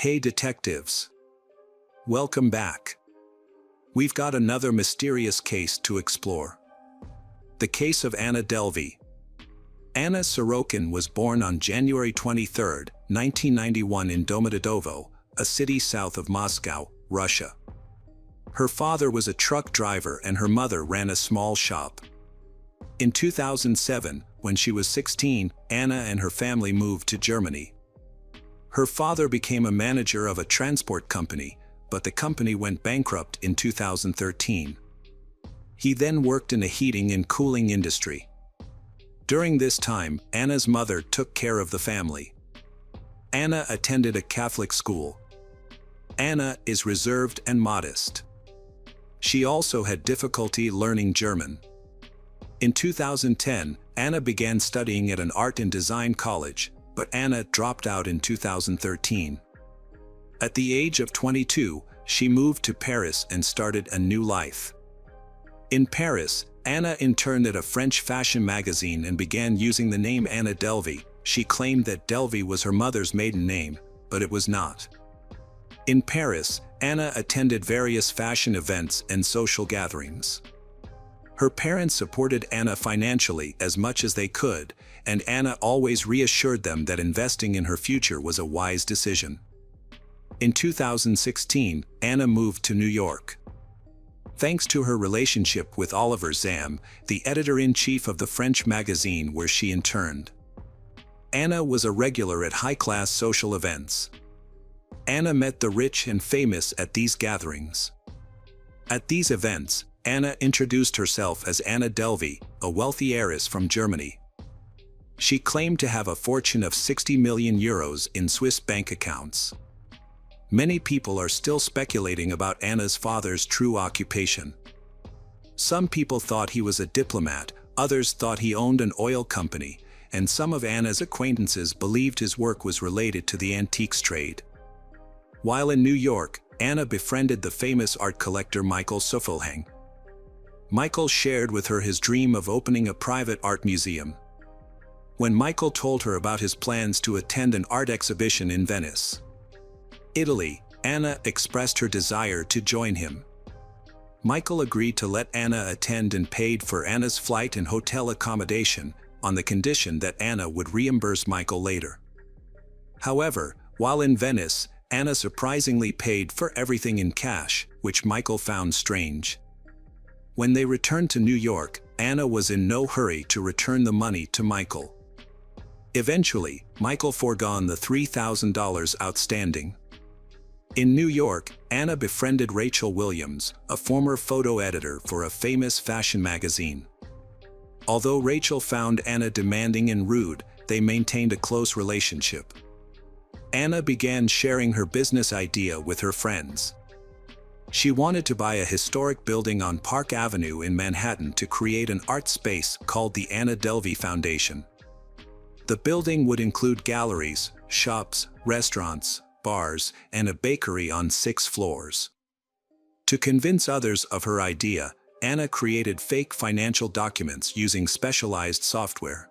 Hey detectives! Welcome back. We've got another mysterious case to explore. The case of Anna Delvey. Anna Sorokin was born on January 23, 1991 in Domodedovo, a city south of Moscow, Russia. Her father was a truck driver and her mother ran a small shop. In 2007, when she was 16, Anna and her family moved to Germany. Her father became a manager of a transport company, but the company went bankrupt in 2013. He then worked in the heating and cooling industry. During this time, Anna's mother took care of the family. Anna attended a Catholic school. Anna is reserved and modest. She also had difficulty learning German. In 2010, Anna began studying at an art and design college, but Anna dropped out in 2013. At the age of 22, she moved to Paris and started a new life. In Paris, Anna interned at a French fashion magazine and began using the name Anna Delvey. She claimed that Delvey was her mother's maiden name, but it was not. In Paris, Anna attended various fashion events and social gatherings. Her parents supported Anna financially as much as they could, and Anna always reassured them that investing in her future was a wise decision. In 2016, Anna moved to New York. Thanks to her relationship with Oliver Zam, the editor-in-chief of the French magazine where she interned. Anna was a regular at high-class social events. Anna met the rich and famous at these gatherings. At these events, Anna introduced herself as Anna Delvey, a wealthy heiress from Germany. She claimed to have a fortune of 60 million euros in Swiss bank accounts. Many people are still speculating about Anna's father's true occupation. Some people thought he was a diplomat, others thought he owned an oil company, and some of Anna's acquaintances believed his work was related to the antiques trade. While in New York, Anna befriended the famous art collector Michael Suffolhang. Michael shared with her his dream of opening a private art museum. When Michael told her about his plans to attend an art exhibition in Venice, Italy, Anna expressed her desire to join him. Michael agreed to let Anna attend and paid for Anna's flight and hotel accommodation, on the condition that Anna would reimburse Michael later. However, while in Venice, Anna surprisingly paid for everything in cash, which Michael found strange. When they returned to New York, Anna was in no hurry to return the money to Michael. Eventually, Michael forgone the $3,000 outstanding. In New York, Anna befriended Rachel Williams, a former photo editor for a famous fashion magazine. Although Rachel found Anna demanding and rude, they maintained a close relationship. Anna began sharing her business idea with her friends. She wanted to buy a historic building on Park Avenue in Manhattan to create an art space called the Anna Delvey Foundation. The building would include galleries, shops, restaurants, bars, and a bakery on 6 floors. To convince others of her idea, Anna created fake financial documents using specialized software.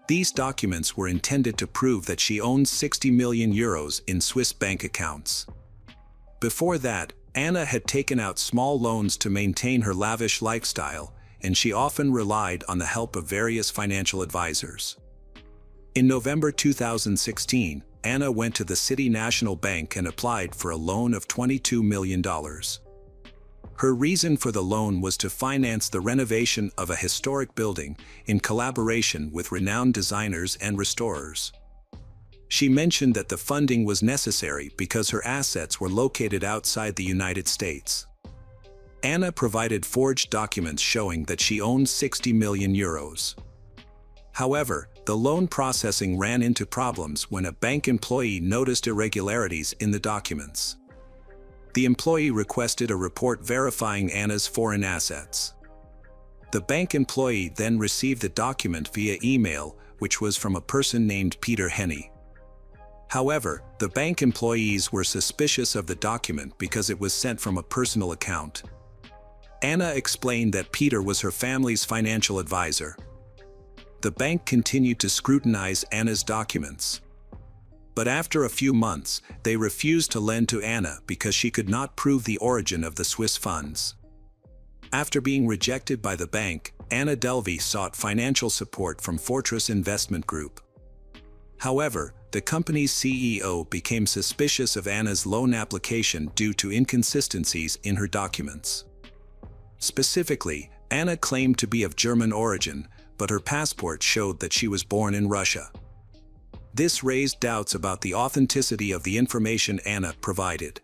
These documents were intended to prove that she owned 60 million euros in Swiss bank accounts. Before that, Anna had taken out small loans to maintain her lavish lifestyle, and she often relied on the help of various financial advisors. In November 2016, Anna went to the City National Bank and applied for a loan of $22 million. Her reason for the loan was to finance the renovation of a historic building in collaboration with renowned designers and restorers. She mentioned that the funding was necessary because her assets were located outside the United States. Anna provided forged documents showing that she owned 60 million euros. However, the loan processing ran into problems when a bank employee noticed irregularities in the documents. The employee requested a report verifying Anna's foreign assets. The bank employee then received the document via email, which was from a person named Peter Henney. However, the bank employees were suspicious of the document because it was sent from a personal account. Anna explained that Peter was her family's financial advisor. The bank continued to scrutinize Anna's documents. But after a few months, they refused to lend to Anna because she could not prove the origin of the Swiss funds. After being rejected by the bank, Anna Delvey sought financial support from Fortress Investment Group. However, the company's CEO became suspicious of Anna's loan application due to inconsistencies in her documents. Specifically, Anna claimed to be of German origin, but her passport showed that she was born in Russia. This raised doubts about the authenticity of the information Anna provided.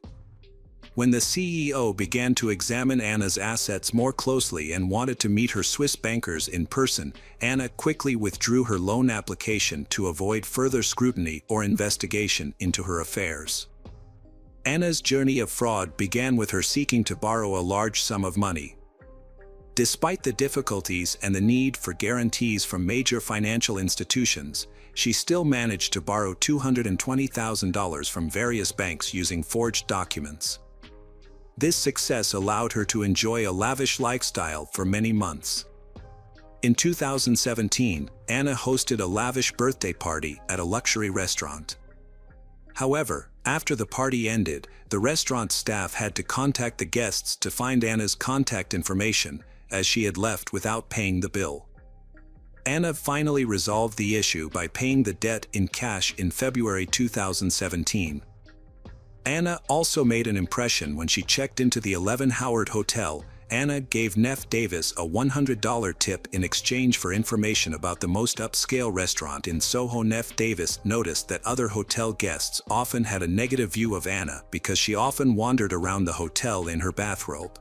When the CEO began to examine Anna's assets more closely and wanted to meet her Swiss bankers in person, Anna quickly withdrew her loan application to avoid further scrutiny or investigation into her affairs. Anna's journey of fraud began with her seeking to borrow a large sum of money. Despite the difficulties and the need for guarantees from major financial institutions, she still managed to borrow $220,000 from various banks using forged documents. This success allowed her to enjoy a lavish lifestyle for many months. In 2017, Anna hosted a lavish birthday party at a luxury restaurant. However, after the party ended, the restaurant staff had to contact the guests to find Anna's contact information, as she had left without paying the bill. Anna finally resolved the issue by paying the debt in cash in February 2017. Anna also made an impression when she checked into the 11 Howard Hotel. Anna gave Neff Davis a $100 tip in exchange for information about the most upscale restaurant in Soho. Neff Davis noticed that other hotel guests often had a negative view of Anna because she often wandered around the hotel in her bathrobe.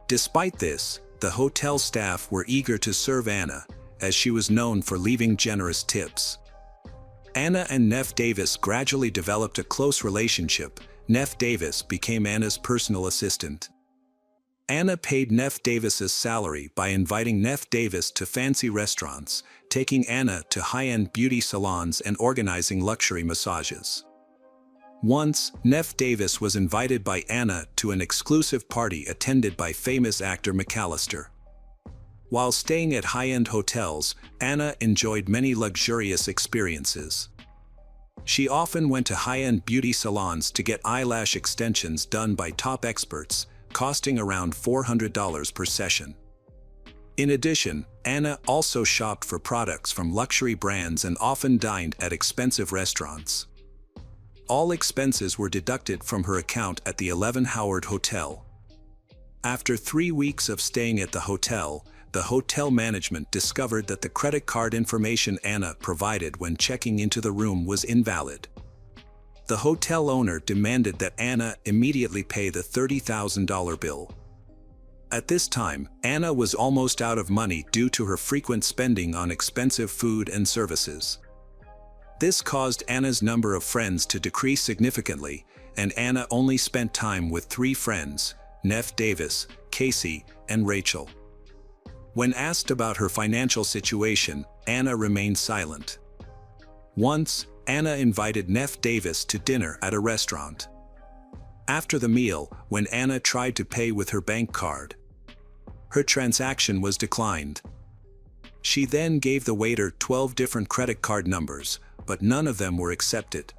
Despite this, the hotel staff were eager to serve Anna, as she was known for leaving generous tips. Anna and Neff Davis gradually developed a close relationship. Neff Davis became Anna's personal assistant. Anna paid Neff Davis's salary by inviting Neff Davis to fancy restaurants, taking Anna to high-end beauty salons and organizing luxury massages. Once, Neff Davis was invited by Anna to an exclusive party attended by famous actor McAllister. While staying at high-end hotels, Anna enjoyed many luxurious experiences. She often went to high-end beauty salons to get eyelash extensions done by top experts, costing around $400 per session. In addition, Anna also shopped for products from luxury brands and often dined at expensive restaurants. All expenses were deducted from her account at the 11 Howard Hotel. After 3 weeks of staying at the hotel management discovered that the credit card information Anna provided when checking into the room was invalid. The hotel owner demanded that Anna immediately pay the $30,000 bill. At this time, Anna was almost out of money due to her frequent spending on expensive food and services. This caused Anna's number of friends to decrease significantly, and Anna only spent time with 3 friends, Neff Davis, Casey, and Rachel. When asked about her financial situation, Anna remained silent. Once, Anna invited Neff Davis to dinner at a restaurant. After the meal, when Anna tried to pay with her bank card, her transaction was declined. She then gave the waiter 12 different credit card numbers, but none of them were accepted.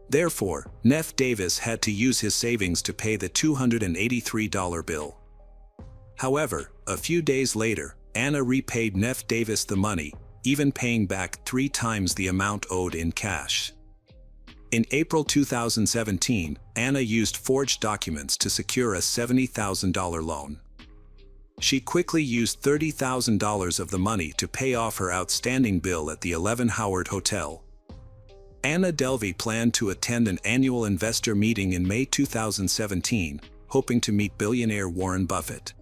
Therefore, Neff Davis had to use his savings to pay the $283 bill. However, a few days later, Anna repaid Neff Davis the money, even paying back 3 times the amount owed in cash. In April 2017, Anna used forged documents to secure a $70,000 loan. She quickly used $30,000 of the money to pay off her outstanding bill at the 11 Howard Hotel. Anna Delvey planned to attend an annual investor meeting in May 2017, hoping to meet billionaire Warren Buffett.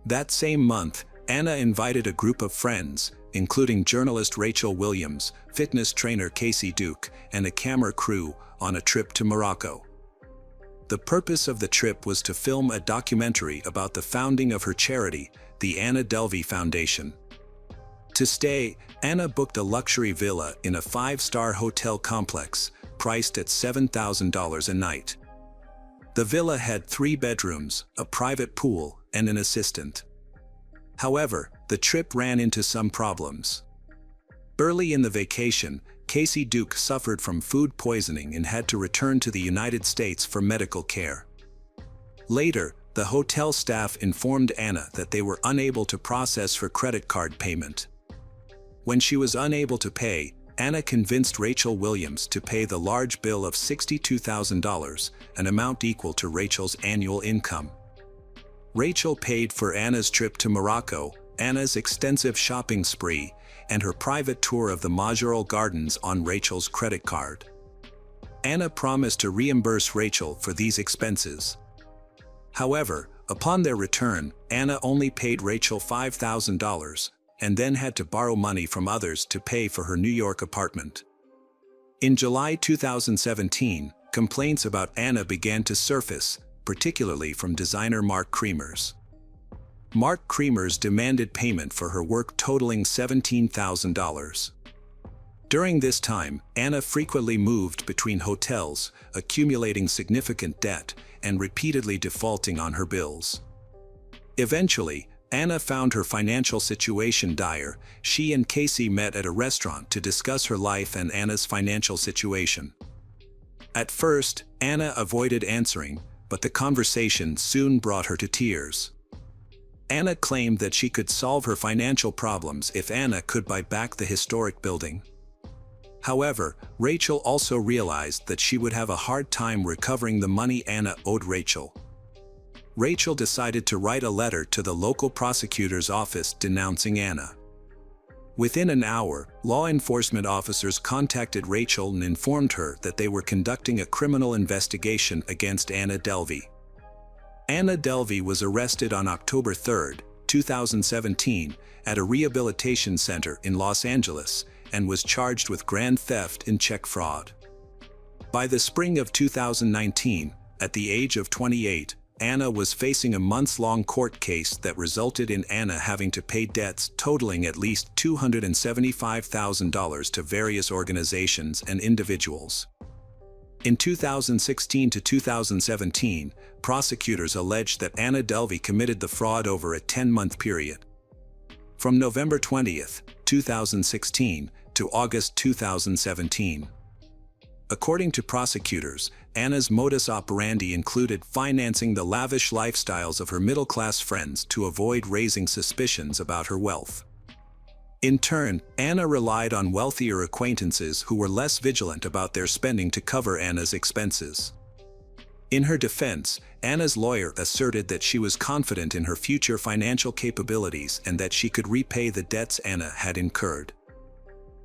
That same month, Anna invited a group of friends, including journalist Rachel Williams, fitness trainer Casey Duke, and a camera crew, on a trip to Morocco. The purpose of the trip was to film a documentary about the founding of her charity, the Anna Delvey Foundation. To stay, Anna booked a luxury villa in a 5-star hotel complex, priced at $7,000 a night. The villa had 3 bedrooms, a private pool, and an assistant. However, the trip ran into some problems. Early in the vacation, Casey Duke suffered from food poisoning and had to return to the United States for medical care. Later, the hotel staff informed Anna that they were unable to process her credit card payment. When she was unable to pay, Anna convinced Rachel Williams to pay the large bill of $62,000, an amount equal to Rachel's annual income. Rachel paid for Anna's trip to Morocco, Anna's extensive shopping spree, and her private tour of the Majorelle Gardens on Rachel's credit card. Anna promised to reimburse Rachel for these expenses. However, upon their return, Anna only paid Rachel $5,000, and then had to borrow money from others to pay for her New York apartment. In July 2017, complaints about Anna began to surface, particularly from designer Mark Cremers. Mark Cremers demanded payment for her work totaling $17,000. During this time, Anna frequently moved between hotels, accumulating significant debt, and repeatedly defaulting on her bills. Eventually, Anna found her financial situation dire. She and Casey met at a restaurant to discuss her life and Anna's financial situation. At first, Anna avoided answering, but the conversation soon brought her to tears. Anna claimed that she could solve her financial problems if Anna could buy back the historic building. However, Rachel also realized that she would have a hard time recovering the money Anna owed Rachel. Rachel decided to write a letter to the local prosecutor's office denouncing Anna. Within an hour, law enforcement officers contacted Rachel and informed her that they were conducting a criminal investigation against Anna Delvey. Anna Delvey was arrested on October 3, 2017, at a rehabilitation center in Los Angeles and was charged with grand theft and check fraud. By the spring of 2019, at the age of 28, Anna was facing a months-long court case that resulted in Anna having to pay debts totaling at least $275,000 to various organizations and individuals. In 2016 to 2017, prosecutors alleged that Anna Delvey committed the fraud over a 10-month period. From November 20, 2016, to August 2017. According to prosecutors, Anna's modus operandi included financing the lavish lifestyles of her middle-class friends to avoid raising suspicions about her wealth. In turn, Anna relied on wealthier acquaintances who were less vigilant about their spending to cover Anna's expenses. In her defense, Anna's lawyer asserted that she was confident in her future financial capabilities and that she could repay the debts Anna had incurred.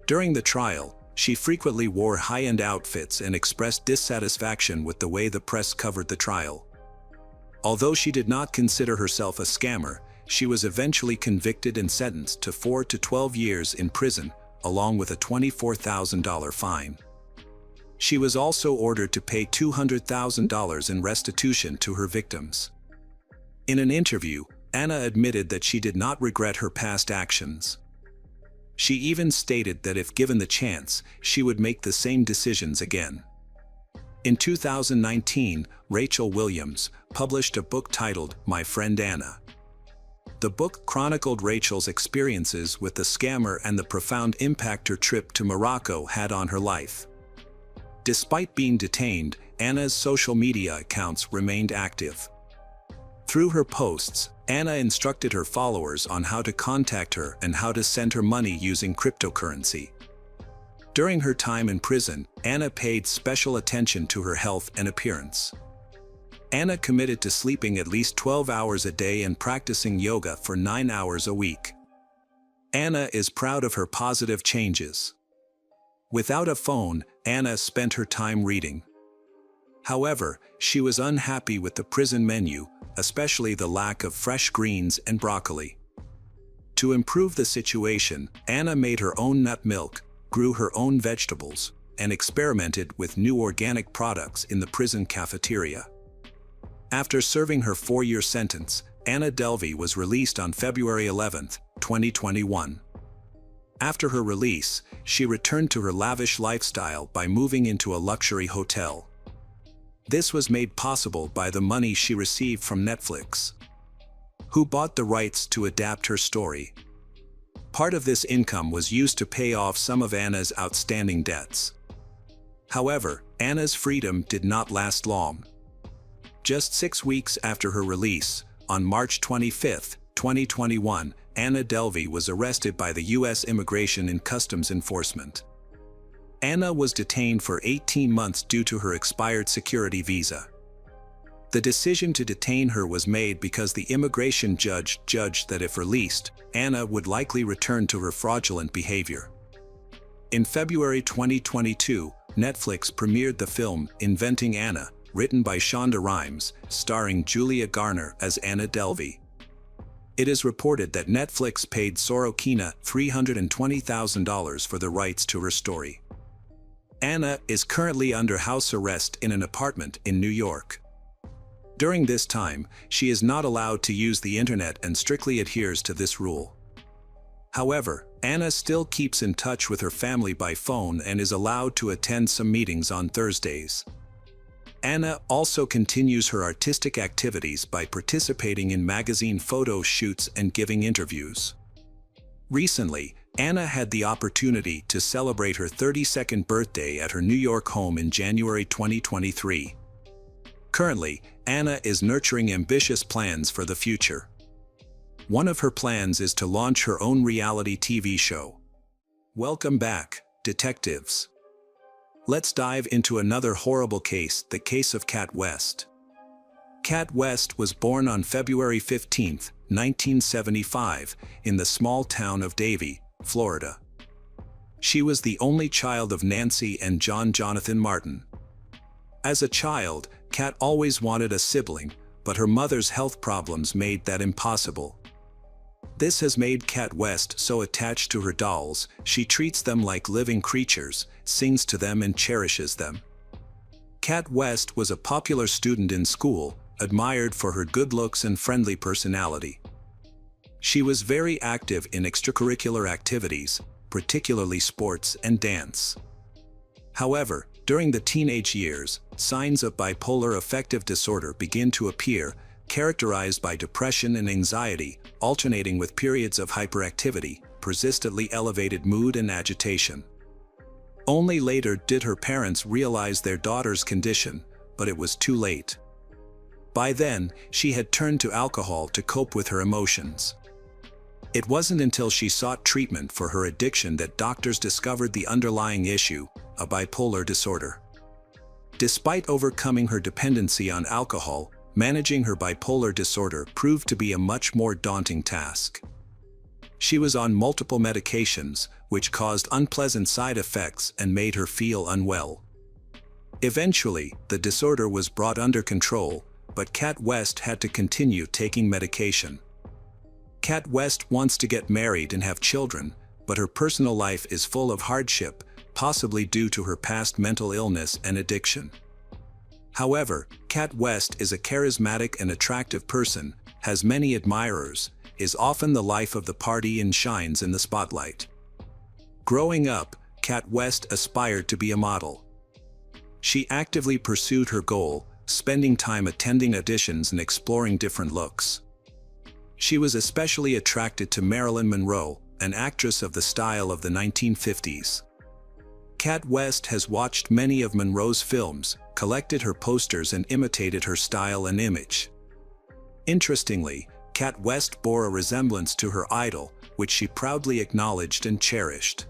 During the trial, she frequently wore high-end outfits and expressed dissatisfaction with the way the press covered the trial. Although she did not consider herself a scammer, she was eventually convicted and sentenced to 4 to 12 years in prison, along with a $24,000 fine. She was also ordered to pay $200,000 in restitution to her victims. In an interview, Anna admitted that she did not regret her past actions. She even stated that if given the chance, she would make the same decisions again. In 2019, Rachel Williams published a book titled My Friend Anna. The book chronicled Rachel's experiences with the scammer and the profound impact her trip to Morocco had on her life. Despite being detained, Anna's social media accounts remained active. Through her posts, Anna instructed her followers on how to contact her and how to send her money using cryptocurrency. During her time in prison, Anna paid special attention to her health and appearance. Anna committed to sleeping at least 12 hours a day and practicing yoga for 9 hours a week. Anna is proud of her positive changes. Without a phone, Anna spent her time reading. However, she was unhappy with the prison menu, especially the lack of fresh greens and broccoli. To improve the situation, Anna made her own nut milk, grew her own vegetables, and experimented with new organic products in the prison cafeteria. After serving her 4-year sentence, Anna Delvey was released on February 11, 2021. After her release, she returned to her lavish lifestyle by moving into a luxury hotel. This was made possible by the money she received from Netflix, who bought the rights to adapt her story. Part of this income was used to pay off some of Anna's outstanding debts. However, Anna's freedom did not last long. Just 6 weeks after her release, on March 25, 2021, Anna Delvey was arrested by the U.S. Immigration and Customs Enforcement. Anna was detained for 18 months due to her expired security visa. The decision to detain her was made because the immigration judge judged that if released, Anna would likely return to her fraudulent behavior. In February 2022, Netflix premiered the film Inventing Anna, written by Shonda Rhimes, starring Julia Garner as Anna Delvey. It is reported that Netflix paid Sorokina $320,000 for the rights to her story. Anna is currently under house arrest in an apartment in New York. During this time, she is not allowed to use the internet and strictly adheres to this rule. However, Anna still keeps in touch with her family by phone and is allowed to attend some meetings on Thursdays. Anna also continues her artistic activities by participating in magazine photo shoots and giving interviews. Recently, Anna had the opportunity to celebrate her 32nd birthday at her New York home in January 2023. Currently, Anna is nurturing ambitious plans for the future. One of her plans is to launch her own reality TV show. Welcome back, detectives. Let's dive into another horrible case, the case of Kat West. Kat West was born on February 15, 1975, in the small town of Davie, Florida. She was the only child of Nancy and John Jonathan Martin. As a child, Kat always wanted a sibling, but her mother's health problems made that impossible. This has made Kat West so attached to her dolls, she treats them like living creatures, sings to them and cherishes them. Kat West was a popular student in school, admired for her good looks and friendly personality. She was very active in extracurricular activities, particularly sports and dance. However, during the teenage years, signs of bipolar affective disorder begin to appear, characterized by depression and anxiety, alternating with periods of hyperactivity, persistently elevated mood and agitation. Only later did her parents realize their daughter's condition, but it was too late. By then, she had turned to alcohol to cope with her emotions. It wasn't until she sought treatment for her addiction that doctors discovered the underlying issue, a bipolar disorder. Despite overcoming her dependency on alcohol, managing her bipolar disorder proved to be a much more daunting task. She was on multiple medications, which caused unpleasant side effects and made her feel unwell. Eventually, the disorder was brought under control, but Kat West had to continue taking medication. Kat West wants to get married and have children, but her personal life is full of hardship, possibly due to her past mental illness and addiction. However, Kat West is a charismatic and attractive person, has many admirers, is often the life of the party and shines in the spotlight. Growing up, Kat West aspired to be a model. She actively pursued her goal, spending time attending auditions and exploring different looks. She was especially attracted to Marilyn Monroe, an actress of the style of the 1950s. Kat West has watched many of Monroe's films, collected her posters and imitated her style and image. Interestingly, Kat West bore a resemblance to her idol, which she proudly acknowledged and cherished.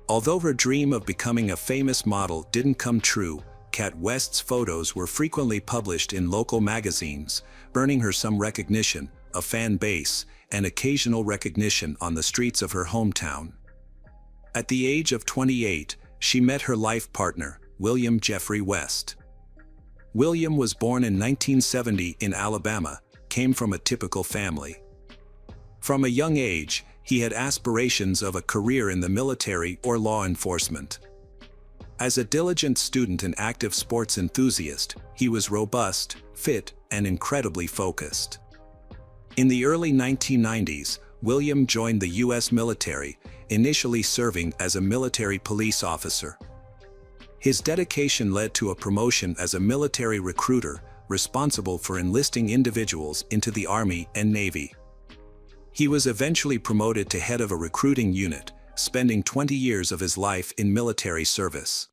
Although her dream of becoming a famous model didn't come true, Kat West's photos were frequently published in local magazines, earning her some recognition, a fan base, and occasional recognition on the streets of her hometown. At the age of 28, she met her life partner, William Jeffrey West. William was born in 1970 in Alabama, came from a typical family. From a young age, he had aspirations of a career in the military or law enforcement. As a diligent student and active sports enthusiast, he was robust, fit, and incredibly focused. In the early 1990s, William joined the U.S. military, initially serving as a military police officer. His dedication led to a promotion as a military recruiter, responsible for enlisting individuals into the Army and Navy. He was eventually promoted to head of a recruiting unit, spending 20 years of his life in military service.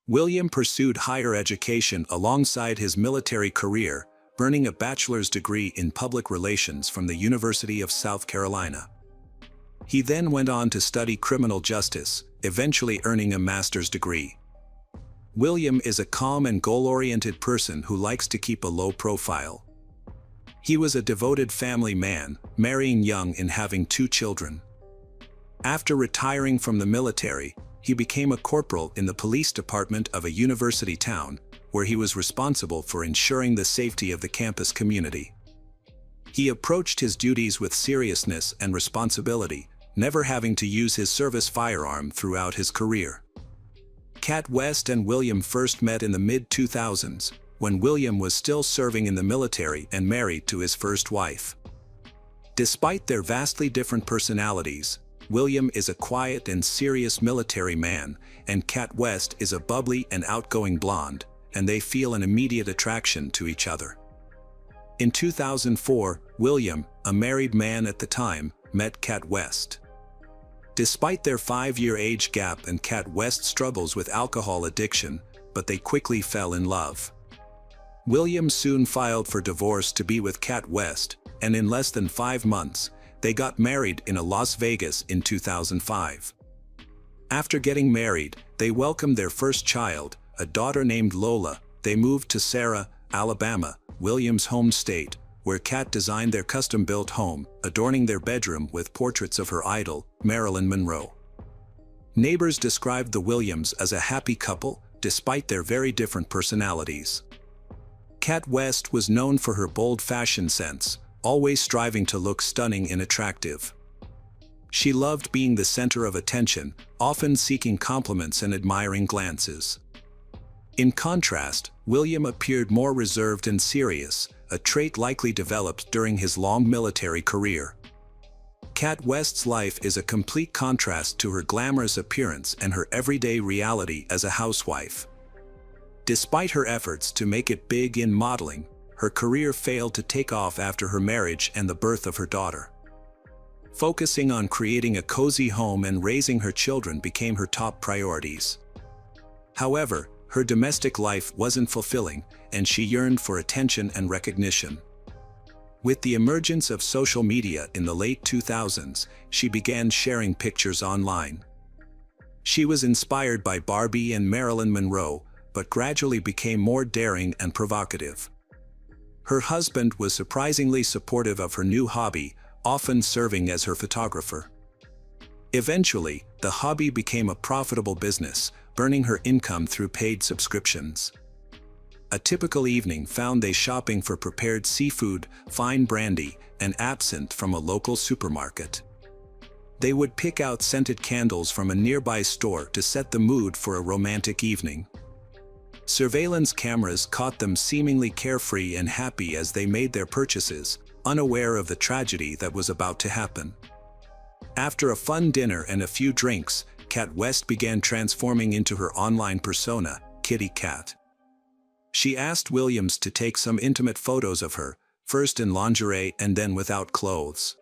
William pursued higher education alongside his military career, earning a bachelor's degree in public relations from the University of South Carolina. He then went on to study criminal justice, eventually earning a master's degree. William is a calm and goal-oriented person who likes to keep a low profile. He was a devoted family man, marrying young and having 2 children. After retiring from the military, he became a corporal in the police department of a university town, where he was responsible for ensuring the safety of the campus community. He approached his duties with seriousness and responsibility, never having to use his service firearm throughout his career. Cat West and William first met in the mid-2000s, when William was still serving in the military and married to his first wife. Despite their vastly different personalities, William is a quiet and serious military man, and Cat West is a bubbly and outgoing blonde, and they feel an immediate attraction to each other. In 2004, William, a married man at the time, met Cat West. Despite their 5-year age gap and Cat West struggles with alcohol addiction, but they quickly fell in love. William soon filed for divorce to be with Cat West, and in less than 5 months, they got married in Las Vegas in 2005. After getting married, they welcomed their first child, a daughter named Lola. They moved to Sarah, Alabama, William's home state, where Cat designed their custom-built home, adorning their bedroom with portraits of her idol, Marilyn Monroe. Neighbors described the Williams as a happy couple, despite their very different personalities. Cat West was known for her bold fashion sense, always striving to look stunning and attractive. She loved being the center of attention, often seeking compliments and admiring glances. In contrast, William appeared more reserved and serious, a trait likely developed during his long military career. Cat West's life is a complete contrast to her glamorous appearance and her everyday reality as a housewife. Despite her efforts to make it big in modeling, her career failed to take off after her marriage and the birth of her daughter. Focusing on creating a cozy home and raising her children became her top priorities. However, her domestic life wasn't fulfilling, and she yearned for attention and recognition. With the emergence of social media in the late 2000s, she began sharing pictures online. She was inspired by Barbie and Marilyn Monroe, but gradually became more daring and provocative. Her husband was surprisingly supportive of her new hobby, often serving as her photographer. Eventually, the hobby became a profitable business, earning her income through paid subscriptions. A typical evening found they shopping for prepared seafood, fine brandy, and absinthe from a local supermarket. They would pick out scented candles from a nearby store to set the mood for a romantic evening. Surveillance cameras caught them seemingly carefree and happy as they made their purchases, unaware of the tragedy that was about to happen. After a fun dinner and a few drinks, Cat West began transforming into her online persona, Kitty Cat. She asked Williams to take some intimate photos of her, first in lingerie and then without clothes.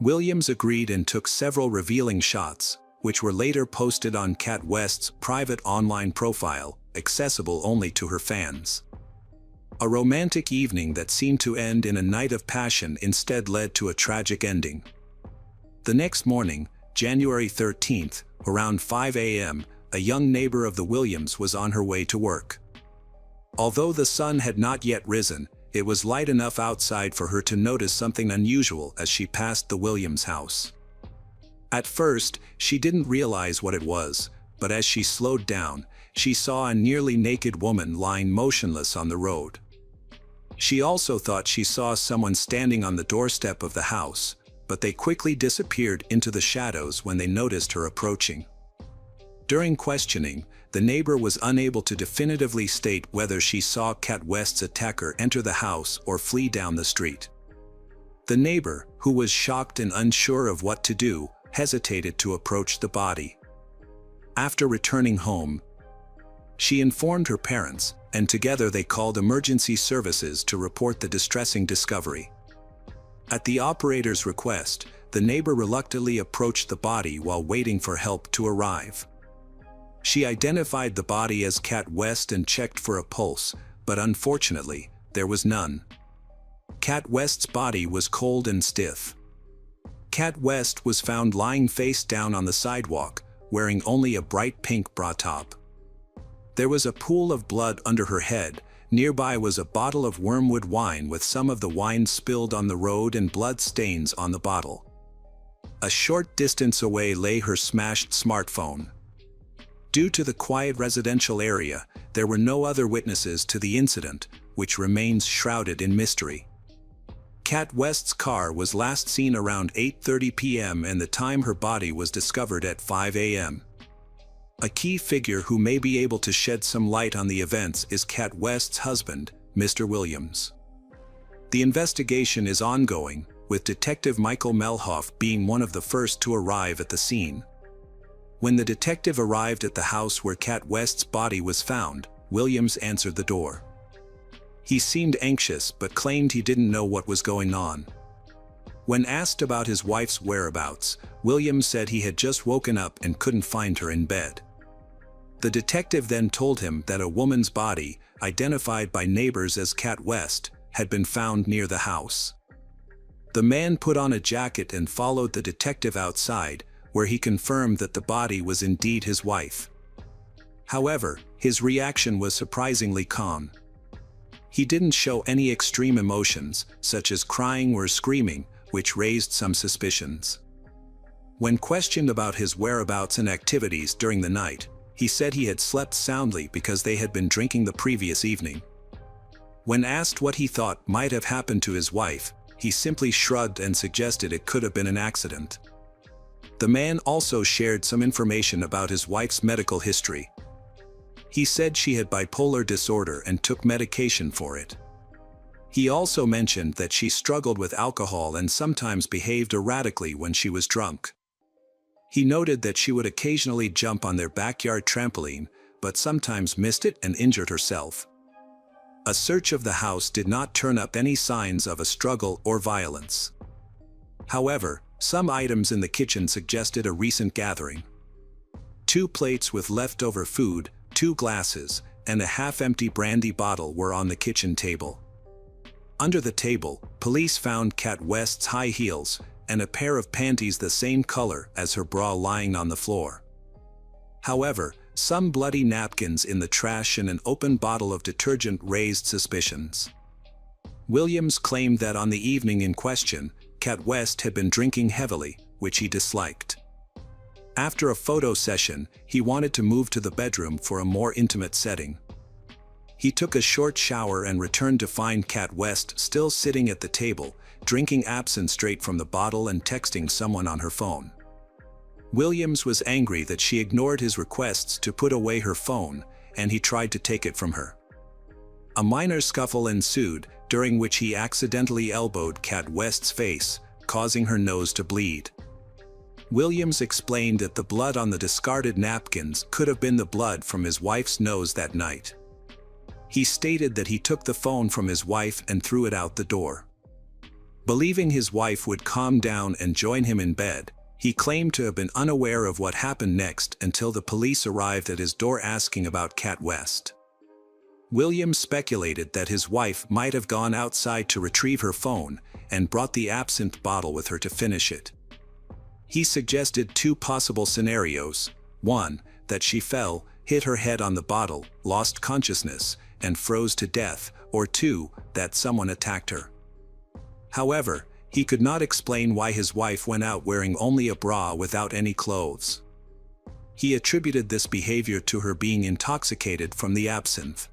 Williams agreed and took several revealing shots, which were later posted on Cat West's private online profile, accessible only to her fans. A romantic evening that seemed to end in a night of passion instead led to a tragic ending. The next morning, January 13th, around 5 a.m., a young neighbor of the Williams was on her way to work. Although the sun had not yet risen, it was light enough outside for her to notice something unusual as she passed the Williams house. At first, she didn't realize what it was, but as she slowed down, she saw a nearly naked woman lying motionless on the road. She also thought she saw someone standing on the doorstep of the house, but they quickly disappeared into the shadows when they noticed her approaching. During questioning, the neighbor was unable to definitively state whether she saw Cat West's attacker enter the house or flee down the street. The neighbor, who was shocked and unsure of what to do, hesitated to approach the body. After returning home, she informed her parents, and together they called emergency services to report the distressing discovery. At the operator's request, the neighbor reluctantly approached the body while waiting for help to arrive. She identified the body as Cat West and checked for a pulse, but unfortunately, there was none. Cat West's body was cold and stiff. Cat West was found lying face down on the sidewalk, wearing only a bright pink bra top. There was a pool of blood under her head. Nearby was a bottle of wormwood wine with some of the wine spilled on the road and blood stains on the bottle. A short distance away lay her smashed smartphone. Due to the quiet residential area, there were no other witnesses to the incident, which remains shrouded in mystery. Cat West's car was last seen around 8:30 p.m. and the time her body was discovered at 5 a.m. A key figure who may be able to shed some light on the events is Cat West's husband, Mr. Williams. The investigation is ongoing, with Detective Michael Melhoff being one of the first to arrive at the scene. When the detective arrived at the house where Cat West's body was found, Williams answered the door. He seemed anxious but claimed he didn't know what was going on. When asked about his wife's whereabouts, Williams said he had just woken up and couldn't find her in bed. The detective then told him that a woman's body, identified by neighbors as Cat West, had been found near the house. The man put on a jacket and followed the detective outside, where he confirmed that the body was indeed his wife. However, his reaction was surprisingly calm. He didn't show any extreme emotions, such as crying or screaming, which raised some suspicions. When questioned about his whereabouts and activities during the night, he said he had slept soundly because they had been drinking the previous evening. When asked what he thought might have happened to his wife, he simply shrugged and suggested it could have been an accident. The man also shared some information about his wife's medical history. He said she had bipolar disorder and took medication for it. He also mentioned that she struggled with alcohol and sometimes behaved erratically when she was drunk. He noted that she would occasionally jump on their backyard trampoline, but sometimes missed it and injured herself. A search of the house did not turn up any signs of a struggle or violence. However, some items in the kitchen suggested a recent gathering. 2 plates with leftover food, 2 glasses, and a half-empty brandy bottle were on the kitchen table. Under the table, police found Cat West's high heels and a pair of panties the same color as her bra lying on the floor. However, some bloody napkins in the trash and an open bottle of detergent raised suspicions. Williams claimed that on the evening in question, Cat West had been drinking heavily, which he disliked. After a photo session, he wanted to move to the bedroom for a more intimate setting. He took a short shower and returned to find Cat West still sitting at the table, drinking absinthe straight from the bottle and texting someone on her phone. Williams was angry that she ignored his requests to put away her phone, and he tried to take it from her. A minor scuffle ensued, during which he accidentally elbowed Cat West's face, causing her nose to bleed. Williams explained that the blood on the discarded napkins could have been the blood from his wife's nose that night. He stated that he took the phone from his wife and threw it out the door. Believing his wife would calm down and join him in bed, he claimed to have been unaware of what happened next until the police arrived at his door asking about Cat West. Williams speculated that his wife might have gone outside to retrieve her phone and brought the absinthe bottle with her to finish it. He suggested 2 possible scenarios: 1, that she fell, hit her head on the bottle, lost consciousness, and froze to death, or 2, that someone attacked her. However, he could not explain why his wife went out wearing only a bra without any clothes. He attributed this behavior to her being intoxicated from the absinthe.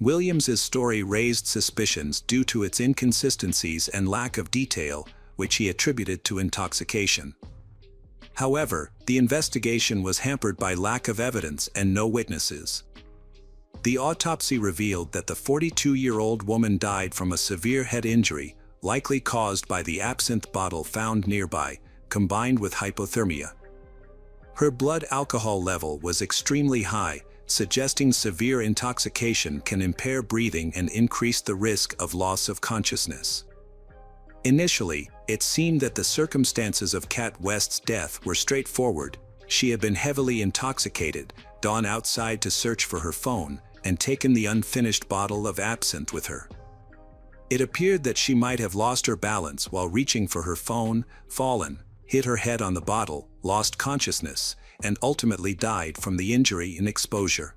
Williams's story raised suspicions due to its inconsistencies and lack of detail, which he attributed to intoxication. However, the investigation was hampered by lack of evidence and no witnesses. The autopsy revealed that the 42-year-old woman died from a severe head injury, likely caused by the absinthe bottle found nearby, combined with hypothermia. Her blood alcohol level was extremely high, suggesting severe intoxication can impair breathing and increase the risk of loss of consciousness. Initially, it seemed that the circumstances of Kat West's death were straightforward. She had been heavily intoxicated, gone outside to search for her phone, and taken the unfinished bottle of absinthe with her. It appeared that she might have lost her balance while reaching for her phone, fallen, hit her head on the bottle, lost consciousness, and ultimately died from the injury and exposure.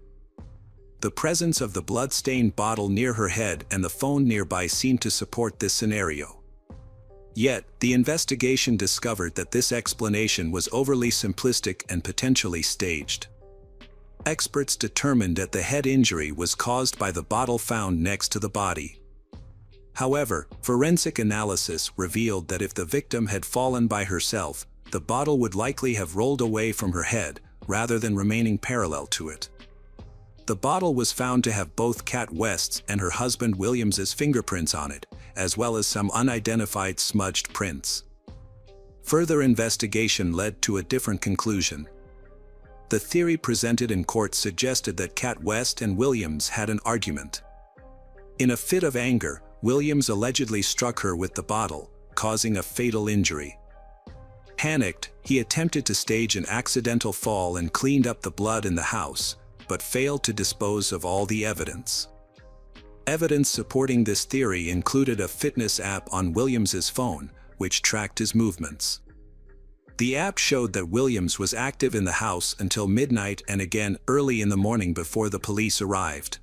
The presence of the blood-stained bottle near her head and the phone nearby seemed to support this scenario. Yet, the investigation discovered that this explanation was overly simplistic and potentially staged. Experts determined that the head injury was caused by the bottle found next to the body. However, forensic analysis revealed that if the victim had fallen by herself, the bottle would likely have rolled away from her head, rather than remaining parallel to it. The bottle was found to have both Kat West's and her husband Williams's fingerprints on it, as well as some unidentified smudged prints. Further investigation led to a different conclusion. The theory presented in court suggested that Kat West and Williams had an argument. In a fit of anger, Williams allegedly struck her with the bottle, causing a fatal injury. Panicked, he attempted to stage an accidental fall and cleaned up the blood in the house, but failed to dispose of all the evidence. Evidence supporting this theory included a fitness app on Williams's phone, which tracked his movements. The app showed that Williams was active in the house until midnight and again early in the morning before the police arrived.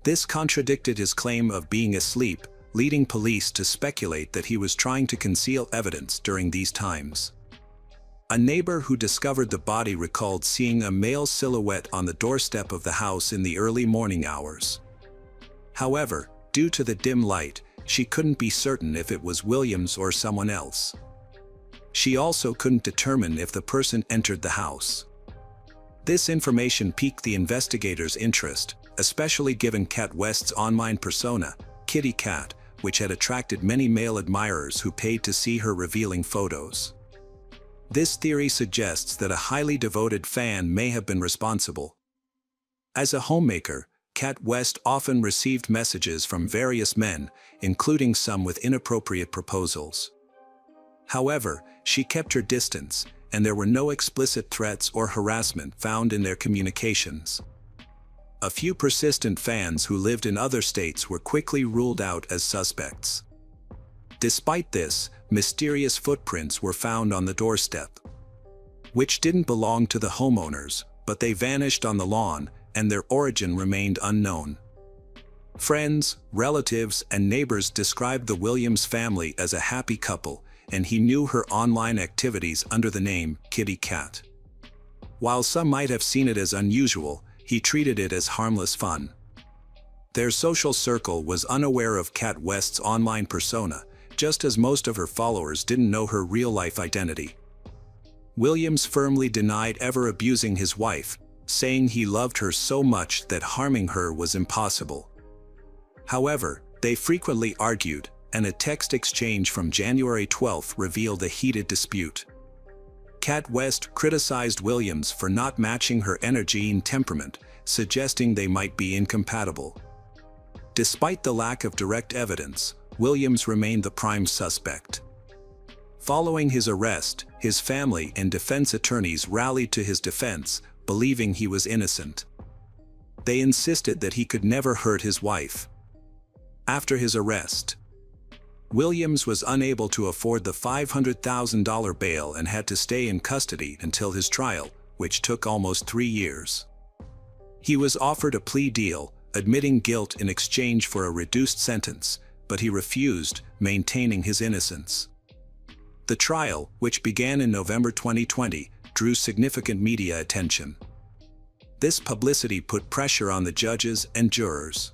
This contradicted his claim of being asleep, leading police to speculate that he was trying to conceal evidence during these times. A neighbor who discovered the body recalled seeing a male silhouette on the doorstep of the house in the early morning hours. However, due to the dim light, she couldn't be certain if it was Williams or someone else. She also couldn't determine if the person entered the house. This information piqued the investigators' interest, especially given Kat West's online persona, Kitty Cat, which had attracted many male admirers who paid to see her revealing photos. This theory suggests that a highly devoted fan may have been responsible. As a homemaker, Kat West often received messages from various men, including some with inappropriate proposals. However, she kept her distance, and there were no explicit threats or harassment found in their communications. A few persistent fans who lived in other states were quickly ruled out as suspects. Despite this, mysterious footprints were found on the doorstep, which didn't belong to the homeowners, but they vanished on the lawn, and their origin remained unknown. Friends, relatives, and neighbors described the Williams family as a happy couple, and he knew her online activities under the name Kitty Cat. While some might have seen it as unusual, he treated it as harmless fun. Their social circle was unaware of Kat West's online persona, just as most of her followers didn't know her real-life identity. Williams firmly denied ever abusing his wife, saying he loved her so much that harming her was impossible. However, they frequently argued, and a text exchange from January 12 revealed a heated dispute. Kat West criticized Williams for not matching her energy and temperament, suggesting they might be incompatible. Despite the lack of direct evidence, Williams remained the prime suspect. Following his arrest, his family and defense attorneys rallied to his defense, believing he was innocent. They insisted that he could never hurt his wife. After his arrest, Williams was unable to afford the $500,000 bail and had to stay in custody until his trial, which took almost 3 years. He was offered a plea deal, admitting guilt in exchange for a reduced sentence, but he refused, maintaining his innocence. The trial, which began in November 2020, drew significant media attention. This publicity put pressure on the judges and jurors.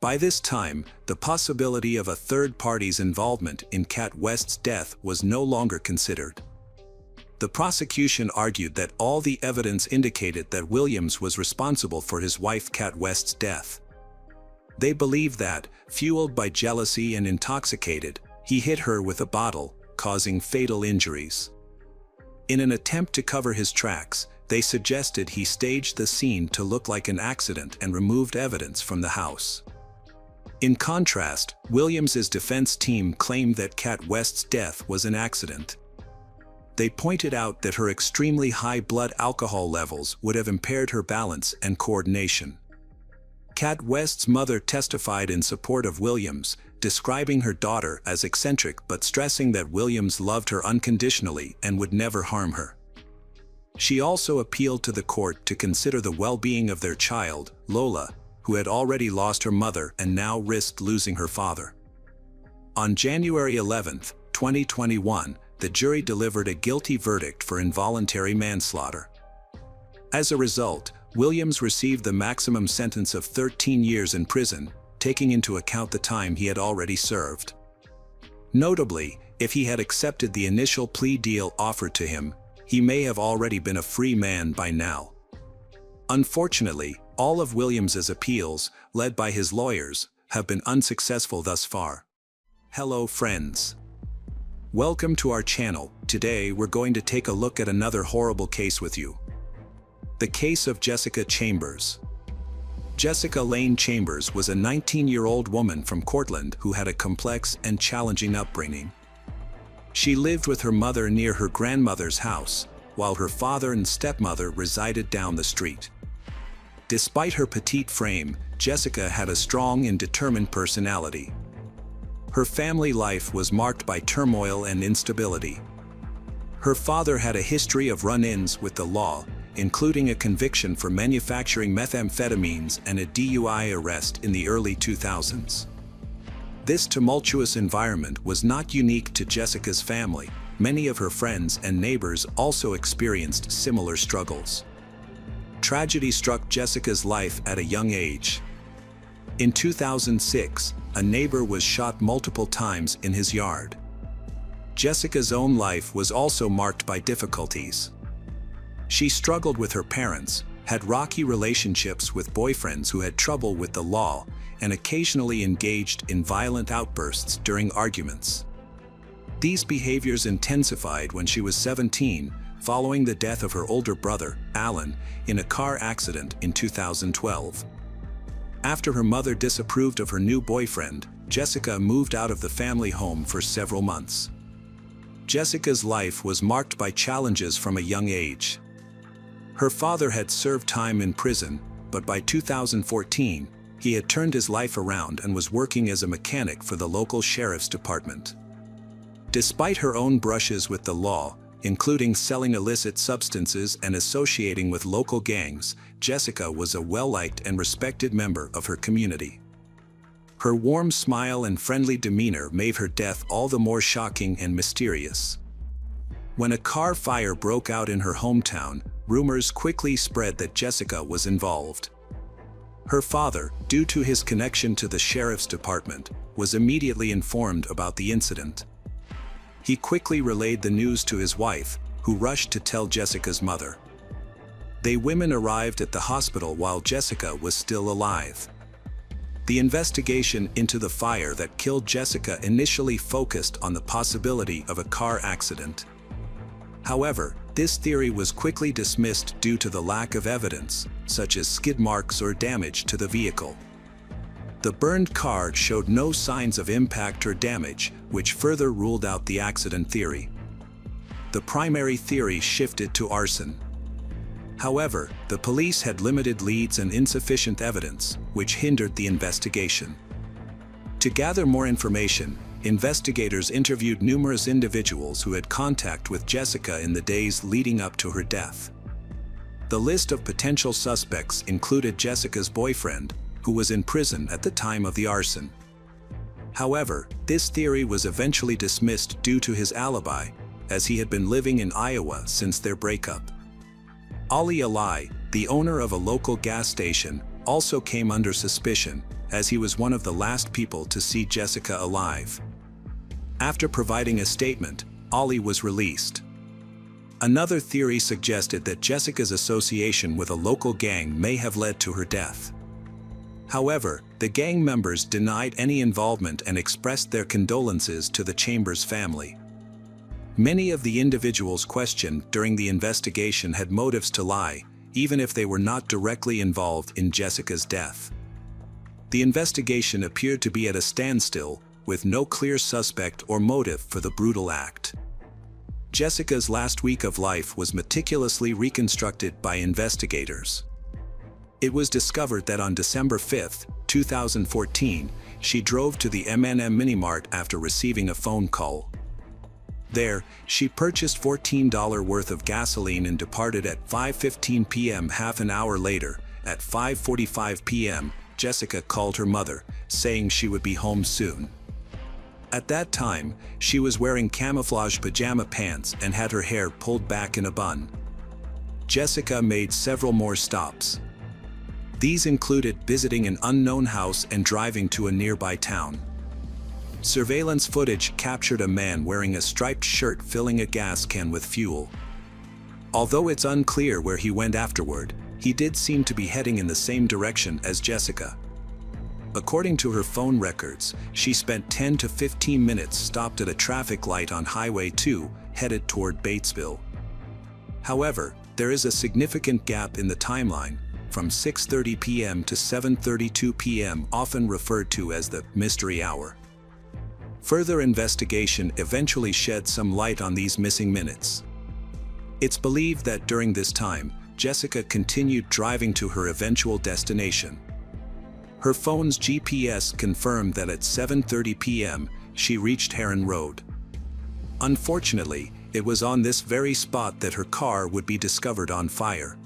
By this time, the possibility of a third party's involvement in Kat West's death was no longer considered. The prosecution argued that all the evidence indicated that Williams was responsible for his wife Kat West's death. They believed that, fueled by jealousy and intoxicated, he hit her with a bottle, causing fatal injuries. In an attempt to cover his tracks, they suggested he staged the scene to look like an accident and removed evidence from the house. In contrast, Williams's defense team claimed that Kat West's death was an accident. They pointed out that her extremely high blood alcohol levels would have impaired her balance and coordination. Kat West's mother testified in support of Williams, describing her daughter as eccentric but stressing that Williams loved her unconditionally and would never harm her. She also appealed to the court to consider the well-being of their child, Lola, who had already lost her mother and now risked losing her father. On January 11, 2021, the jury delivered a guilty verdict for involuntary manslaughter. As a result, Williams received the maximum sentence of 13 years in prison, taking into account the time he had already served. Notably, if he had accepted the initial plea deal offered to him, he may have already been a free man by now. Unfortunately, all of Williams's appeals, led by his lawyers, have been unsuccessful thus far. Hello friends. Welcome to our channel. Today we're going to take a look at another horrible case with you. The case of Jessica Chambers. Jessica Lane Chambers was a 19-year-old woman from Cortland who had a complex and challenging upbringing. She lived with her mother near her grandmother's house, while her father and stepmother resided down the street. Despite her petite frame, Jessica had a strong and determined personality. Her family life was marked by turmoil and instability. Her father had a history of run-ins with the law, including a conviction for manufacturing methamphetamines and a DUI arrest in the early 2000s. This tumultuous environment was not unique to Jessica's family. Many of her friends and neighbors also experienced similar struggles. Tragedy struck Jessica's life at a young age. In 2006, a neighbor was shot multiple times in his yard. Jessica's own life was also marked by difficulties. She struggled with her parents, had rocky relationships with boyfriends who had trouble with the law, and occasionally engaged in violent outbursts during arguments. These behaviors intensified when she was 17, following the death of her older brother, Alan, in a car accident in 2012. After her mother disapproved of her new boyfriend, Jessica moved out of the family home for several months. Jessica's life was marked by challenges from a young age. Her father had served time in prison, but by 2014, he had turned his life around and was working as a mechanic for the local sheriff's department. Despite her own brushes with the law, including selling illicit substances and associating with local gangs, Jessica was a well-liked and respected member of her community. Her warm smile and friendly demeanor made her death all the more shocking and mysterious. When a car fire broke out in her hometown, rumors quickly spread that Jessica was involved. Her father, due to his connection to the sheriff's department, was immediately informed about the incident. He quickly relayed the news to his wife, who rushed to tell Jessica's mother. They women arrived at the hospital while Jessica was still alive. The investigation into the fire that killed Jessica initially focused on the possibility of a car accident. However, this theory was quickly dismissed due to the lack of evidence, such as skid marks or damage to the vehicle. The burned car showed no signs of impact or damage, which further ruled out the accident theory. The primary theory shifted to arson. However, the police had limited leads and insufficient evidence, which hindered the investigation. To gather more information, investigators interviewed numerous individuals who had contact with Jessica in the days leading up to her death. The list of potential suspects included Jessica's boyfriend, who was in prison at the time of the arson. However, this theory was eventually dismissed due to his alibi, as he had been living in Iowa since their breakup. Ali Alai, the owner of a local gas station, also came under suspicion, as he was one of the last people to see Jessica alive. After providing a statement, Ali was released. Another theory suggested that Jessica's association with a local gang may have led to her death. However, the gang members denied any involvement and expressed their condolences to the Chambers family. Many of the individuals questioned during the investigation had motives to lie, even if they were not directly involved in Jessica's death. The investigation appeared to be at a standstill, with no clear suspect or motive for the brutal act. Jessica's last week of life was meticulously reconstructed by investigators. It was discovered that on December 5, 2014, she drove to the M&M Minimart after receiving a phone call. There, she purchased $14 worth of gasoline and departed at 5:15 p.m. Half an hour later, at 5:45 p.m., Jessica called her mother, saying she would be home soon. At that time, she was wearing camouflage pajama pants and had her hair pulled back in a bun. Jessica made several more stops. These included visiting an unknown house and driving to a nearby town. Surveillance footage captured a man wearing a striped shirt filling a gas can with fuel. Although it's unclear where he went afterward, he did seem to be heading in the same direction as Jessica. According to her phone records, she spent 10 to 15 minutes stopped at a traffic light on Highway 2, headed toward Batesville. However, there is a significant gap in the timeline, from 6:30 p.m. to 7:32 p.m., often referred to as the mystery hour. Further investigation eventually shed some light on these missing minutes. It's believed that during this time, Jessica continued driving to her eventual destination. Her phone's GPS confirmed that at 7:30 p.m., she reached Heron Road. Unfortunately, it was on this very spot that her car would be discovered on fire.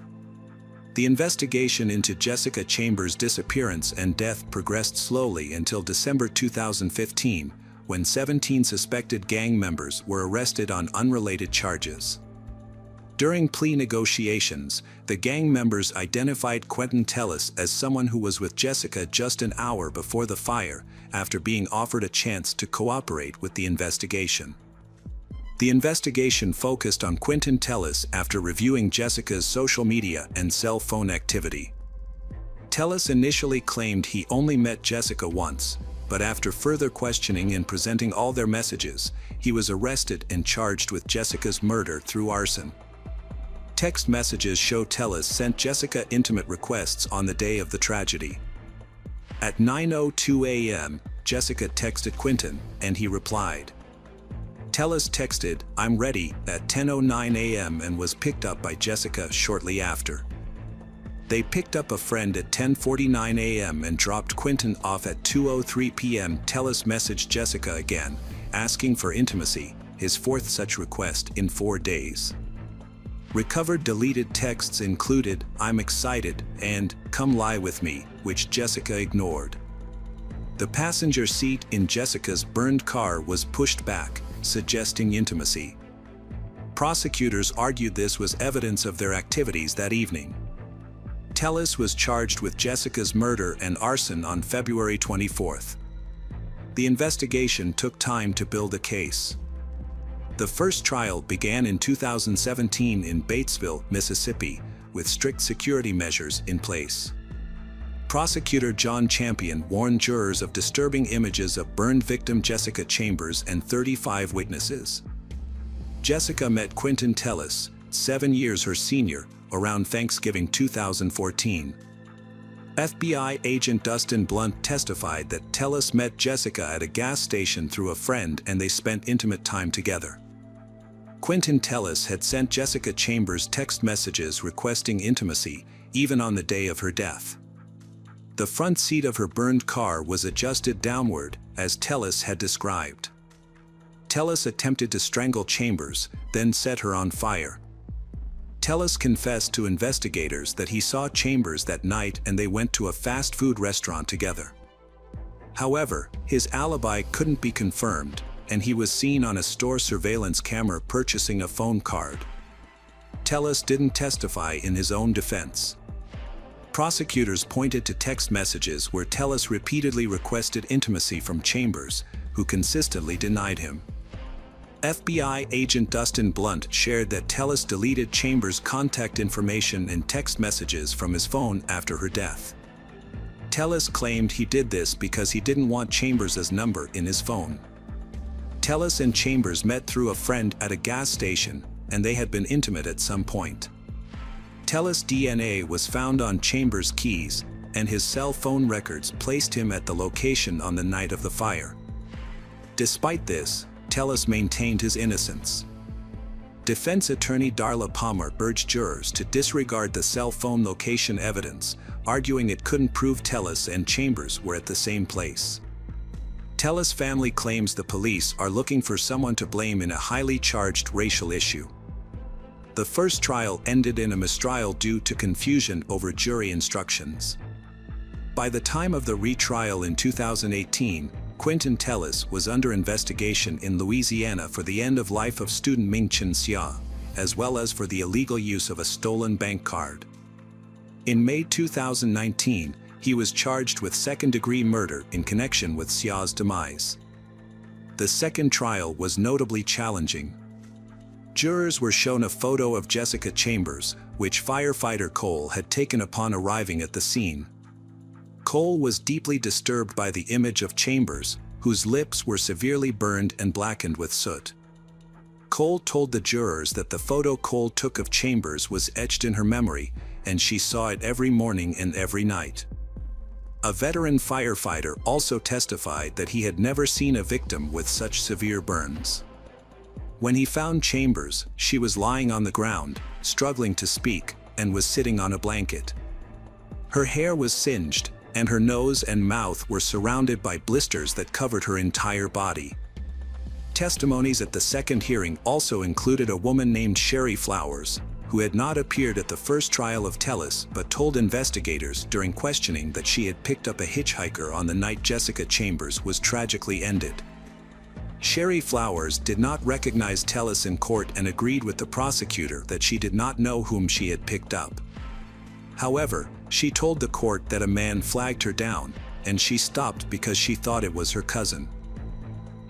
The investigation into Jessica Chambers' disappearance and death progressed slowly until December 2015, when 17 suspected gang members were arrested on unrelated charges. During plea negotiations, the gang members identified Quentin Tellis as someone who was with Jessica just an hour before the fire, after being offered a chance to cooperate with the investigation. The investigation focused on Quentin Tellis after reviewing Jessica's social media and cell phone activity. Tellis initially claimed he only met Jessica once, but after further questioning and presenting all their messages, he was arrested and charged with Jessica's murder through arson. Text messages show Tellis sent Jessica intimate requests on the day of the tragedy. At 9:02 a.m., Jessica texted Quentin, and he replied. Tellis texted, "I'm ready," at 10:09 a.m. and was picked up by Jessica shortly after. They picked up a friend at 10:49 a.m. and dropped Quentin off at 2:03 p.m. Tellis messaged Jessica again, asking for intimacy, his fourth such request in 4 days. Recovered deleted texts included, "I'm excited," and "Come lie with me," which Jessica ignored. The passenger seat in Jessica's burned car was pushed back, suggesting intimacy. Prosecutors argued this was evidence of their activities that evening. Tellis was charged with Jessica's murder and arson on February 24. The investigation took time to build a case. The first trial began in 2017 in Batesville, Mississippi, with strict security measures in place. Prosecutor John Champion warned jurors of disturbing images of burned victim Jessica Chambers and 35 witnesses. Jessica met Quentin Tellis, 7 years her senior, around Thanksgiving 2014. FBI agent Dustin Blunt testified that Tellis met Jessica at a gas station through a friend and they spent intimate time together. Quentin Tellis had sent Jessica Chambers text messages requesting intimacy, even on the day of her death. The front seat of her burned car was adjusted downward, as Tellis had described. Tellis attempted to strangle Chambers, then set her on fire. Tellis confessed to investigators that he saw Chambers that night and they went to a fast food restaurant together. However, his alibi couldn't be confirmed, and he was seen on a store surveillance camera purchasing a phone card. Tellis didn't testify in his own defense. Prosecutors pointed to text messages where Tellis repeatedly requested intimacy from Chambers, who consistently denied him. FBI agent Dustin Blunt shared that Tellis deleted Chambers' contact information and text messages from his phone after her death. Tellis claimed he did this because he didn't want Chambers' number in his phone. Tellis and Chambers met through a friend at a gas station, and they had been intimate at some point. Tellis' DNA was found on Chambers' keys, and his cell phone records placed him at the location on the night of the fire. Despite this, Tellis maintained his innocence. Defense attorney Darla Palmer urged jurors to disregard the cell phone location evidence, arguing it couldn't prove Tellis and Chambers were at the same place. Tellis' family claims the police are looking for someone to blame in a highly charged racial issue. The first trial ended in a mistrial due to confusion over jury instructions. By the time of the retrial in 2018, Quentin Tellis was under investigation in Louisiana for the end-of-life of student Ming-Chin Xia, as well as for the illegal use of a stolen bank card. In May 2019, he was charged with second-degree murder in connection with Xia's demise. The second trial was notably challenging. Jurors were shown a photo of Jessica Chambers, which firefighter Cole had taken upon arriving at the scene. Cole was deeply disturbed by the image of Chambers, whose lips were severely burned and blackened with soot. Cole told the jurors that the photo Cole took of Chambers was etched in her memory, and she saw it every morning and every night. A veteran firefighter also testified that he had never seen a victim with such severe burns. When he found Chambers, she was lying on the ground, struggling to speak, and was sitting on a blanket. Her hair was singed, and her nose and mouth were surrounded by blisters that covered her entire body. Testimonies at the second hearing also included a woman named Sherry Flowers, who had not appeared at the first trial of Tellis but told investigators during questioning that she had picked up a hitchhiker on the night Jessica Chambers was tragically ended. Sherry Flowers did not recognize Tellis in court and agreed with the prosecutor that she did not know whom she had picked up. However, she told the court that a man flagged her down, and she stopped because she thought it was her cousin.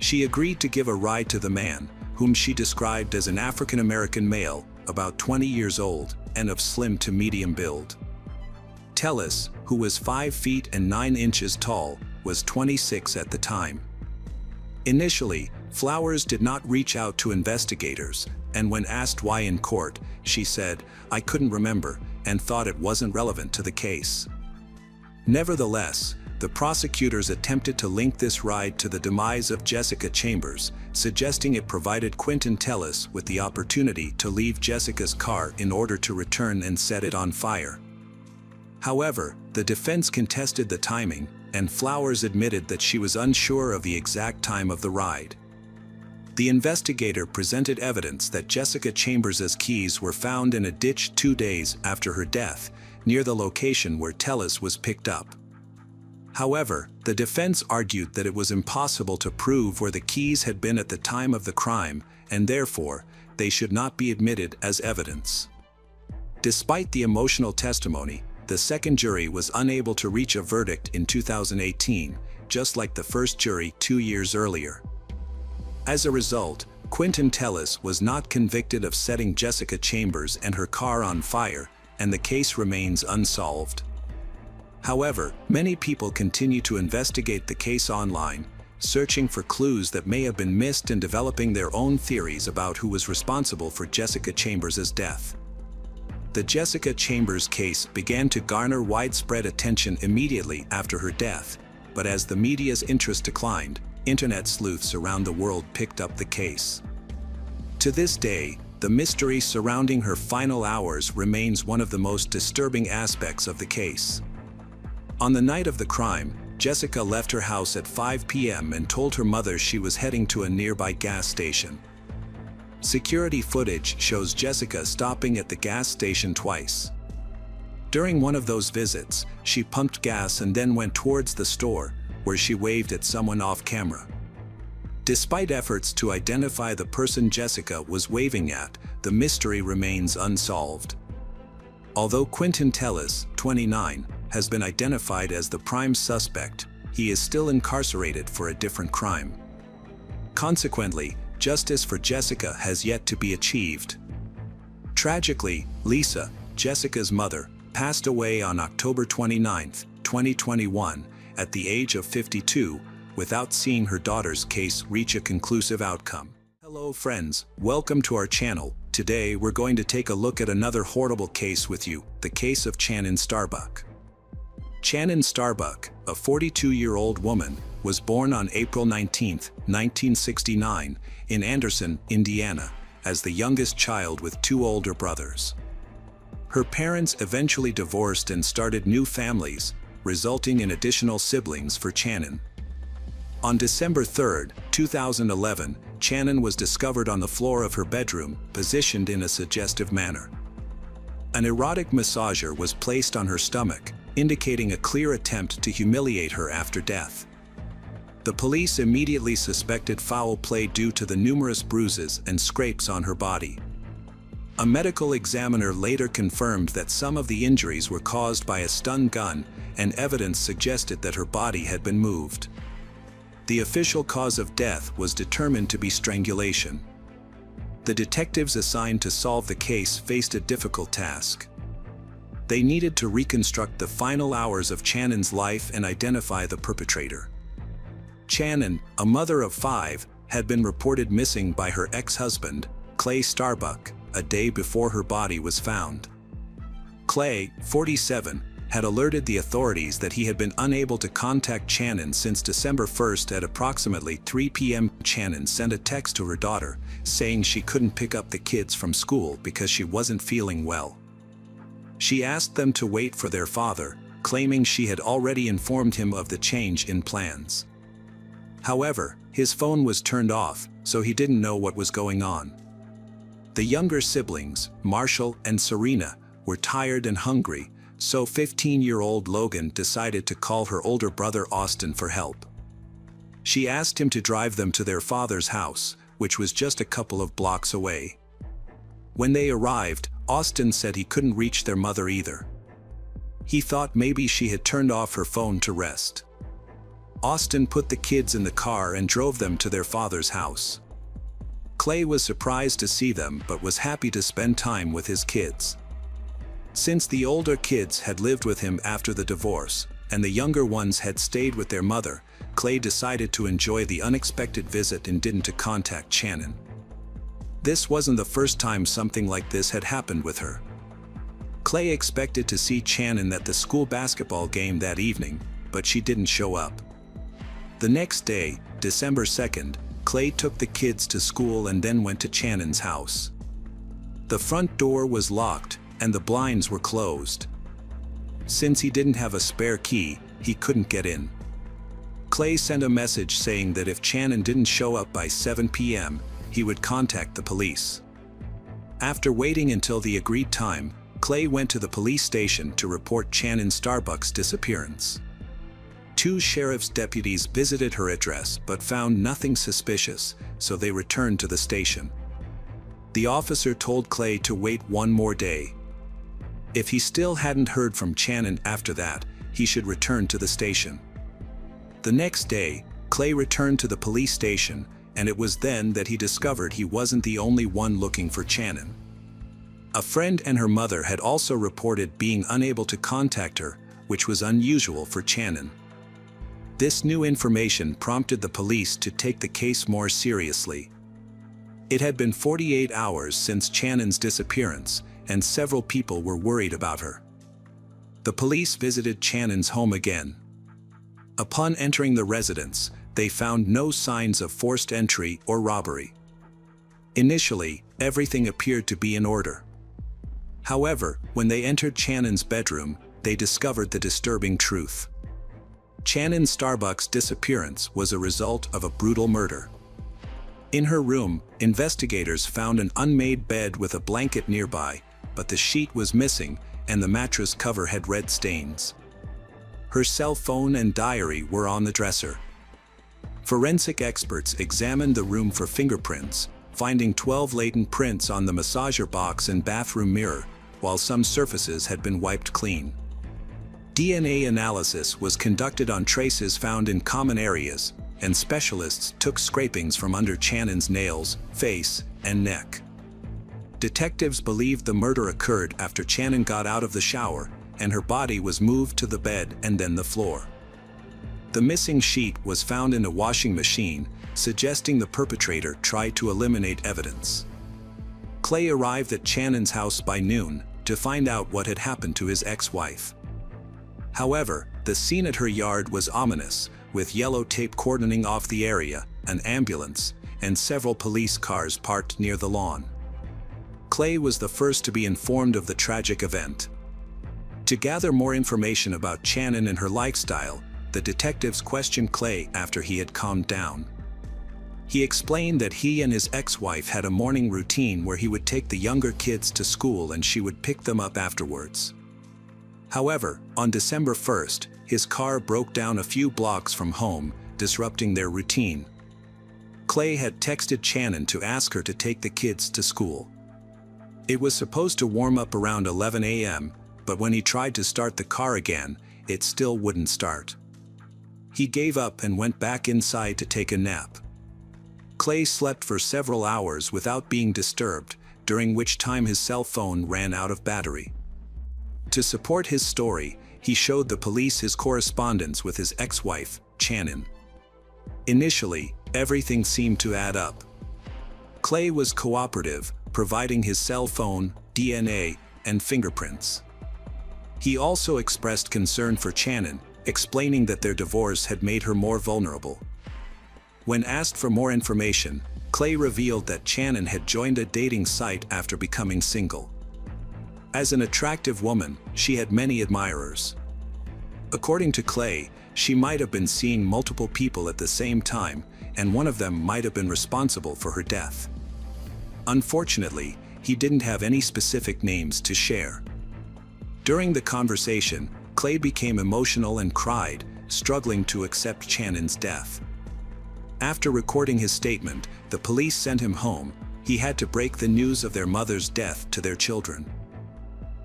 She agreed to give a ride to the man, whom she described as an African-American male, about 20 years old, and of slim to medium build. Tellis, who was 5 feet and 9 inches tall, was 26 at the time. Initially, Flowers did not reach out to investigators, and when asked why in court, she said, "I couldn't remember," and thought it wasn't relevant to the case. Nevertheless, the prosecutors attempted to link this ride to the demise of Jessica Chambers, suggesting it provided Quentin Tellis with the opportunity to leave Jessica's car in order to return and set it on fire. However, the defense contested the timing, and Flowers admitted that she was unsure of the exact time of the ride. The investigator presented evidence that Jessica Chambers' keys were found in a ditch 2 days after her death, near the location where Tellis was picked up. However, the defense argued that it was impossible to prove where the keys had been at the time of the crime, and therefore, they should not be admitted as evidence. Despite the emotional testimony, the second jury was unable to reach a verdict in 2018, just like the first jury 2 years earlier. As a result, Quentin Tellis was not convicted of setting Jessica Chambers and her car on fire, and the case remains unsolved. However, many people continue to investigate the case online, searching for clues that may have been missed and developing their own theories about who was responsible for Jessica Chambers' death. The Jessica Chambers case began to garner widespread attention immediately after her death, but as the media's interest declined, internet sleuths around the world picked up the case. To this day, the mystery surrounding her final hours remains one of the most disturbing aspects of the case. On the night of the crime, Jessica left her house at 5 p.m. and told her mother she was heading to a nearby gas station. Security footage shows Jessica stopping at the gas station twice. During one of those visits, she pumped gas and then went towards the store, where she waved at someone off camera. Despite efforts to identify the person Jessica was waving at, the mystery remains unsolved. Although Quentin Tellis, 29, has been identified as the prime suspect, he is still incarcerated for a different crime. Consequently, justice for Jessica has yet to be achieved. Tragically, Lisa, Jessica's mother, passed away on October 29, 2021, at the age of 52, without seeing her daughter's case reach a conclusive outcome. Hello friends, welcome to our channel. Today we're going to take a look at another horrible case with you, the case of Channin Starbuck. Shannon Starbuck, a 42-year-old woman, was born on April 19, 1969, in Anderson, Indiana, as the youngest child with two older brothers. Her parents eventually divorced and started new families, resulting in additional siblings for Shannon. On December 3, 2011, Shannon was discovered on the floor of her bedroom, positioned in a suggestive manner. An erotic massager was placed on her stomach, indicating a clear attempt to humiliate her after death. The police immediately suspected foul play due to the numerous bruises and scrapes on her body. A medical examiner later confirmed that some of the injuries were caused by a stun gun, and evidence suggested that her body had been moved. The official cause of death was determined to be strangulation. The detectives assigned to solve the case faced a difficult task. They needed to reconstruct the final hours of Shannon's life and identify the perpetrator. Shannon, a mother of 5, had been reported missing by her ex-husband, Clay Starbuck, a day before her body was found. Clay, 47, had alerted the authorities that he had been unable to contact Shannon since December 1 at approximately 3 p.m. Shannon sent a text to her daughter, saying she couldn't pick up the kids from school because she wasn't feeling well. She asked them to wait for their father, claiming she had already informed him of the change in plans. However, his phone was turned off, so he didn't know what was going on. The younger siblings, Marshall and Serena, were tired and hungry, so 15-year-old Logan decided to call her older brother Austin for help. She asked him to drive them to their father's house, which was just a couple of blocks away. When they arrived, Austin said he couldn't reach their mother either. He thought maybe she had turned off her phone to rest. Austin put the kids in the car and drove them to their father's house. Clay was surprised to see them but was happy to spend time with his kids. Since the older kids had lived with him after the divorce, and the younger ones had stayed with their mother, Clay decided to enjoy the unexpected visit and didn't contact Shannon. This wasn't the first time something like this had happened with her. Clay expected to see Shannon at the school basketball game that evening, but she didn't show up. The next day, December 2nd, Clay took the kids to school and then went to Shannon's house. The front door was locked, and the blinds were closed. Since he didn't have a spare key, he couldn't get in. Clay sent a message saying that if Shannon didn't show up by 7 p.m., he would contact the police. After waiting until the agreed time, Clay went to the police station to report Shannon Starbuck's disappearance. 2 sheriff's deputies visited her address but found nothing suspicious, so they returned to the station. The officer told Clay to wait one more day. If he still hadn't heard from Shannon after that, he should return to the station. The next day, Clay returned to the police station, and it was then that he discovered he wasn't the only one looking for Shannon. A friend and her mother had also reported being unable to contact her, which was unusual for Shannon. This new information prompted the police to take the case more seriously. It had been 48 hours since Shannon's disappearance, and several people were worried about her. The police visited Shannon's home again. Upon entering the residence, they found no signs of forced entry or robbery. Initially, everything appeared to be in order. However, when they entered Shannon's bedroom, they discovered the disturbing truth. Shannon Starbuck's disappearance was a result of a brutal murder. In her room, investigators found an unmade bed with a blanket nearby, but the sheet was missing and the mattress cover had red stains. Her cell phone and diary were on the dresser. Forensic experts examined the room for fingerprints, finding 12 latent prints on the massager box and bathroom mirror, while some surfaces had been wiped clean. DNA analysis was conducted on traces found in common areas, and specialists took scrapings from under Shannon's nails, face, and neck. Detectives believed the murder occurred after Shannon got out of the shower, and her body was moved to the bed and then the floor. The missing sheet was found in a washing machine, suggesting the perpetrator tried to eliminate evidence. Clay arrived at Shannon's house by noon to find out what had happened to his ex-wife. However, the scene at her yard was ominous, with yellow tape cordoning off the area, an ambulance, and several police cars parked near the lawn. Clay was the first to be informed of the tragic event. To gather more information about Shannon and her lifestyle, the detectives questioned Clay after he had calmed down. He explained that he and his ex-wife had a morning routine where he would take the younger kids to school and she would pick them up afterwards. However, on December 1st, his car broke down a few blocks from home, disrupting their routine. Clay had texted Shannon to ask her to take the kids to school. It was supposed to warm up around 11 a.m., but when he tried to start the car again, it still wouldn't start. He gave up and went back inside to take a nap. Clay slept for several hours without being disturbed, during which time his cell phone ran out of battery. To support his story, he showed the police his correspondence with his ex-wife, Shannon. Initially, everything seemed to add up. Clay was cooperative, providing his cell phone, DNA, and fingerprints. He also expressed concern for Shannon, explaining that their divorce had made her more vulnerable. When asked for more information, Clay revealed that Shannon had joined a dating site after becoming single. As an attractive woman, she had many admirers. According to Clay, she might have been seeing multiple people at the same time, and one of them might have been responsible for her death. Unfortunately, he didn't have any specific names to share. During the conversation, Clay became emotional and cried, struggling to accept Shannon's death. After recording his statement, the police sent him home. He had to break the news of their mother's death to their children.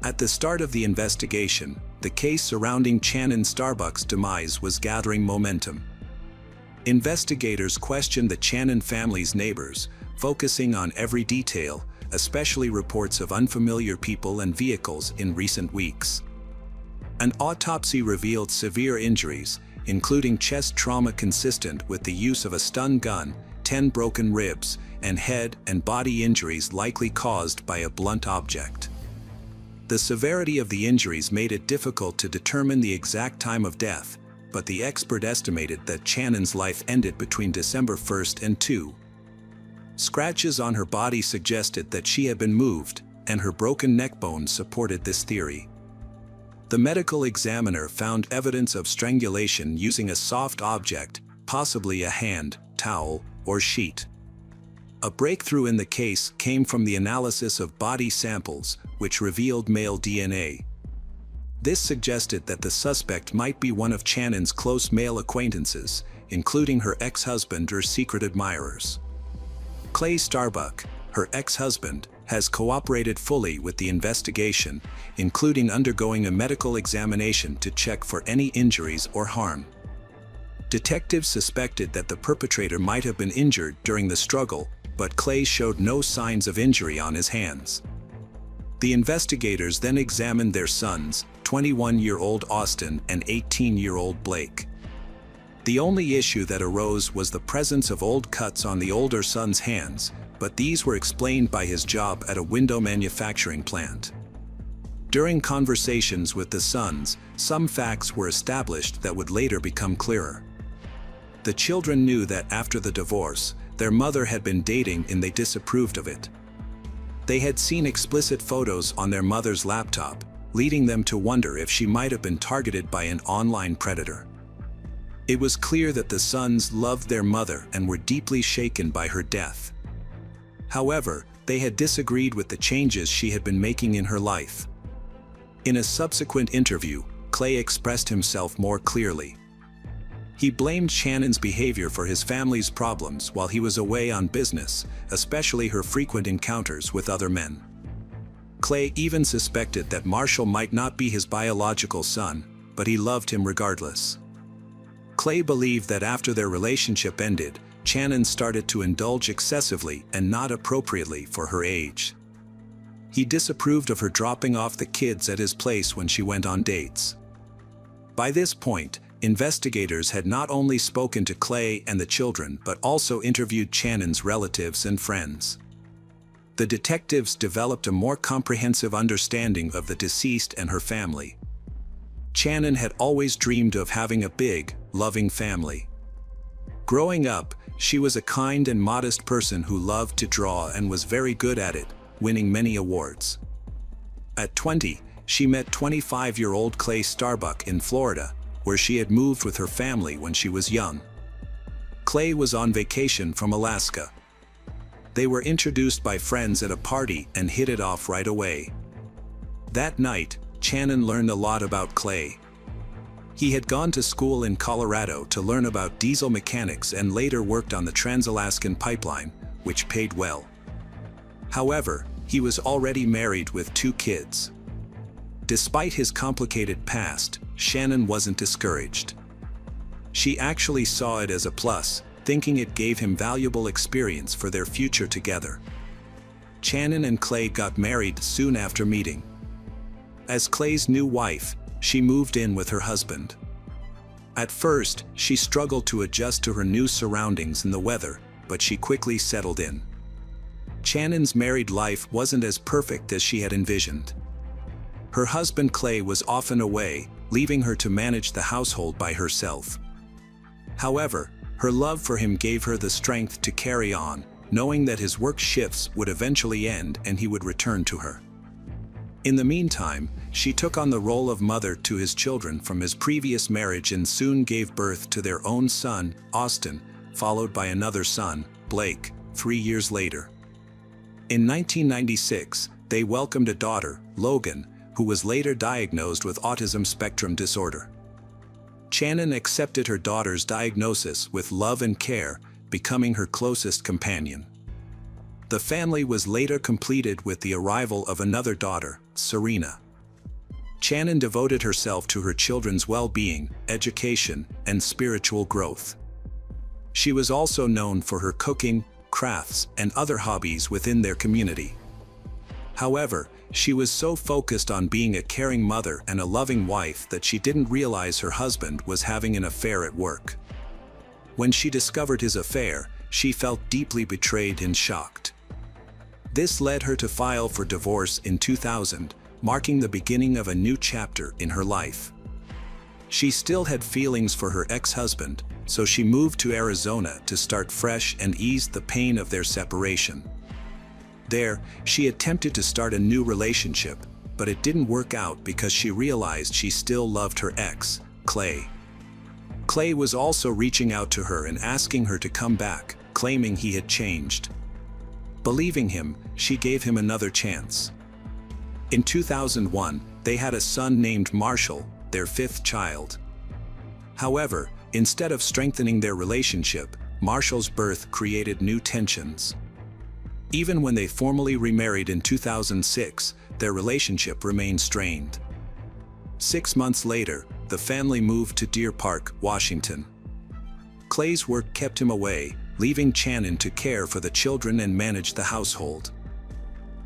At the start of the investigation, the case surrounding Shannon Starbuck's demise was gathering momentum. Investigators questioned the Shannon family's neighbors, focusing on every detail, especially reports of unfamiliar people and vehicles in recent weeks. An autopsy revealed severe injuries, including chest trauma consistent with the use of a stun gun, 10 broken ribs, and head and body injuries likely caused by a blunt object. The severity of the injuries made it difficult to determine the exact time of death, but the expert estimated that Shannon's life ended between December 1st and 2. Scratches on her body suggested that she had been moved, and her broken neck bone supported this theory. The medical examiner found evidence of strangulation using a soft object, possibly a hand, towel, or sheet. A breakthrough in the case came from the analysis of body samples, which revealed male DNA. This suggested that the suspect might be one of Shannon's close male acquaintances, including her ex-husband or secret admirers. Clay Starbuck, her ex-husband, has cooperated fully with the investigation, including undergoing a medical examination to check for any injuries or harm. Detectives suspected that the perpetrator might have been injured during the struggle, but Clay showed no signs of injury on his hands. The investigators then examined their sons, 21-year-old Austin and 18-year-old Blake. The only issue that arose was the presence of old cuts on the older son's hands, but these were explained by his job at a window manufacturing plant. During conversations with the sons, some facts were established that would later become clearer. The children knew that after the divorce, their mother had been dating and they disapproved of it. They had seen explicit photos on their mother's laptop, leading them to wonder if she might have been targeted by an online predator. It was clear that the sons loved their mother and were deeply shaken by her death. However, they had disagreed with the changes she had been making in her life. In a subsequent interview, Clay expressed himself more clearly. He blamed Shannon's behavior for his family's problems while he was away on business, especially her frequent encounters with other men. Clay even suspected that Marshall might not be his biological son, but he loved him regardless. Clay believed that after their relationship ended, Shannon started to indulge excessively and not appropriately for her age. He disapproved of her dropping off the kids at his place when she went on dates. By this point, investigators had not only spoken to Clay and the children but also interviewed Shannon's relatives and friends. The detectives developed a more comprehensive understanding of the deceased and her family. Channon had always dreamed of having a big, loving family. Growing up, she was a kind and modest person who loved to draw and was very good at it, winning many awards. At 20, she met 25-year-old Clay Starbuck in Florida, where she had moved with her family when she was young. Clay was on vacation from Alaska. They were introduced by friends at a party and hit it off right away. That night, Channon learned a lot about Clay. He had gone to school in Colorado to learn about diesel mechanics and later worked on the Trans-Alaskan Pipeline, which paid well. However, he was already married with 2 kids. Despite his complicated past, Channon wasn't discouraged. She actually saw it as a plus, thinking it gave him valuable experience for their future together. Channon and Clay got married soon after meeting. As Clay's new wife, she moved in with her husband. At first, she struggled to adjust to her new surroundings and the weather, but she quickly settled in. Channon's married life wasn't as perfect as she had envisioned. Her husband Clay was often away, leaving her to manage the household by herself. However, her love for him gave her the strength to carry on, knowing that his work shifts would eventually end and he would return to her. In the meantime, she took on the role of mother to his children from his previous marriage and soon gave birth to their own son, Austin, followed by another son, Blake, 3 years later. In 1996, they welcomed a daughter, Logan, who was later diagnosed with autism spectrum disorder. Channon accepted her daughter's diagnosis with love and care, becoming her closest companion. The family was later completed with the arrival of another daughter, Serena. Channon devoted herself to her children's well-being, education, and spiritual growth. She was also known for her cooking, crafts, and other hobbies within their community. However, she was so focused on being a caring mother and a loving wife that she didn't realize her husband was having an affair at work. When she discovered his affair, she felt deeply betrayed and shocked. This led her to file for divorce in 2000, marking the beginning of a new chapter in her life. She still had feelings for her ex-husband, so she moved to Arizona to start fresh and ease the pain of their separation. There, she attempted to start a new relationship, but it didn't work out because she realized she still loved her ex, Clay. Clay was also reaching out to her and asking her to come back, claiming he had changed. Believing him, she gave him another chance. In 2001, they had a son named Marshall, their 5th child. However, instead of strengthening their relationship, Marshall's birth created new tensions. Even when they formally remarried in 2006, their relationship remained strained. 6 months later, the family moved to Deer Park, Washington. Clay's work kept him away, leaving Channon to care for the children and manage the household.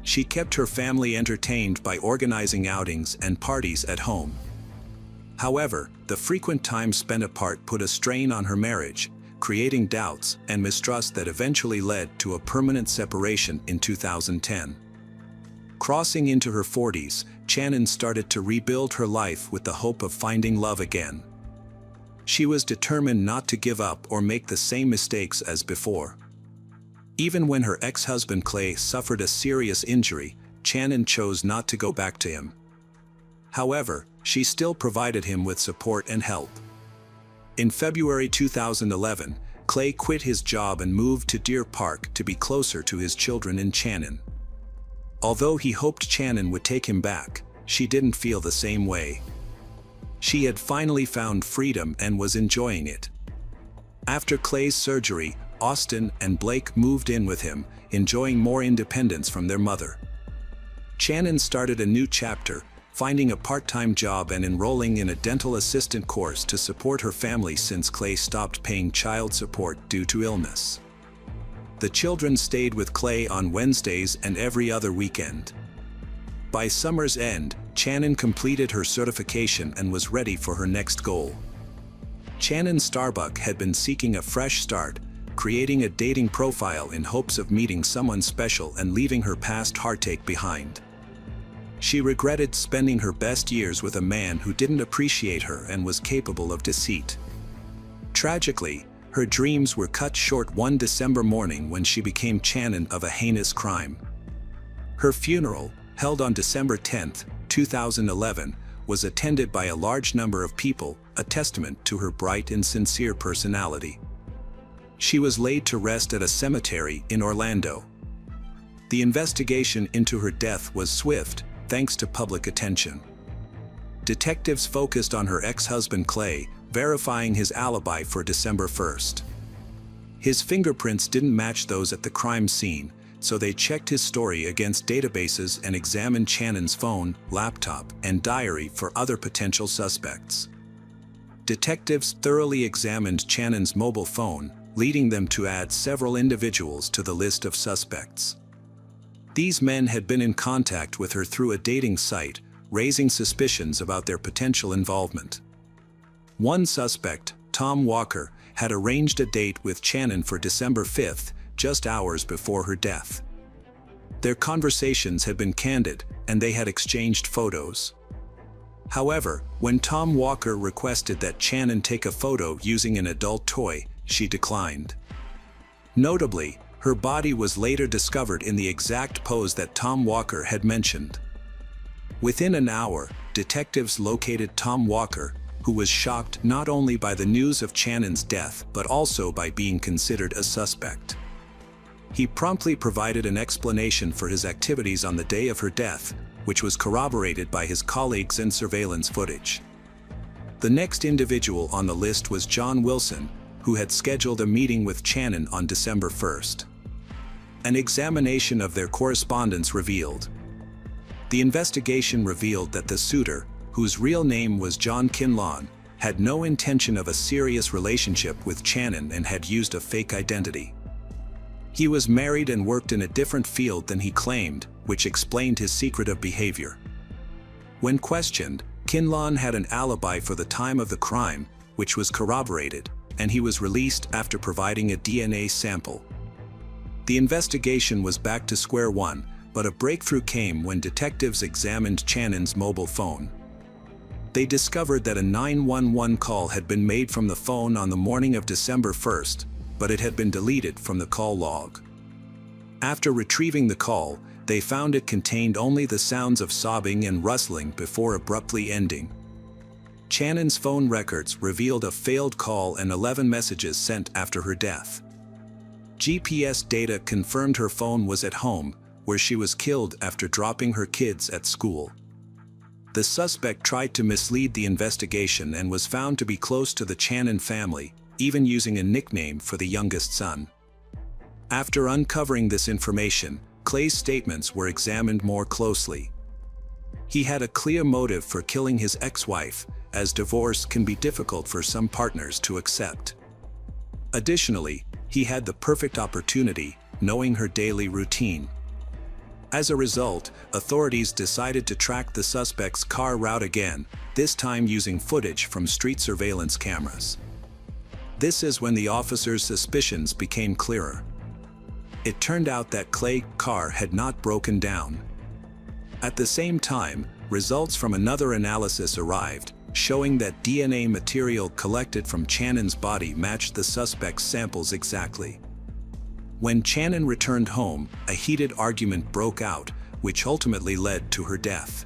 She kept her family entertained by organizing outings and parties at home. However, the frequent time spent apart put a strain on her marriage, creating doubts and mistrust that eventually led to a permanent separation in 2010. Crossing into her 40s, Channon started to rebuild her life with the hope of finding love again. She was determined not to give up or make the same mistakes as before. Even when her ex-husband Clay suffered a serious injury, Channon chose not to go back to him. However, she still provided him with support and help. In February 2011, Clay quit his job and moved to Deer Park to be closer to his children and Channon. Although he hoped Channon would take him back, she didn't feel the same way. She had finally found freedom and was enjoying it. After Clay's surgery, Austin and Blake moved in with him, enjoying more independence from their mother. Channon started a new chapter, finding a part-time job and enrolling in a dental assistant course to support her family since Clay stopped paying child support due to illness. The children stayed with Clay on Wednesdays and every other weekend. By summer's end, Channon completed her certification and was ready for her next goal. Channon Starbuck had been seeking a fresh start, creating a dating profile in hopes of meeting someone special and leaving her past heartache behind. She regretted spending her best years with a man who didn't appreciate her and was capable of deceit. Tragically, her dreams were cut short one December morning when she became Channon of a heinous crime. Her funeral, held on December 10, 2011, was attended by a large number of people, a testament to her bright and sincere personality. She was laid to rest at a cemetery in Orlando. The investigation into her death was swift, thanks to public attention. Detectives focused on her ex-husband Clay, verifying his alibi for December 1st. His fingerprints didn't match those at the crime scene, so they checked his story against databases and examined Channon's phone, laptop, and diary for other potential suspects. Detectives thoroughly examined Channon's mobile phone, leading them to add several individuals to the list of suspects. These men had been in contact with her through a dating site, raising suspicions about their potential involvement. One suspect, Tom Walker, had arranged a date with Channon for December 5th, just hours before her death. Their conversations had been candid, and they had exchanged photos. However, when Tom Walker requested that Channon take a photo using an adult toy, she declined. Notably, her body was later discovered in the exact pose that Tom Walker had mentioned. Within an hour, detectives located Tom Walker, who was shocked not only by the news of Channon's death but also by being considered a suspect. He promptly provided an explanation for his activities on the day of her death, which was corroborated by his colleagues and surveillance footage. The next individual on the list was John Wilson, who had scheduled a meeting with Channon on December 1st. An examination of their correspondence revealed. The investigation revealed that the suitor, whose real name was John Kinlawn, had no intention of a serious relationship with Channon and had used a fake identity. He was married and worked in a different field than he claimed, which explained his secretive behavior. When questioned, Kinlawn had an alibi for the time of the crime, which was corroborated, and he was released after providing a DNA sample. The investigation was back to square one, but a breakthrough came when detectives examined Channon's mobile phone. They discovered that a 911 call had been made from the phone on the morning of December 1st, but it had been deleted from the call log. After retrieving the call, they found it contained only the sounds of sobbing and rustling before abruptly ending. Channon's phone records revealed a failed call and 11 messages sent after her death. GPS data confirmed her phone was at home, where she was killed after dropping her kids at school. The suspect tried to mislead the investigation and was found to be close to the Channon family, even using a nickname for the youngest son. After uncovering this information, Clay's statements were examined more closely. He had a clear motive for killing his ex-wife, as divorce can be difficult for some partners to accept. Additionally, he had the perfect opportunity, knowing her daily routine. As a result, authorities decided to track the suspect's car route again, this time using footage from street surveillance cameras. This is when the officers' suspicions became clearer. It turned out that Clay's car had not broken down. At the same time, results from another analysis arrived, showing that DNA material collected from Channon's body matched the suspect's samples exactly. When Channon returned home, a heated argument broke out, which ultimately led to her death.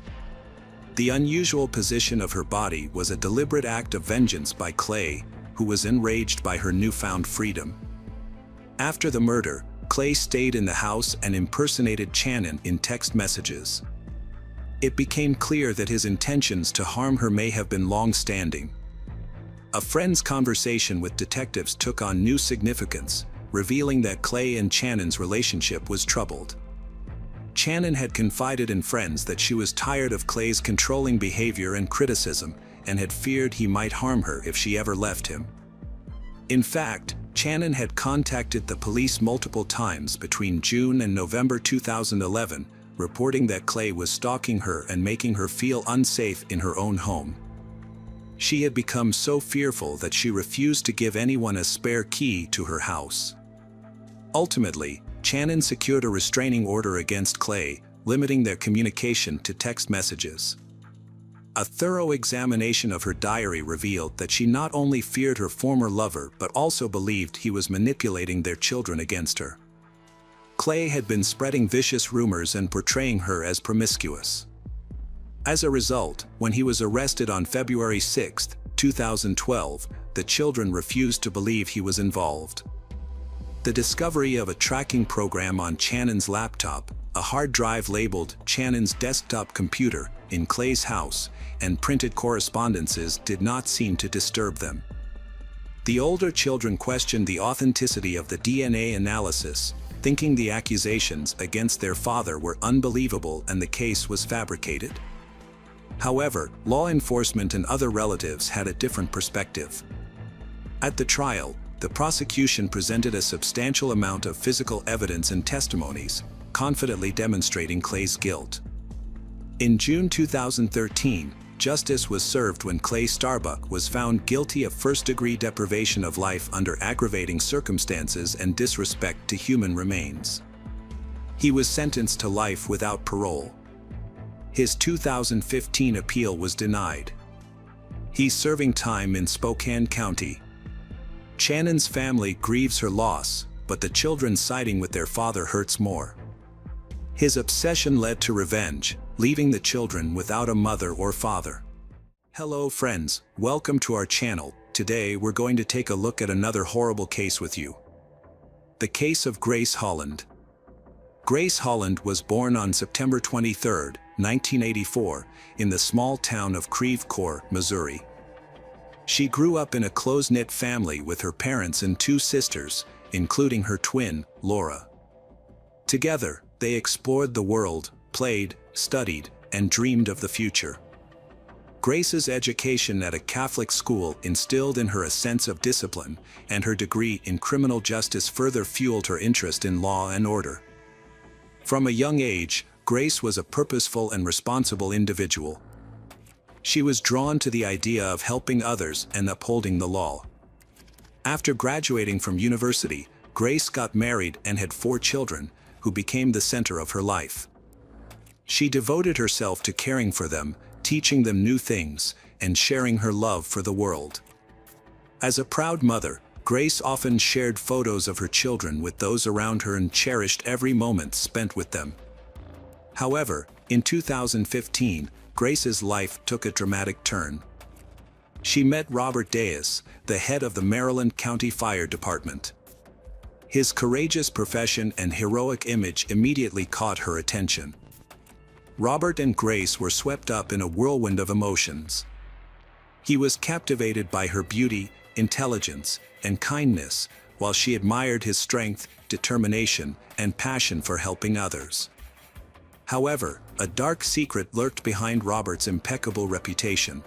The unusual position of her body was a deliberate act of vengeance by Clay, who was enraged by her newfound freedom. After the murder, Clay stayed in the house and impersonated Channon in text messages. It became clear that his intentions to harm her may have been long-standing. A friend's conversation with detectives took on new significance, revealing that Clay and Channon's relationship was troubled. Channon had confided in friends that she was tired of Clay's controlling behavior and criticism, and had feared he might harm her if she ever left him. In fact, Channon had contacted the police multiple times between June and November 2011, reporting that Clay was stalking her and making her feel unsafe in her own home. She had become so fearful that she refused to give anyone a spare key to her house. Ultimately, Channon secured a restraining order against Clay, limiting their communication to text messages. A thorough examination of her diary revealed that she not only feared her former lover but also believed he was manipulating their children against her. Clay had been spreading vicious rumors and portraying her as promiscuous. As a result, when he was arrested on February 6, 2012, the children refused to believe he was involved. The discovery of a tracking program on Channon's laptop, a hard drive labeled Channon's desktop computer, in Clay's house, and printed correspondences did not seem to disturb them. The older children questioned the authenticity of the DNA analysis, thinking the accusations against their father were unbelievable and the case was fabricated. However, law enforcement and other relatives had a different perspective. At the trial, the prosecution presented a substantial amount of physical evidence and testimonies, confidently demonstrating Clay's guilt. In June 2013, justice was served when Clay Starbuck was found guilty of first-degree deprivation of life under aggravating circumstances and disrespect to human remains. He was sentenced to life without parole. His 2015 appeal was denied. He's serving time in Spokane County. Channon's family grieves her loss, but the children siding with their father hurts more. His obsession led to revenge, leaving the children without a mother or father. Hello friends, welcome to our channel. Today we're going to take a look at another horrible case with you. The case of Grace Holland. Grace Holland was born on September 23, 1984, in the small town of Creve Coeur, Missouri. She grew up in a close-knit family with her parents and two sisters, including her twin, Laura. Together, they explored the world, played, studied, and dreamed of the future. Grace's education at a Catholic school instilled in her a sense of discipline, and her degree in criminal justice further fueled her interest in law and order. From a young age, Grace was a purposeful and responsible individual. She was drawn to the idea of helping others and upholding the law. After graduating from university, Grace got married and had 4 children, who became the center of her life. She devoted herself to caring for them, teaching them new things, and sharing her love for the world. As a proud mother, Grace often shared photos of her children with those around her and cherished every moment spent with them. However, in 2015, Grace's life took a dramatic turn. She met Robert Deas, the head of the Maryland County Fire Department. His courageous profession and heroic image immediately caught her attention. Robert and Grace were swept up in a whirlwind of emotions. He was captivated by her beauty, intelligence, and kindness, while she admired his strength, determination, and passion for helping others. However, a dark secret lurked behind Robert's impeccable reputation.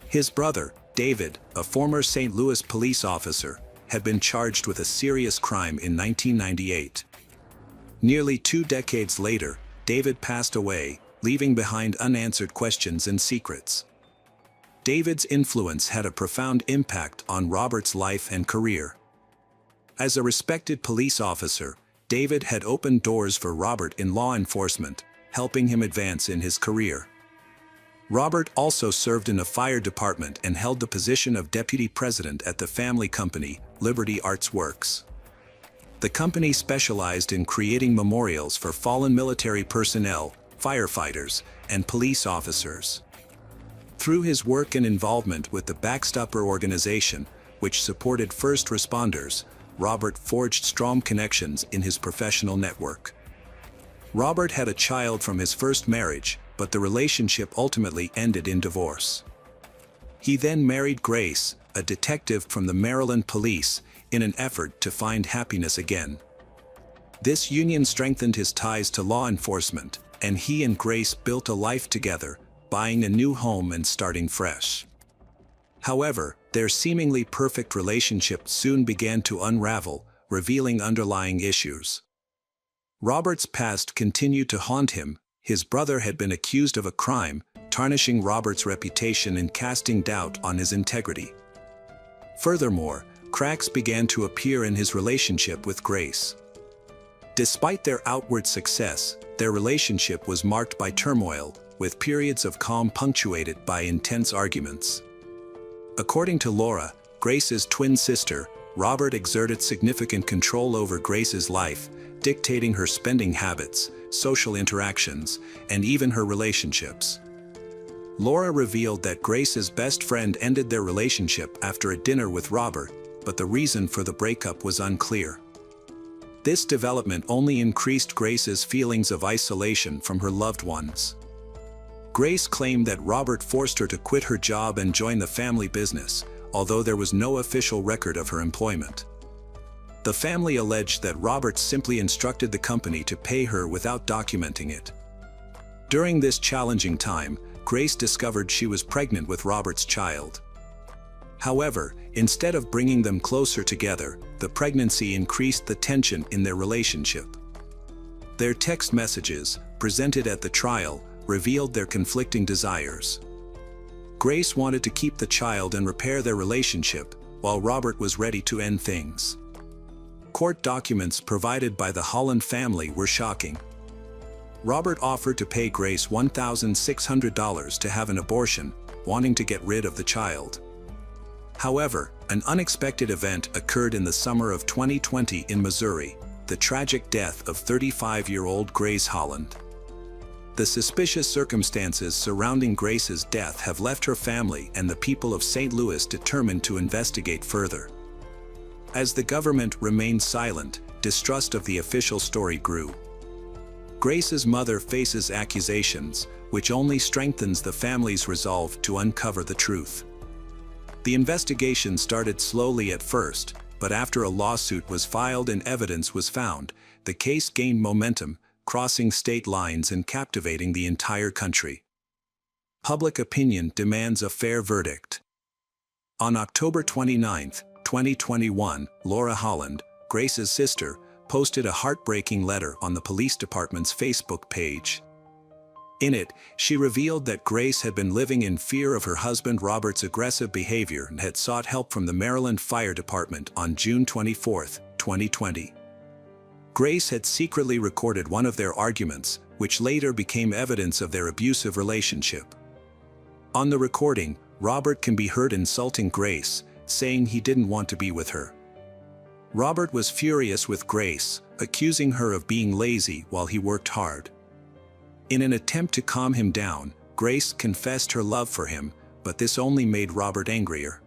His brother, David, a former St. Louis police officer, had been charged with a serious crime in 1998. Nearly 2 decades later, David passed away, leaving behind unanswered questions and secrets. David's influence had a profound impact on Robert's life and career. As a respected police officer, David had opened doors for Robert in law enforcement, helping him advance in his career. Robert also served in a fire department and held the position of deputy president at the family company, Liberty Arts Works. The company specialized in creating memorials for fallen military personnel, firefighters, and police officers. Through his work and involvement with the Backstopper organization, which supported first responders, Robert forged strong connections in his professional network. Robert had a child from his first marriage, but the relationship ultimately ended in divorce. He then married Grace, a detective from the Maryland Police, in an effort to find happiness again. This union strengthened his ties to law enforcement, and he and Grace built a life together, buying a new home and starting fresh. However, their seemingly perfect relationship soon began to unravel, revealing underlying issues. Robert's past continued to haunt him. His brother had been accused of a crime, tarnishing Robert's reputation and casting doubt on his integrity. Furthermore, cracks began to appear in his relationship with Grace. Despite their outward success, Their relationship was marked by turmoil, with periods of calm punctuated by intense arguments. According to Laura, Grace's twin sister, Robert exerted significant control over Grace's life, dictating her spending habits, social interactions, and even her relationships. Laura revealed that Grace's best friend ended their relationship after a dinner with Robert, but the reason for the breakup was unclear. This development only increased Grace's feelings of isolation from her loved ones. Grace claimed that Robert forced her to quit her job and join the family business, although there was no official record of her employment. The family alleged that Robert simply instructed the company to pay her without documenting it. During this challenging time, Grace discovered she was pregnant with Robert's child. However, instead of bringing them closer together, the pregnancy increased the tension in their relationship. Their text messages, presented at the trial, revealed their conflicting desires. Grace wanted to keep the child and repair their relationship, while Robert was ready to end things. Court documents provided by the Holland family were shocking. Robert offered to pay Grace $1,600 to have an abortion, wanting to get rid of the child. However, an unexpected event occurred in the summer of 2020 in Missouri, the tragic death of 35-year-old Grace Holland. The suspicious circumstances surrounding Grace's death have left her family and the people of St. Louis determined to investigate further. As the government remained silent, distrust of the official story grew. Grace's mother faces accusations, which only strengthens the family's resolve to uncover the truth. The investigation started slowly at first, but after a lawsuit was filed and evidence was found, the case gained momentum, crossing state lines and captivating the entire country. Public opinion demands a fair verdict. On October 29, 2021, Laura Holland, Grace's sister, posted a heartbreaking letter on the police department's Facebook page. In it, she revealed that Grace had been living in fear of her husband Robert's aggressive behavior and had sought help from the Maryland Fire Department on June 24, 2020. Grace had secretly recorded one of their arguments, which later became evidence of their abusive relationship. On the recording, Robert can be heard insulting Grace, saying he didn't want to be with her. Robert was furious with Grace, accusing her of being lazy while he worked hard. In an attempt to calm him down, Grace confessed her love for him, but this only made Robert angrier.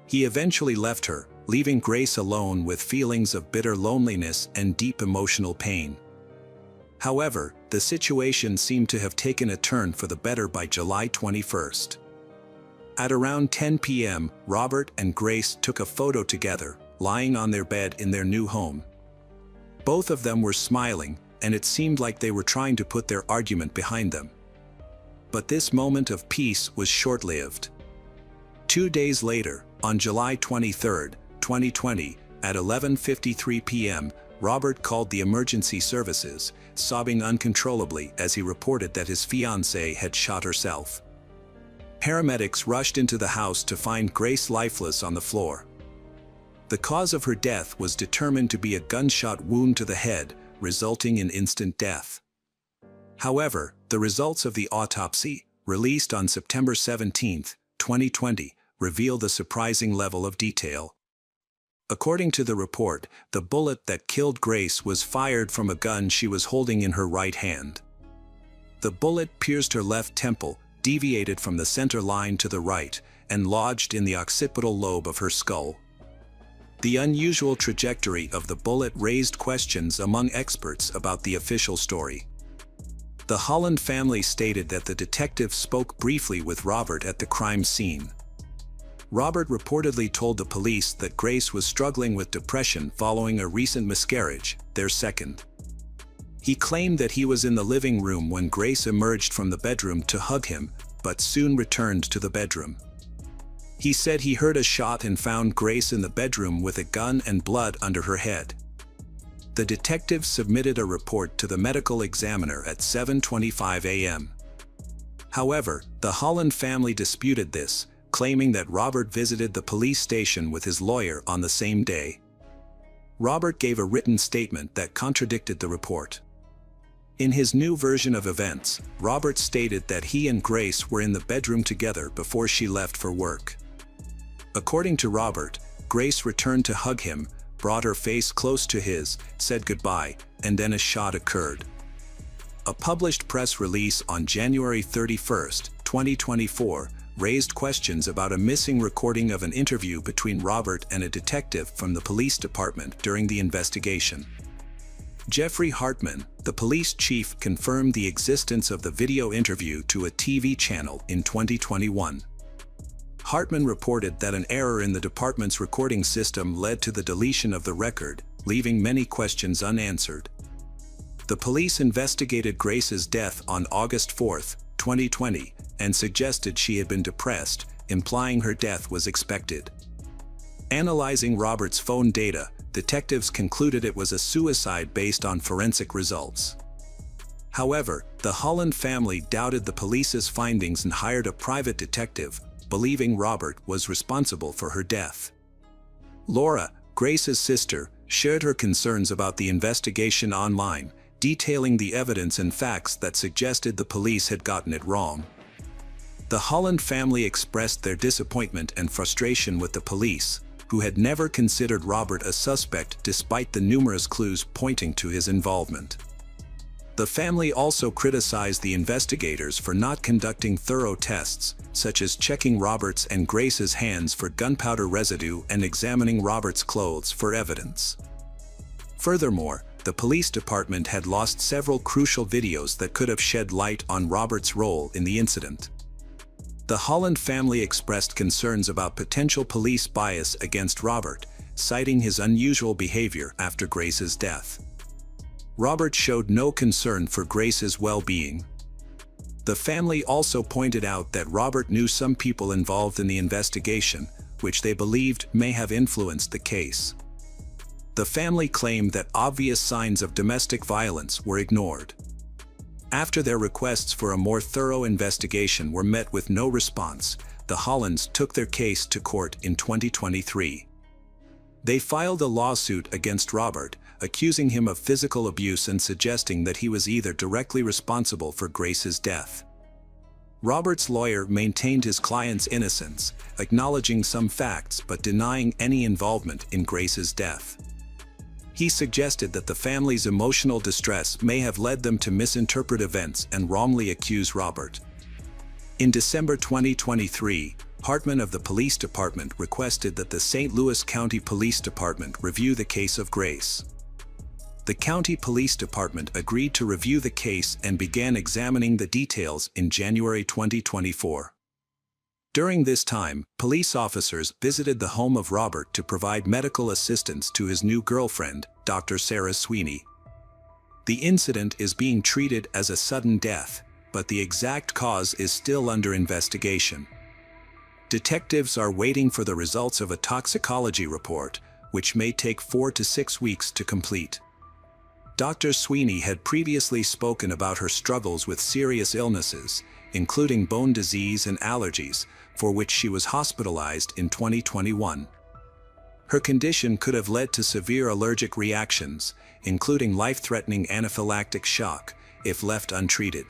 He eventually left her, leaving Grace alone with feelings of bitter loneliness and deep emotional pain. However, the situation seemed to have taken a turn for the better by July 21. At around 10 p.m., Robert and Grace took a photo together, lying on their bed in their new home. Both of them were smiling, and it seemed like they were trying to put their argument behind them. But this moment of peace was short-lived. 2 days later, on July 23, 2020, at 11:53 p.m., Robert called the emergency services, sobbing uncontrollably as he reported that his fiancée had shot herself. Paramedics rushed into the house to find Grace lifeless on the floor. The cause of her death was determined to be a gunshot wound to the head, resulting in instant death. However, the results of the autopsy, released on September 17, 2020, revealed a surprising level of detail. According to the report, the bullet that killed Grace was fired from a gun she was holding in her right hand. The bullet pierced her left temple, deviated from the center line to the right, and lodged in the occipital lobe of her skull. The unusual trajectory of the bullet raised questions among experts about the official story. The Holland family stated that the detective spoke briefly with Robert at the crime scene. Robert reportedly told the police that Grace was struggling with depression following a recent miscarriage, their second. He claimed that he was in the living room when Grace emerged from the bedroom to hug him, but soon returned to the bedroom. He said he heard a shot and found Grace in the bedroom with a gun and blood under her head. The detective submitted a report to the medical examiner at 7:25 a.m. However, the Holland family disputed this, claiming that Robert visited the police station with his lawyer on the same day. Robert gave a written statement that contradicted the report. In his new version of events, Robert stated that he and Grace were in the bedroom together before she left for work. According to Robert, Grace returned to hug him, brought her face close to his, said goodbye, and then a shot occurred. A published press release on January 31, 2024, raised questions about a missing recording of an interview between Robert and a detective from the police department during the investigation. Jeffrey Hartman, the police chief, confirmed the existence of the video interview to a TV channel in 2021. Hartman reported that an error in the department's recording system led to the deletion of the record, leaving many questions unanswered. The police investigated Grace's death on August 4, 2020, and suggested she had been depressed, implying her death was expected. Analyzing Robert's phone data, detectives concluded it was a suicide based on forensic results. However, the Holland family doubted the police's findings and hired a private detective, believing Robert was responsible for her death. Laura, Grace's sister, shared her concerns about the investigation online, detailing the evidence and facts that suggested the police had gotten it wrong. The Holland family expressed their disappointment and frustration with the police, who had never considered Robert a suspect despite the numerous clues pointing to his involvement. The family also criticized the investigators for not conducting thorough tests, such as checking Robert's and Grace's hands for gunpowder residue and examining Robert's clothes for evidence. Furthermore, the police department had lost several crucial videos that could have shed light on Robert's role in the incident. The Holland family expressed concerns about potential police bias against Robert, citing his unusual behavior after Grace's death. Robert showed no concern for Grace's well-being. The family also pointed out that Robert knew some people involved in the investigation, which they believed may have influenced the case. The family claimed that obvious signs of domestic violence were ignored. After their requests for a more thorough investigation were met with no response, the Hollands took their case to court in 2023. They filed a lawsuit against Robert, accusing him of physical abuse and suggesting that he was either directly responsible for Grace's death. Robert's lawyer maintained his client's innocence, acknowledging some facts but denying any involvement in Grace's death. He suggested that the family's emotional distress may have led them to misinterpret events and wrongly accuse Robert. In December 2023, Hartman of the police department requested that the St. Louis County Police Department review the case of Grace. The county police department agreed to review the case and began examining the details in January 2024. During this time, police officers visited the home of Robert to provide medical assistance to his new girlfriend, Dr. Sarah Sweeney. The incident is being treated as a sudden death, but the exact cause is still under investigation. Detectives are waiting for the results of a toxicology report, which may take 4 to 6 weeks to complete. Dr. Sweeney had previously spoken about her struggles with serious illnesses, including bone disease and allergies, for which she was hospitalized in 2021. Her condition could have led to severe allergic reactions, including life-threatening anaphylactic shock, if left untreated.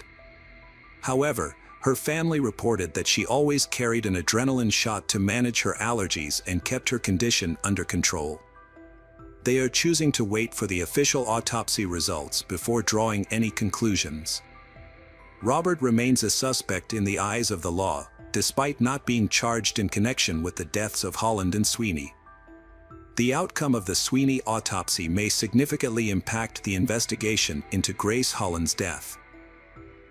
However, her family reported that she always carried an adrenaline shot to manage her allergies and kept her condition under control. They are choosing to wait for the official autopsy results before drawing any conclusions. Robert remains a suspect in the eyes of the law, despite not being charged in connection with the deaths of Holland and Sweeney. The outcome of the Sweeney autopsy may significantly impact the investigation into Grace Holland's death.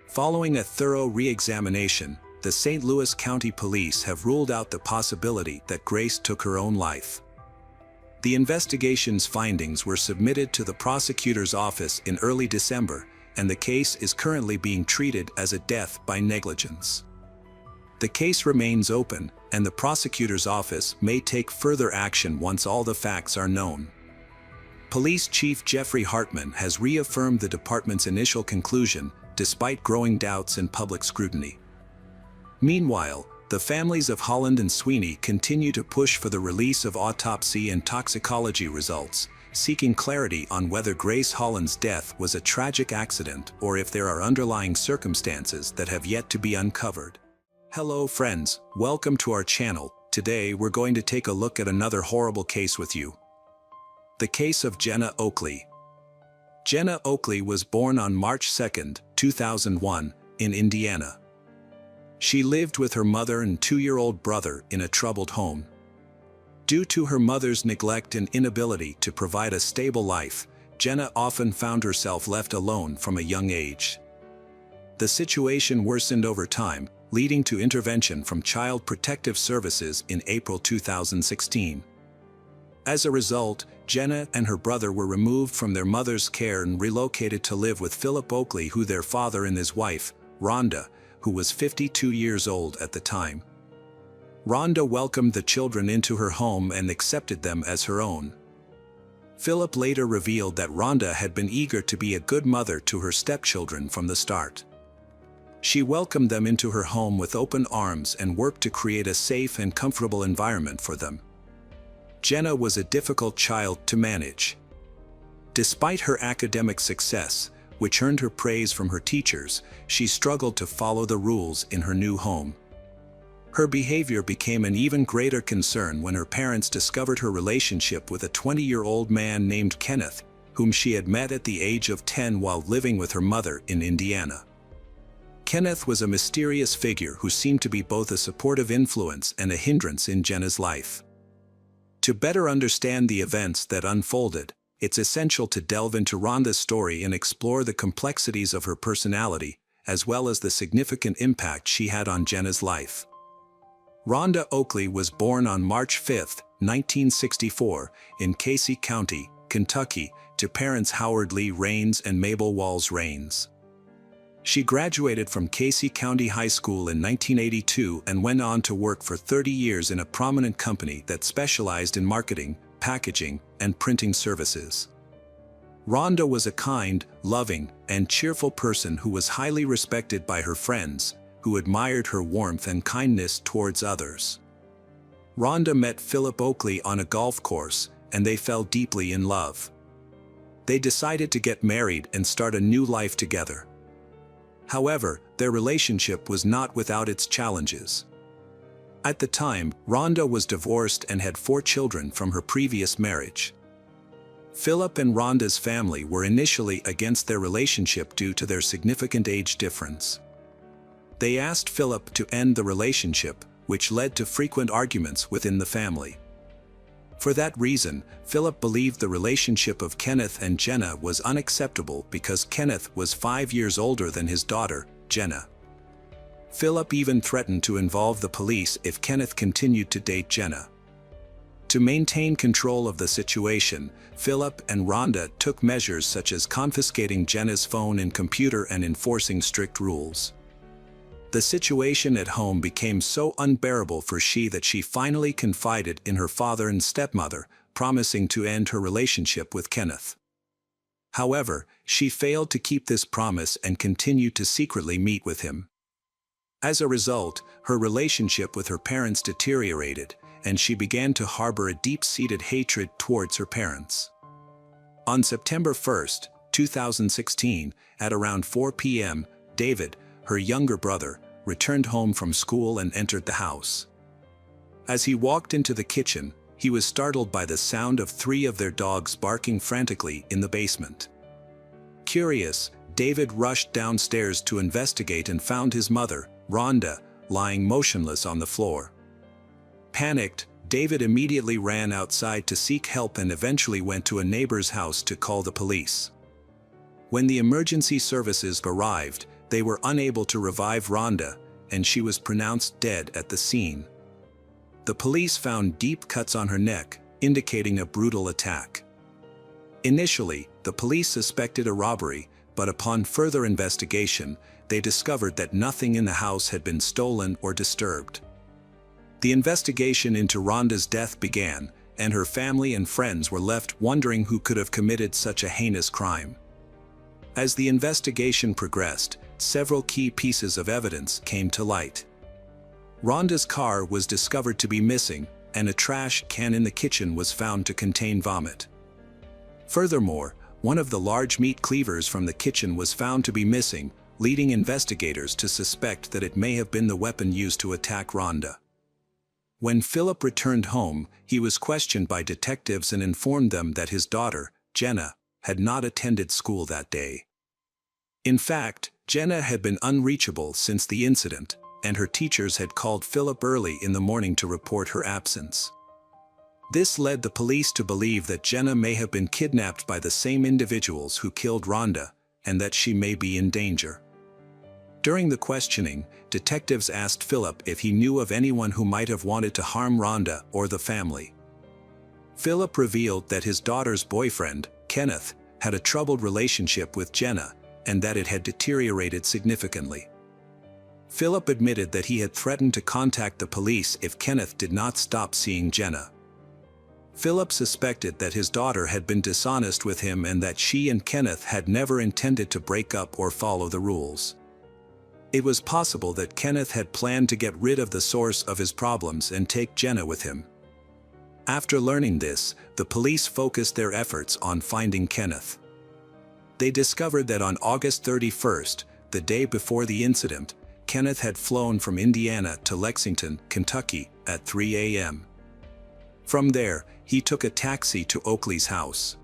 Following a thorough re-examination, the St. Louis County Police have ruled out the possibility that Grace took her own life. The investigation's findings were submitted to the prosecutor's office in early December, and the case is currently being treated as a death by negligence. The case remains open, and the prosecutor's office may take further action once all the facts are known. Police Chief Jeffrey Hartman has reaffirmed the department's initial conclusion, despite growing doubts and public scrutiny. Meanwhile, the families of Holland and Sweeney continue to push for the release of autopsy and toxicology results, seeking clarity on whether Grace Holland's death was a tragic accident or if there are underlying circumstances that have yet to be uncovered. Hello friends, welcome to our channel. Today we're going to take a look at another horrible case with you. The case of Jenna Oakley. Jenna Oakley was born on March 2, 2001, in Indiana. She lived with her mother and two-year-old brother in a troubled home. Due to her mother's neglect and inability to provide a stable life, Jenna often found herself left alone from a young age. The situation worsened over time, leading to intervention from Child Protective Services in April 2016. As a result, Jenna and her brother were removed from their mother's care and relocated to live with Philip Oakley, who their father and his wife, Rhonda, who was 52 years old at the time. Rhonda welcomed the children into her home and accepted them as her own. Philip later revealed that Rhonda had been eager to be a good mother to her stepchildren from the start. She welcomed them into her home with open arms and worked to create a safe and comfortable environment for them. Jenna was a difficult child to manage. Despite her academic success, which earned her praise from her teachers, she struggled to follow the rules in her new home. Her behavior became an even greater concern when her parents discovered her relationship with a 20-year-old man named Kenneth, whom she had met at the age of 10 while living with her mother in Indiana. Kenneth was a mysterious figure who seemed to be both a supportive influence and a hindrance in Jenna's life. To better understand the events that unfolded, it's essential to delve into Rhonda's story and explore the complexities of her personality, as well as the significant impact she had on Jenna's life. Rhonda Oakley was born on March 5, 1964, in Casey County, Kentucky, to parents Howard Lee Raines and Mabel Walls Raines. She graduated from Casey County High School in 1982 and went on to work for 30 years in a prominent company that specialized in marketing, packaging, and printing services. Rhonda was a kind, loving, and cheerful person who was highly respected by her friends, who admired her warmth and kindness towards others. Rhonda met Philip Oakley on a golf course, and they fell deeply in love. They decided to get married and start a new life together. However, their relationship was not without its challenges. At the time, Rhonda was divorced and had 4 children from her previous marriage. Philip and Rhonda's family were initially against their relationship due to their significant age difference. They asked Philip to end the relationship, which led to frequent arguments within the family. For that reason, Philip believed the relationship of Kenneth and Jenna was unacceptable because Kenneth was 5 years older than his daughter, Jenna. Philip even threatened to involve the police if Kenneth continued to date Jenna. To maintain control of the situation, Philip and Rhonda took measures such as confiscating Jenna's phone and computer and enforcing strict rules. The situation at home became so unbearable for she that she finally confided in her father and stepmother, promising to end her relationship with Kenneth. However, she failed to keep this promise and continued to secretly meet with him. As a result, her relationship with her parents deteriorated, and she began to harbor a deep-seated hatred towards her parents. On September 1, 2016, at around 4 p.m., David, her younger brother, returned home from school and entered the house. As he walked into the kitchen, he was startled by the sound of 3 of their dogs barking frantically in the basement. Curious, David rushed downstairs to investigate and found his mother, Rhonda, lying motionless on the floor. Panicked, David immediately ran outside to seek help and eventually went to a neighbor's house to call the police. When the emergency services arrived, they were unable to revive Rhonda, and she was pronounced dead at the scene. The police found deep cuts on her neck, indicating a brutal attack. Initially, the police suspected a robbery, but upon further investigation, they discovered that nothing in the house had been stolen or disturbed. The investigation into Rhonda's death began, and her family and friends were left wondering who could have committed such a heinous crime. As the investigation progressed, several key pieces of evidence came to light. Rhonda's car was discovered to be missing, and a trash can in the kitchen was found to contain vomit. Furthermore, one of the large meat cleavers from the kitchen was found to be missing, leading investigators to suspect that it may have been the weapon used to attack Rhonda. When Philip returned home, he was questioned by detectives and informed them that his daughter, Jenna, had not attended school that day. In fact, Jenna had been unreachable since the incident, and her teachers had called Philip early in the morning to report her absence. This led the police to believe that Jenna may have been kidnapped by the same individuals who killed Rhonda, and that she may be in danger. During the questioning, detectives asked Philip if he knew of anyone who might have wanted to harm Rhonda or the family. Philip revealed that his daughter's boyfriend, Kenneth, had a troubled relationship with Jenna, and that it had deteriorated significantly. Philip admitted that he had threatened to contact the police if Kenneth did not stop seeing Jenna. Philip suspected that his daughter had been dishonest with him and that she and Kenneth had never intended to break up or follow the rules. It was possible that Kenneth had planned to get rid of the source of his problems and take Jenna with him. After learning this, the police focused their efforts on finding Kenneth. They discovered that on August 31st, the day before the incident, Kenneth had flown from Indiana to Lexington, Kentucky, at 3 a.m. From there, he took a taxi to Oakley's house.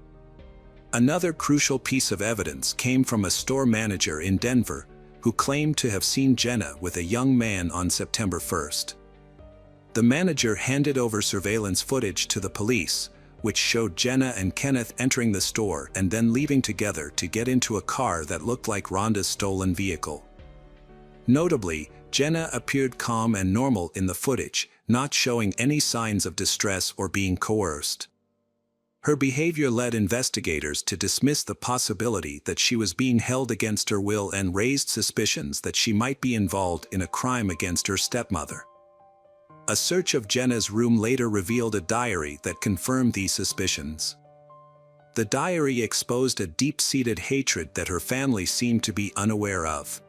Another crucial piece of evidence came from a store manager in Denver, who claimed to have seen Jenna with a young man on September 1st. The manager handed over surveillance footage to the police, which showed Jenna and Kenneth entering the store and then leaving together to get into a car that looked like Rhonda's stolen vehicle. Notably, Jenna appeared calm and normal in the footage, not showing any signs of distress or being coerced. Her behavior led investigators to dismiss the possibility that she was being held against her will and raised suspicions that she might be involved in a crime against her stepmother. A search of Jenna's room later revealed a diary that confirmed these suspicions. The diary exposed a deep-seated hatred that her family seemed to be unaware of.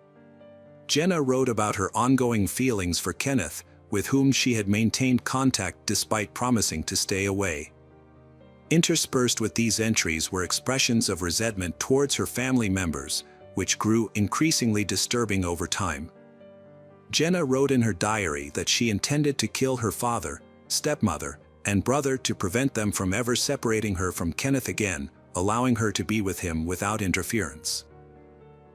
Jenna wrote about her ongoing feelings for Kenneth, with whom she had maintained contact despite promising to stay away. Interspersed with these entries were expressions of resentment towards her family members, which grew increasingly disturbing over time. Jenna wrote in her diary that she intended to kill her father, stepmother, and brother to prevent them from ever separating her from Kenneth again, allowing her to be with him without interference.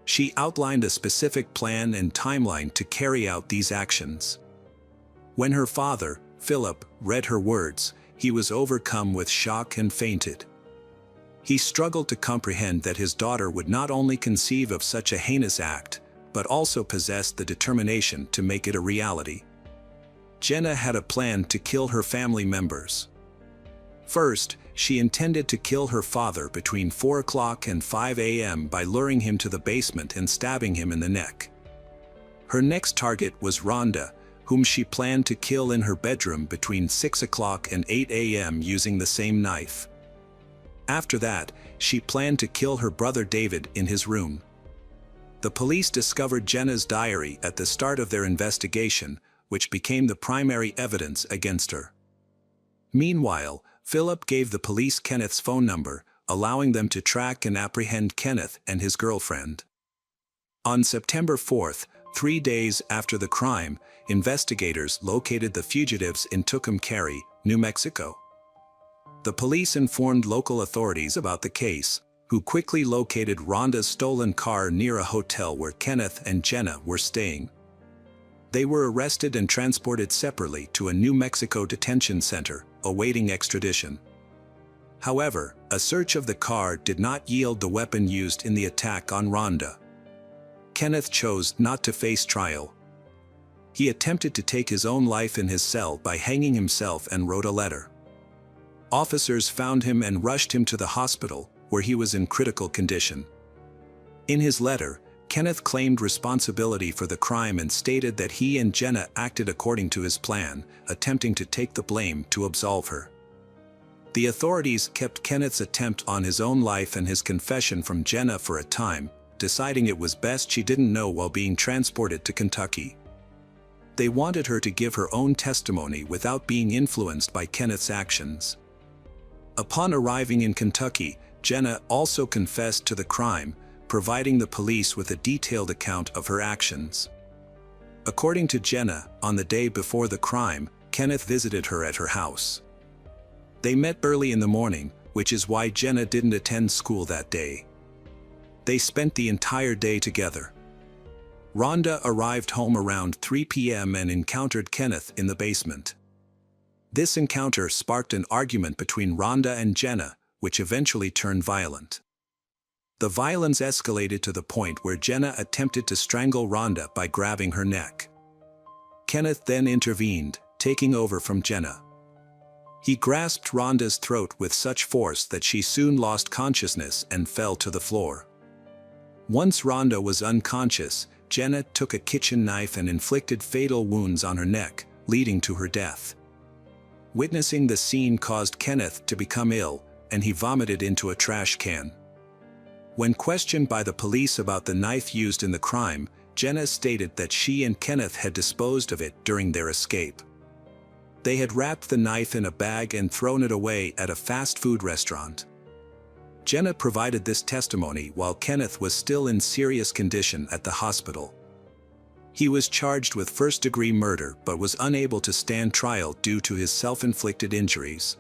She outlined a specific plan and timeline to carry out these actions. When her father, Philip, read her words, he was overcome with shock and fainted. He struggled to comprehend that his daughter would not only conceive of such a heinous act, but also possessed the determination to make it a reality. Jenna had a plan to kill her family members. First, she intended to kill her father between 4 o'clock and 5 a.m. by luring him to the basement and stabbing him in the neck. Her next target was Rhonda, whom she planned to kill in her bedroom between 6 o'clock and 8 a.m. using the same knife. After that, she planned to kill her brother David in his room. The police discovered Jenna's diary at the start of their investigation, which became the primary evidence against her. Meanwhile, Philip gave the police Kenneth's phone number, allowing them to track and apprehend Kenneth and his girlfriend. On September 4th, 3 days after the crime, investigators located the fugitives in Tucumcari, New Mexico. The police informed local authorities about the case, who quickly located Rhonda's stolen car near a hotel where Kenneth and Jenna were staying. They were arrested and transported separately to a New Mexico detention center, awaiting extradition. However, a search of the car did not yield the weapon used in the attack on Rhonda. Kenneth chose not to face trial. He attempted to take his own life in his cell by hanging himself and wrote a letter. Officers found him and rushed him to the hospital, where he was in critical condition. In his letter, Kenneth claimed responsibility for the crime and stated that he and Jenna acted according to his plan, attempting to take the blame to absolve her. The authorities kept Kenneth's attempt on his own life and his confession from Jenna for a time, deciding it was best she didn't know while being transported to Kentucky. They wanted her to give her own testimony without being influenced by Kenneth's actions. Upon arriving in Kentucky, Jenna also confessed to the crime, providing the police with a detailed account of her actions. According to Jenna, on the day before the crime, Kenneth visited her at her house. They met early in the morning, which is why Jenna didn't attend school that day. They spent the entire day together. Rhonda arrived home around 3 p.m. and encountered Kenneth in the basement. This encounter sparked an argument between Rhonda and Jenna, which eventually turned violent. The violence escalated to the point where Jenna attempted to strangle Rhonda by grabbing her neck. Kenneth then intervened, taking over from Jenna. He grasped Rhonda's throat with such force that she soon lost consciousness and fell to the floor. Once Rhonda was unconscious, Jenna took a kitchen knife and inflicted fatal wounds on her neck, leading to her death. Witnessing the scene caused Kenneth to become ill, and he vomited into a trash can. When questioned by the police about the knife used in the crime, Jenna stated that she and Kenneth had disposed of it during their escape. They had wrapped the knife in a bag and thrown it away at a fast food restaurant. Jenna provided this testimony while Kenneth was still in serious condition at the hospital. He was charged with first-degree murder but was unable to stand trial due to his self-inflicted injuries.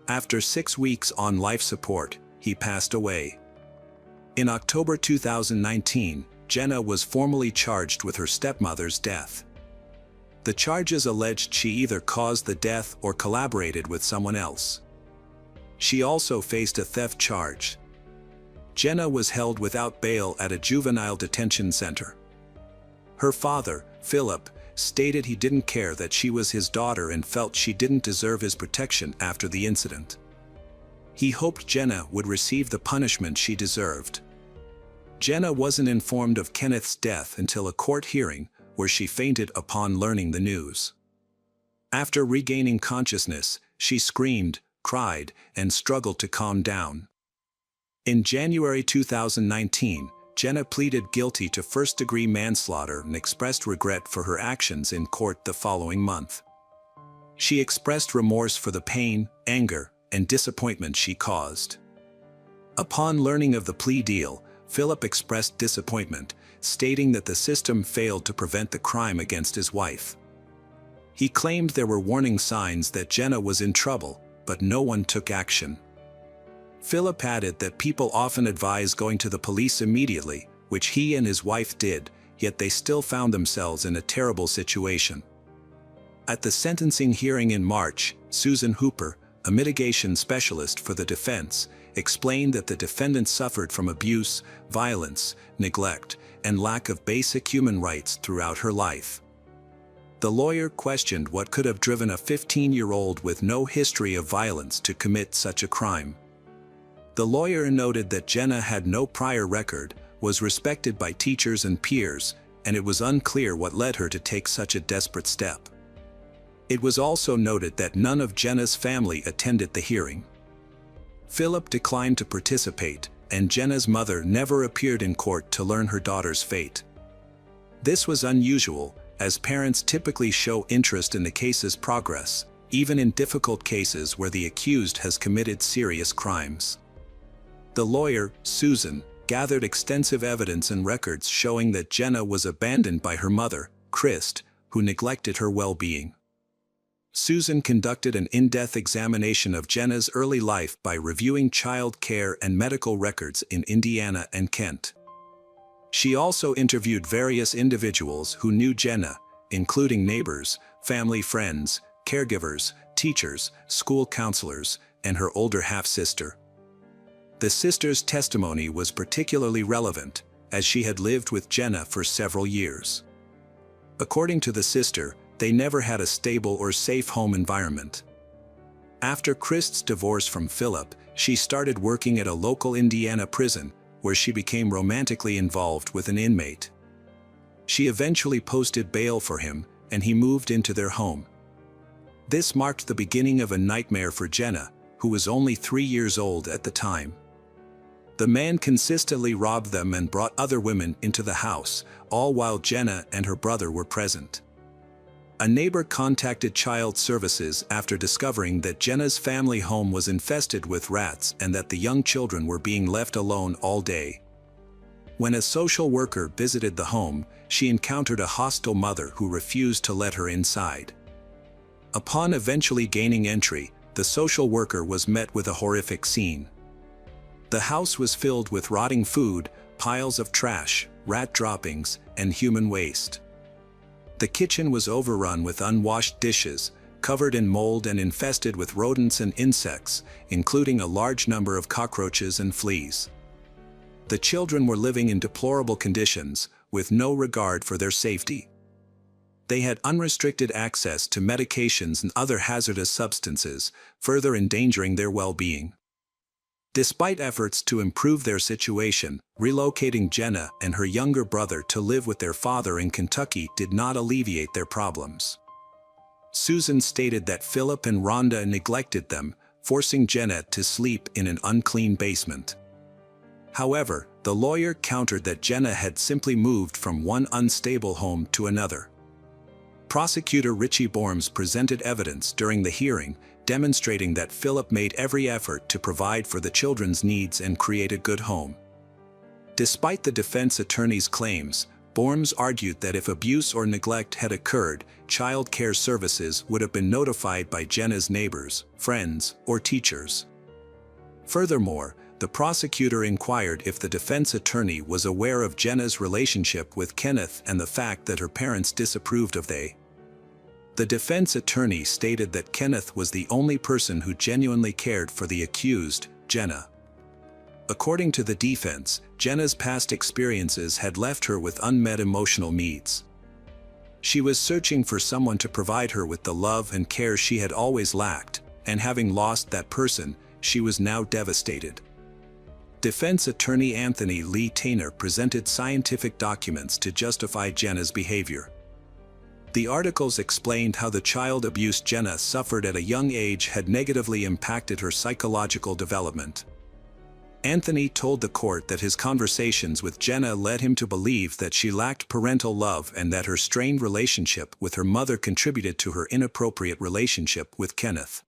After 6 weeks on life support, he passed away. In October 2019, Jenna was formally charged with her stepmother's death. The charges alleged she either caused the death or collaborated with someone else. She also faced a theft charge. Jenna was held without bail at a juvenile detention center. Her father, Philip, stated he didn't care that she was his daughter and felt she didn't deserve his protection after the incident. He hoped Jenna would receive the punishment she deserved. Jenna wasn't informed of Kenneth's death until a court hearing, where she fainted upon learning the news. After regaining consciousness, she screamed, cried, and struggled to calm down. In January 2019, Jenna pleaded guilty to first-degree manslaughter and expressed regret for her actions in court the following month. She expressed remorse for the pain, anger, and disappointment she caused. Upon learning of the plea deal, Philip expressed disappointment, stating that the system failed to prevent the crime against his wife. He claimed there were warning signs that Jenna was in trouble, but no one took action. Philip added that people often advise going to the police immediately, which he and his wife did, yet they still found themselves in a terrible situation. At the sentencing hearing in March, Susan Hooper, a mitigation specialist for the defense, explained that the defendant suffered from abuse, violence, neglect, and lack of basic human rights throughout her life. The lawyer questioned what could have driven a 15-year-old with no history of violence to commit such a crime. The lawyer noted that Jenna had no prior record, was respected by teachers and peers, and it was unclear what led her to take such a desperate step. It was also noted that none of Jenna's family attended the hearing. Philip declined to participate, and Jenna's mother never appeared in court to learn her daughter's fate. This was unusual, as parents typically show interest in the case's progress, even in difficult cases where the accused has committed serious crimes. The lawyer, Susan, gathered extensive evidence and records showing that Jenna was abandoned by her mother, Christ, who neglected her well-being. Susan conducted an in-depth examination of Jenna's early life by reviewing child care and medical records in Indiana and Kent. She also interviewed various individuals who knew Jenna, including neighbors, family friends, caregivers, teachers, school counselors, and her older half-sister. The sister's testimony was particularly relevant, as she had lived with Jenna for several years. According to the sister, they never had a stable or safe home environment. After Christ's divorce from Philip, she started working at a local Indiana prison, where she became romantically involved with an inmate. She eventually posted bail for him, and he moved into their home. This marked the beginning of a nightmare for Jenna, who was only 3 years old at the time. The man consistently robbed them and brought other women into the house, all while Jenna and her brother were present. A neighbor contacted Child Services after discovering that Jenna's family home was infested with rats and that the young children were being left alone all day. When a social worker visited the home, she encountered a hostile mother who refused to let her inside. Upon eventually gaining entry, the social worker was met with a horrific scene. The house was filled with rotting food, piles of trash, rat droppings, and human waste. The kitchen was overrun with unwashed dishes, covered in mold and infested with rodents and insects, including a large number of cockroaches and fleas. The children were living in deplorable conditions, with no regard for their safety. They had unrestricted access to medications and other hazardous substances, further endangering their well-being. Despite efforts to improve their situation, relocating Jenna and her younger brother to live with their father in Kentucky did not alleviate their problems. Susan stated that Philip and Rhonda neglected them, forcing Jenna to sleep in an unclean basement. However, the lawyer countered that Jenna had simply moved from one unstable home to another. Prosecutor Richie Borms presented evidence during the hearing, demonstrating that Philip made every effort to provide for the children's needs and create a good home. Despite the defense attorney's claims, Borms argued that if abuse or neglect had occurred, child care services would have been notified by Jenna's neighbors, friends, or teachers. Furthermore, the prosecutor inquired if the defense attorney was aware of Jenna's relationship with Kenneth and the fact that her parents disapproved of they. The defense attorney stated that Kenneth was the only person who genuinely cared for the accused, Jenna. According to the defense, Jenna's past experiences had left her with unmet emotional needs. She was searching for someone to provide her with the love and care she had always lacked, and having lost that person, she was now devastated. Defense attorney Anthony Lee Taylor presented scientific documents to justify Jenna's behavior. The articles explained how the child abuse Jenna suffered at a young age had negatively impacted her psychological development. Anthony told the court that his conversations with Jenna led him to believe that she lacked parental love and that her strained relationship with her mother contributed to her inappropriate relationship with Kenneth.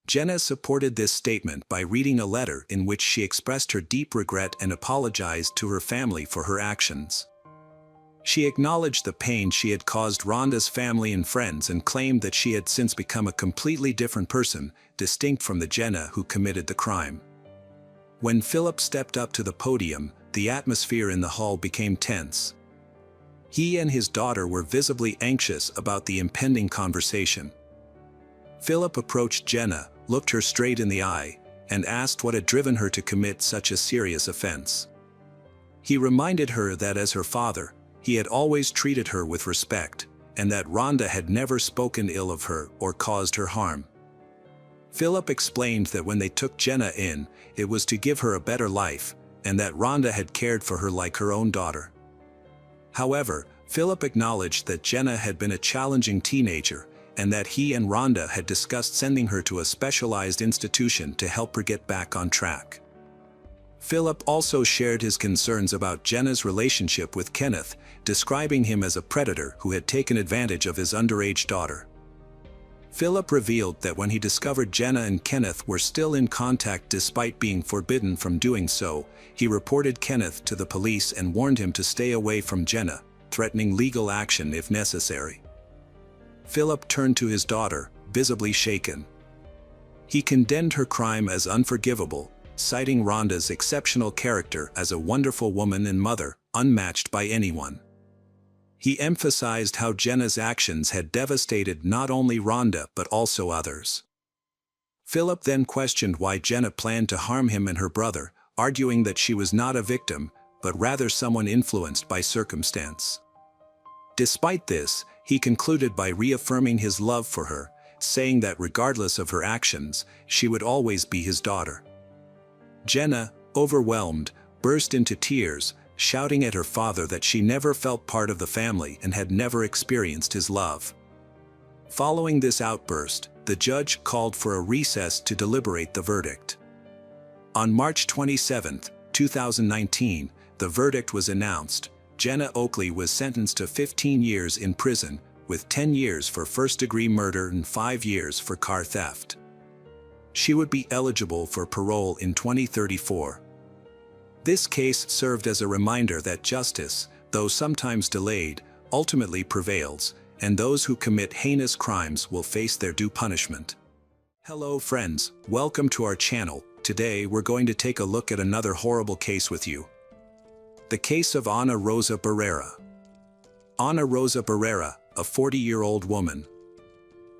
Jenna supported this statement by reading a letter in which she expressed her deep regret and apologized to her family for her actions. She acknowledged the pain she had caused Rhonda's family and friends and claimed that she had since become a completely different person, distinct from the Jenna who committed the crime. When Philip stepped up to the podium, the atmosphere in the hall became tense. He and his daughter were visibly anxious about the impending conversation. Philip approached Jenna, looked her straight in the eye, and asked what had driven her to commit such a serious offense. He reminded her that as her father, he had always treated her with respect, and that Rhonda had never spoken ill of her or caused her harm. Philip explained that when they took Jenna in, it was to give her a better life, and that Rhonda had cared for her like her own daughter. However, Philip acknowledged that Jenna had been a challenging teenager, and that he and Rhonda had discussed sending her to a specialized institution to help her get back on track. Philip also shared his concerns about Jenna's relationship with Kenneth, describing him as a predator who had taken advantage of his underage daughter. Philip revealed that when he discovered Jenna and Kenneth were still in contact despite being forbidden from doing so, he reported Kenneth to the police and warned him to stay away from Jenna, threatening legal action if necessary. Philip turned to his daughter, visibly shaken. He condemned her crime as unforgivable, citing Rhonda's exceptional character as a wonderful woman and mother, unmatched by anyone. He emphasized how Jenna's actions had devastated not only Rhonda but also others. Philip then questioned why Jenna planned to harm him and her brother, arguing that she was not a victim, but rather someone influenced by circumstance. Despite this, he concluded by reaffirming his love for her, saying that regardless of her actions, she would always be his daughter. Jenna, overwhelmed, burst into tears, shouting at her father that she never felt part of the family and had never experienced his love. Following this outburst, the judge called for a recess to deliberate the verdict. On March 27, 2019, the verdict was announced. Jenna Oakley was sentenced to 15 years in prison, with 10 years for first-degree murder and 5 years for car theft. She would be eligible for parole in 2034. This case served as a reminder that justice, though sometimes delayed, ultimately prevails, and those who commit heinous crimes will face their due punishment. Hello friends, welcome to our channel. Today we're going to take a look at another horrible case with you. The case of Ana Rosa Barrera. Ana Rosa Barrera, a 40-year-old woman.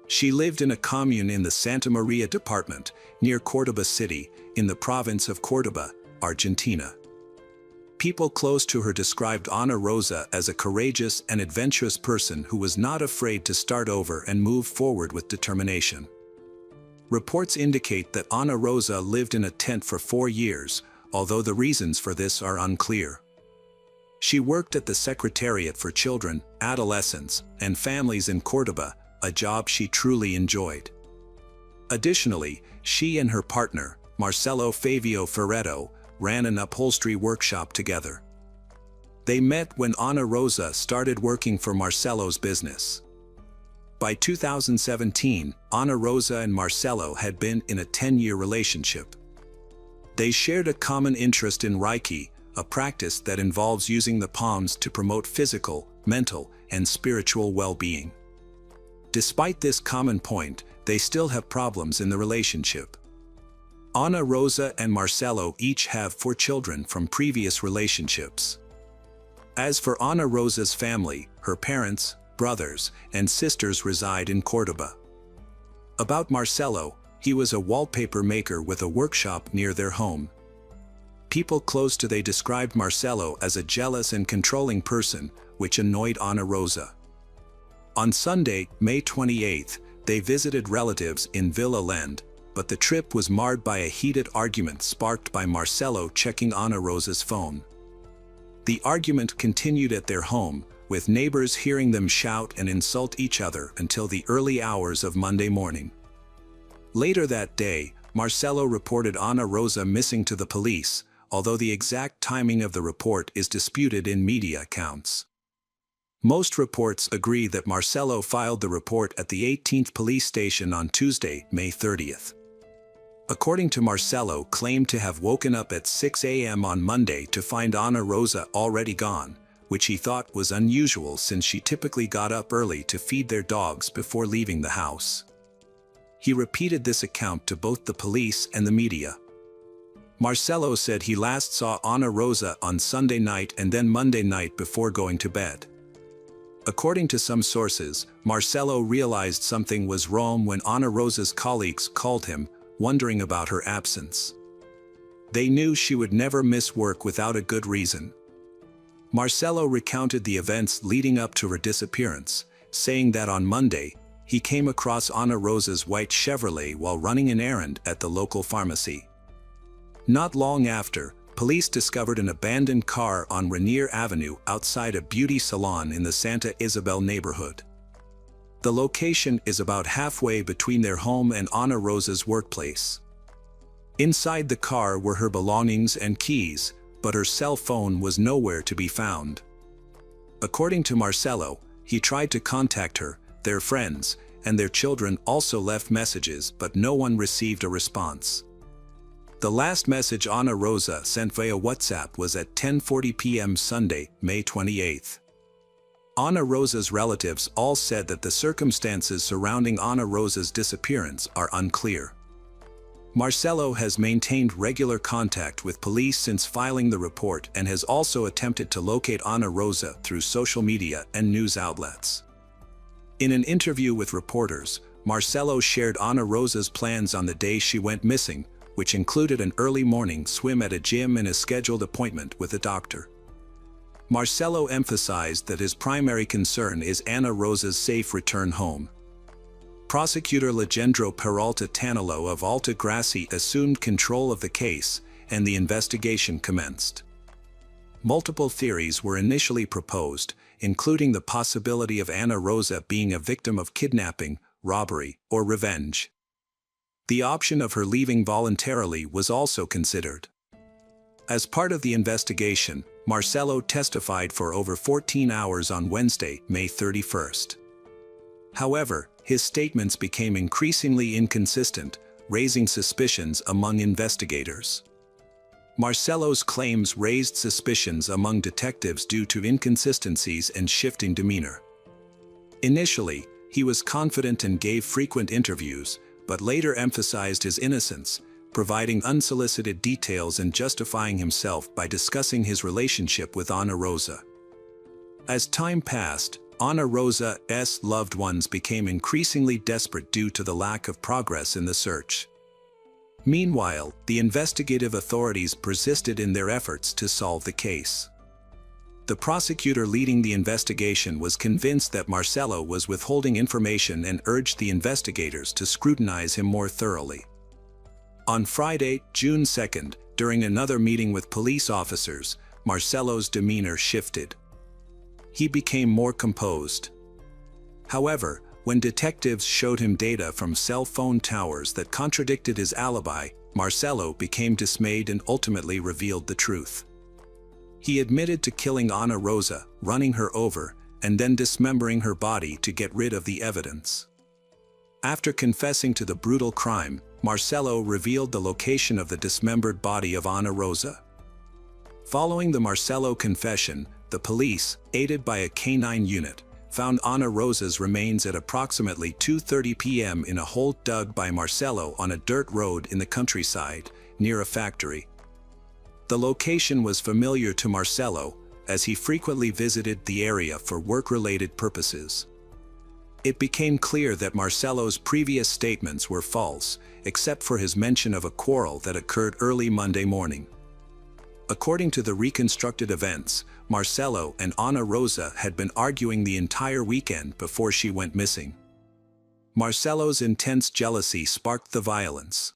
She lived in a commune in the Santa Maria department, near Córdoba City, in the province of Córdoba, Argentina. People close to her described Ana Rosa as a courageous and adventurous person who was not afraid to start over and move forward with determination. Reports indicate that Ana Rosa lived in a tent for 4 years, although the reasons for this are unclear. She worked at the Secretariat for Children, Adolescents, and Families in Córdoba, a job she truly enjoyed. Additionally, she and her partner, Marcelo Fabio Ferretto, ran an upholstery workshop together. They met when Ana Rosa started working for Marcelo's business. By 2017, Ana Rosa and Marcelo had been in a 10-year relationship. They shared a common interest in Reiki, a practice that involves using the palms to promote physical, mental, and spiritual well-being. Despite this common point, they still have problems in the relationship. Ana Rosa and Marcelo each have 4 children from previous relationships. As for Ana Rosa's family, her parents, brothers, and sisters reside in Córdoba. About Marcelo, he was a wallpaper maker with a workshop near their home. People close to they described Marcelo as a jealous and controlling person, which annoyed Ana Rosa. On Sunday, May 28, they visited relatives in Villa Lend, but the trip was marred by a heated argument sparked by Marcelo checking Ana Rosa's phone. The argument continued at their home, with neighbors hearing them shout and insult each other until the early hours of Monday morning. Later that day, Marcelo reported Ana Rosa missing to the police, although the exact timing of the report is disputed in media accounts. Most reports agree that Marcelo filed the report at the 18th police station on Tuesday, May 30th. According to Marcelo, claimed to have woken up at 6 a.m. on Monday to find Ana Rosa already gone, which he thought was unusual since she typically got up early to feed their dogs before leaving the house. He repeated this account to both the police and the media. Marcelo said he last saw Ana Rosa on Sunday night and then Monday night before going to bed. According to some sources, Marcelo realized something was wrong when Ana Rosa's colleagues called him, wondering about her absence. They knew she would never miss work without a good reason. Marcelo recounted the events leading up to her disappearance, saying that on Monday, he came across Ana Rosa's white Chevrolet while running an errand at the local pharmacy. Not long after, police discovered an abandoned car on Rainier Avenue outside a beauty salon in the Santa Isabel neighborhood. The location is about halfway between their home and Ana Rosa's workplace. Inside the car were her belongings and keys, but her cell phone was nowhere to be found. According to Marcelo, he tried to contact her, their friends, and their children also left messages, but no one received a response. The last message Ana Rosa sent via WhatsApp was at 10:40 p.m. Sunday, May 28. Ana Rosa's relatives all said that the circumstances surrounding Ana Rosa's disappearance are unclear. Marcelo has maintained regular contact with police since filing the report and has also attempted to locate Ana Rosa through social media and news outlets. In an interview with reporters, Marcelo shared Ana Rosa's plans on the day she went missing, which included an early morning swim at a gym and a scheduled appointment with a doctor. Marcelo emphasized that his primary concern is Ana Rosa's safe return home. Prosecutor Legendro Peralta Tanilo of Alta Gracia assumed control of the case, and the investigation commenced. Multiple theories were initially proposed, including the possibility of Ana Rosa being a victim of kidnapping, robbery, or revenge. The option of her leaving voluntarily was also considered. As part of the investigation, Marcelo testified for over 14 hours on Wednesday, May 31st. However, his statements became increasingly inconsistent, raising suspicions among investigators. Marcello's claims raised suspicions among detectives due to inconsistencies and shifting demeanor. Initially, he was confident and gave frequent interviews, but later emphasized his innocence, providing unsolicited details and justifying himself by discussing his relationship with Ana Rosa. As time passed, Ana Rosa's loved ones became increasingly desperate due to the lack of progress in the search. Meanwhile, the investigative authorities persisted in their efforts to solve the case. The prosecutor leading the investigation was convinced that Marcello was withholding information and urged the investigators to scrutinize him more thoroughly. On Friday, June 2nd, during another meeting with police officers, Marcello's demeanor shifted. He became more composed. However, when detectives showed him data from cell phone towers that contradicted his alibi, Marcello became dismayed and ultimately revealed the truth. He admitted to killing Ana Rosa, running her over, and then dismembering her body to get rid of the evidence. After confessing to the brutal crime, Marcello revealed the location of the dismembered body of Ana Rosa. Following the Marcello confession, the police, aided by a canine unit, found Ana Rosa's remains at approximately 2:30 p.m. in a hole dug by Marcello on a dirt road in the countryside, near a factory. The location was familiar to Marcello, as he frequently visited the area for work-related purposes. It became clear that Marcello's previous statements were false, except for his mention of a quarrel that occurred early Monday morning. According to the reconstructed events, Marcello and Ana Rosa had been arguing the entire weekend before she went missing. Marcello's intense jealousy sparked the violence.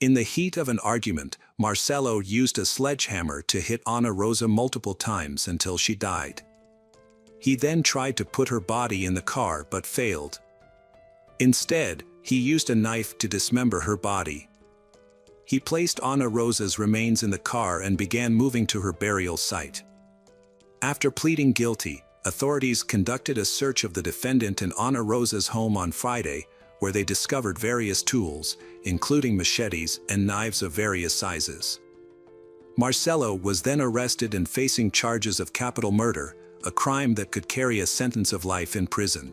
In the heat of an argument, Marcello used a sledgehammer to hit Ana Rosa multiple times until she died. He then tried to put her body in the car but failed. Instead, he used a knife to dismember her body. He placed Ana Rosa's remains in the car and began moving to her burial site. After pleading guilty, authorities conducted a search of the defendant and Ana Rosa's home on Friday, where they discovered various tools, including machetes and knives of various sizes. Marcello was then arrested and facing charges of capital murder, a crime that could carry a sentence of life in prison.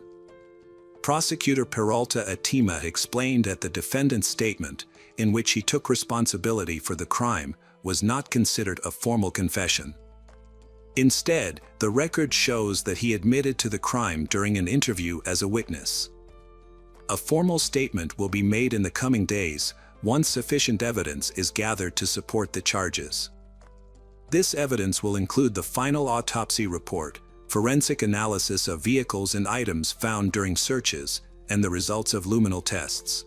Prosecutor Peralta Atima explained that the defendant's statement, in which he took responsibility for the crime, was not considered a formal confession. Instead, the record shows that he admitted to the crime during an interview as a witness. A formal statement will be made in the coming days, once sufficient evidence is gathered to support the charges. This evidence will include the final autopsy report, forensic analysis of vehicles and items found during searches, and the results of luminal tests.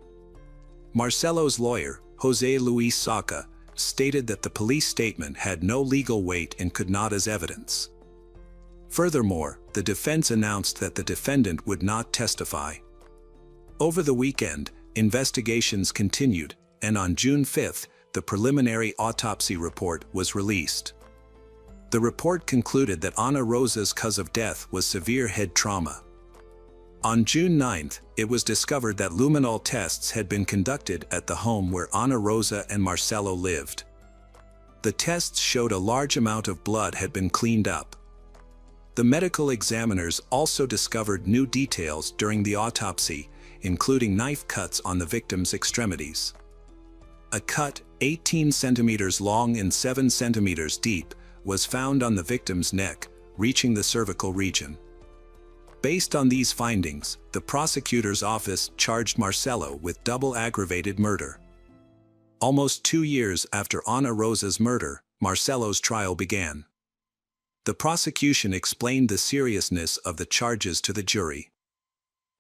Marcello's lawyer, José Luis Saca, stated that the police statement had no legal weight and could not as evidence. Furthermore, the defense announced that the defendant would not testify. Over the weekend, investigations continued, and on June 5th, the preliminary autopsy report was released. The report concluded that Ana Rosa's cause of death was severe head trauma. On June 9th, it was discovered that luminol tests had been conducted at the home where Ana Rosa and Marcello lived. The tests showed a large amount of blood had been cleaned up. The medical examiners also discovered new details during the autopsy, including knife cuts on the victim's extremities. A cut, 18 centimeters long and 7 centimeters deep, was found on the victim's neck, reaching the cervical region. Based on these findings, the prosecutor's office charged Marcello with double aggravated murder. Almost 2 years after Ana Rosa's murder, Marcello's trial began. The prosecution explained the seriousness of the charges to the jury.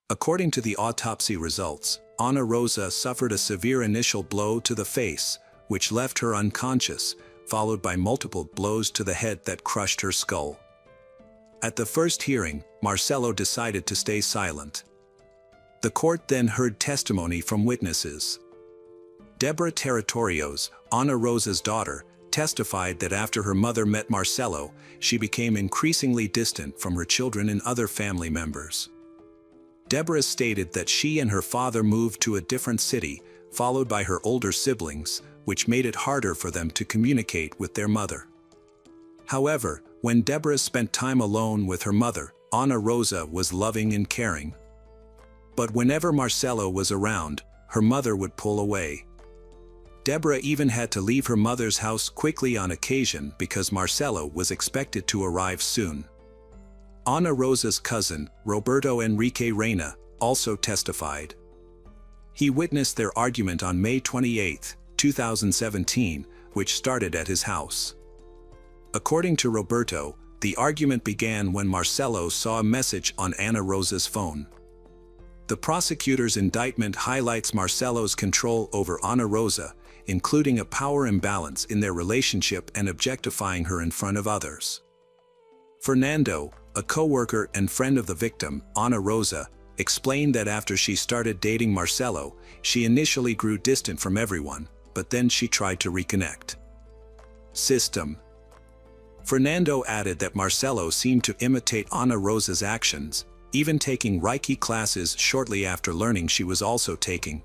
According to the autopsy results, Ana Rosa suffered a severe initial blow to the face, which left her unconscious, followed by multiple blows to the head that crushed her skull. At the first hearing, Marcello decided to stay silent. The court then heard testimony from witnesses. Deborah Territorios, Ana Rosa's daughter, testified that after her mother met Marcello, she became increasingly distant from her children and other family members. Deborah stated that she and her father moved to a different city, followed by her older siblings, which made it harder for them to communicate with their mother. However, when Deborah spent time alone with her mother, Ana Rosa was loving and caring. But whenever Marcelo was around, her mother would pull away. Deborah even had to leave her mother's house quickly on occasion because Marcelo was expected to arrive soon. Ana Rosa's cousin, Roberto Enrique Reina, also testified. He witnessed their argument on May 28, 2017, which started at his house. According to Roberto, the argument began when Marcelo saw a message on Ana Rosa's phone. The prosecutor's indictment highlights Marcelo's control over Ana Rosa, including a power imbalance in their relationship and objectifying her in front of others. Fernando, a co-worker and friend of the victim, Ana Rosa, explained that after she started dating Marcelo, she initially grew distant from everyone, but then she tried to reconnect. System. Fernando added that Marcelo seemed to imitate Ana Rosa's actions, even taking Reiki classes shortly after learning she was also taking.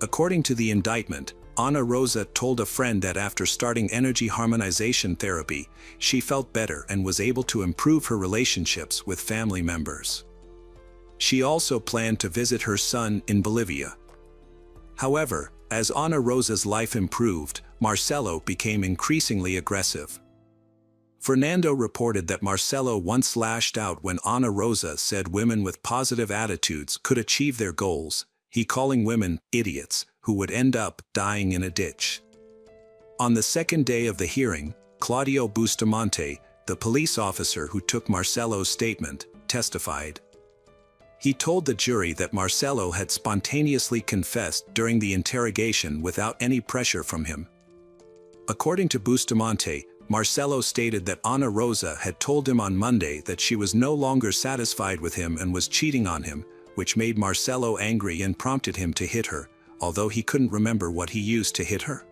According to the indictment, Ana Rosa told a friend that after starting energy harmonization therapy, she felt better and was able to improve her relationships with family members. She also planned to visit her son in Bolivia. However, as Ana Rosa's life improved, Marcelo became increasingly aggressive. Fernando reported that Marcelo once lashed out when Ana Rosa said women with positive attitudes could achieve their goals, he calling women idiots who would end up dying in a ditch. On the second day of the hearing, Claudio Bustamante, the police officer who took Marcelo's statement, testified. He told the jury that Marcelo had spontaneously confessed during the interrogation without any pressure from him. According to Bustamante, Marcelo stated that Ana Rosa had told him on Monday that she was no longer satisfied with him and was cheating on him, which made Marcelo angry and prompted him to hit her, although he couldn't remember what he used to hit her.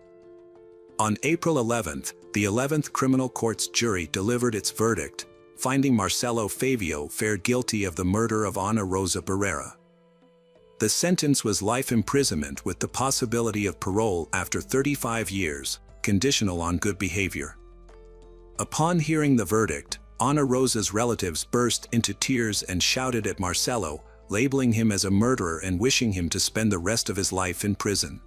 On April 11th, the 11th Criminal Court's jury delivered its verdict, finding Marcelo Favio fair guilty of the murder of Ana Rosa Barrera. The sentence was life imprisonment with the possibility of parole after 35 years, conditional on good behavior. Upon hearing the verdict, Ana Rosa's relatives burst into tears and shouted at Marcelo, labeling him as a murderer and wishing him to spend the rest of his life in prison.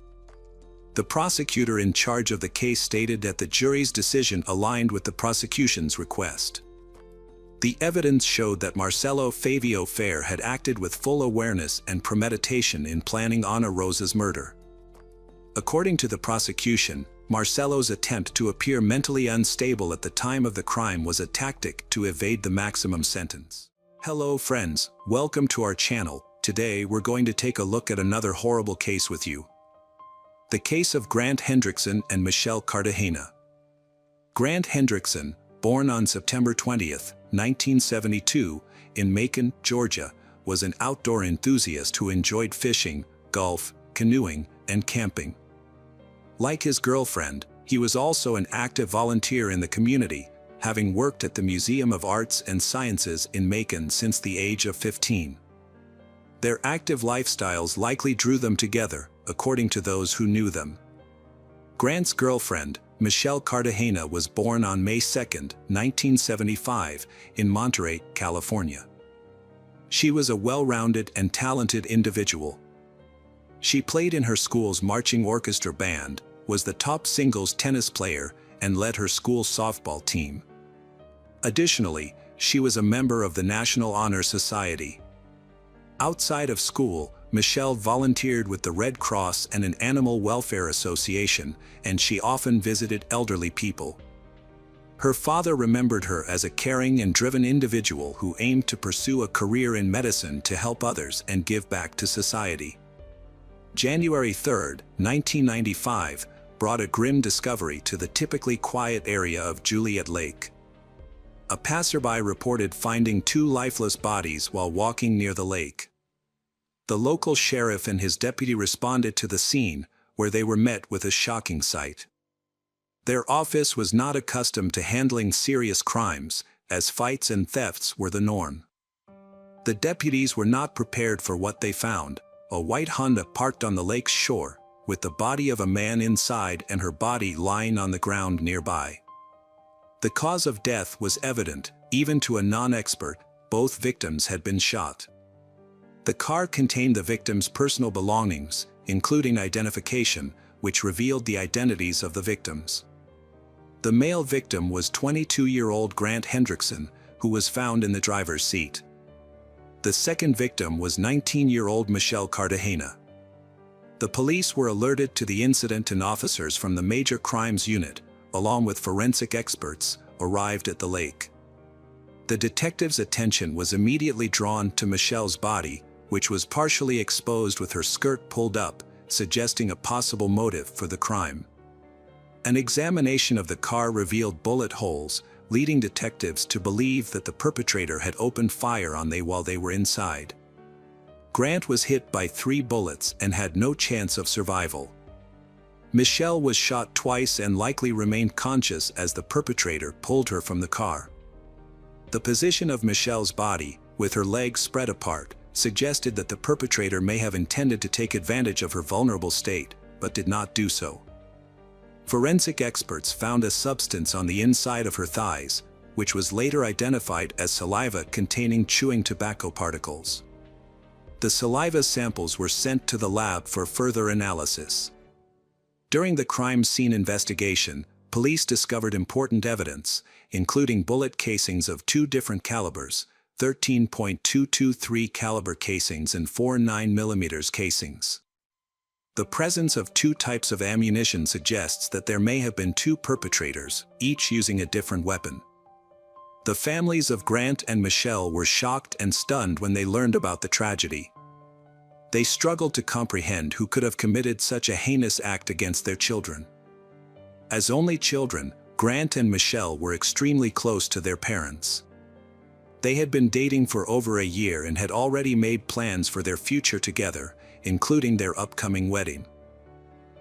The prosecutor in charge of the case stated that the jury's decision aligned with the prosecution's request. The evidence showed that Marcelo Favio Fair had acted with full awareness and premeditation in planning Ana Rosa's murder. According to the prosecution, Marcelo's attempt to appear mentally unstable at the time of the crime was a tactic to evade the maximum sentence. Hello friends, welcome to our channel. Today we're going to take a look at another horrible case with you. The case of Grant Hendrickson and Michelle Cartagena. Grant Hendrickson, born on September 20, 1972, in Macon, Georgia, was an outdoor enthusiast who enjoyed fishing, golf, canoeing, and camping. Like his girlfriend, he was also an active volunteer in the community, having worked at the Museum of Arts and Sciences in Macon since the age of 15. Their active lifestyles likely drew them together, according to those who knew them. Grant's girlfriend, Michelle Cartagena, was born on May 2, 1975, in Monterey, California. She was a well-rounded and talented individual. She played in her school's marching orchestra band, was the top singles tennis player, and led her school softball team. Additionally, she was a member of the National Honor Society. Outside of school, Michelle volunteered with the Red Cross and an animal welfare association, and she often visited elderly people. Her father remembered her as a caring and driven individual who aimed to pursue a career in medicine to help others and give back to society. January 3, 1995, brought a grim discovery to the typically quiet area of Juliet Lake. A passerby reported finding two lifeless bodies while walking near the lake. The local sheriff and his deputy responded to the scene, where they were met with a shocking sight. Their office was not accustomed to handling serious crimes, as fights and thefts were the norm. The deputies were not prepared for what they found: a white Honda parked on the lake's shore, with the body of a man inside and her body lying on the ground nearby. The cause of death was evident, even to a non-expert: both victims had been shot. The car contained the victims' personal belongings, including identification, which revealed the identities of the victims. The male victim was 22-year-old Grant Hendrickson, who was found in the driver's seat. The second victim was 19-year-old Michelle Cartagena. The police were alerted to the incident, and officers from the Major Crimes Unit, along with forensic experts, arrived at the lake. The detectives' attention was immediately drawn to Michelle's body, which was partially exposed with her skirt pulled up, suggesting a possible motive for the crime. An examination of the car revealed bullet holes, leading detectives to believe that the perpetrator had opened fire on them while they were inside. Grant was hit by 3 bullets and had no chance of survival. Michelle was shot twice and likely remained conscious as the perpetrator pulled her from the car. The position of Michelle's body, with her legs spread apart, suggested that the perpetrator may have intended to take advantage of her vulnerable state, but did not do so. Forensic experts found a substance on the inside of her thighs, which was later identified as saliva containing chewing tobacco particles. The saliva samples were sent to the lab for further analysis. During the crime scene investigation, police discovered important evidence, including bullet casings of 2 different calibers, 13.223 caliber casings and 4 9mm casings. The presence of 2 types of ammunition suggests that there may have been 2 perpetrators, each using a different weapon. The families of Grant and Michelle were shocked and stunned when they learned about the tragedy. They struggled to comprehend who could have committed such a heinous act against their children. As only children, Grant and Michelle were extremely close to their parents. They had been dating for over a year and had already made plans for their future together, including their upcoming wedding.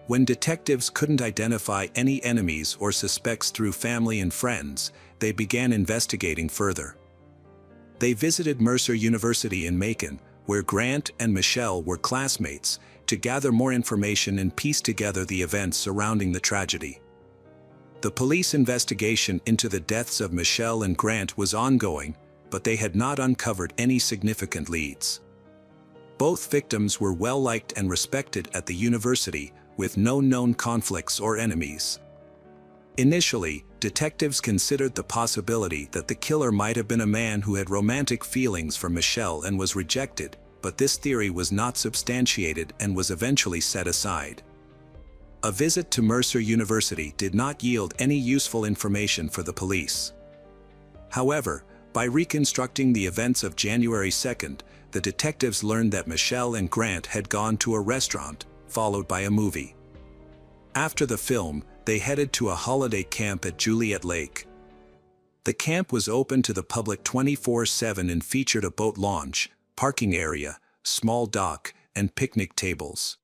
When detectives couldn't identify any enemies or suspects through family and friends, they began investigating further. They visited Mercer University in Macon, where Grant and Michelle were classmates, to gather more information and piece together the events surrounding the tragedy. The police investigation into the deaths of Michelle and Grant was ongoing, but they had not uncovered any significant leads. Both victims were well-liked and respected at the university, with no known conflicts or enemies. Initially, detectives considered the possibility that the killer might have been a man who had romantic feelings for Michelle and was rejected, but this theory was not substantiated and was eventually set aside. A visit to Mercer University did not yield any useful information for the police. However, by reconstructing the events of January 2nd, the detectives learned that Michelle and Grant had gone to a restaurant, followed by a movie. After the film, they headed to a holiday camp at Juliet Lake. The camp was open to the public 24/7 and featured a boat launch, parking area, small dock, and picnic tables.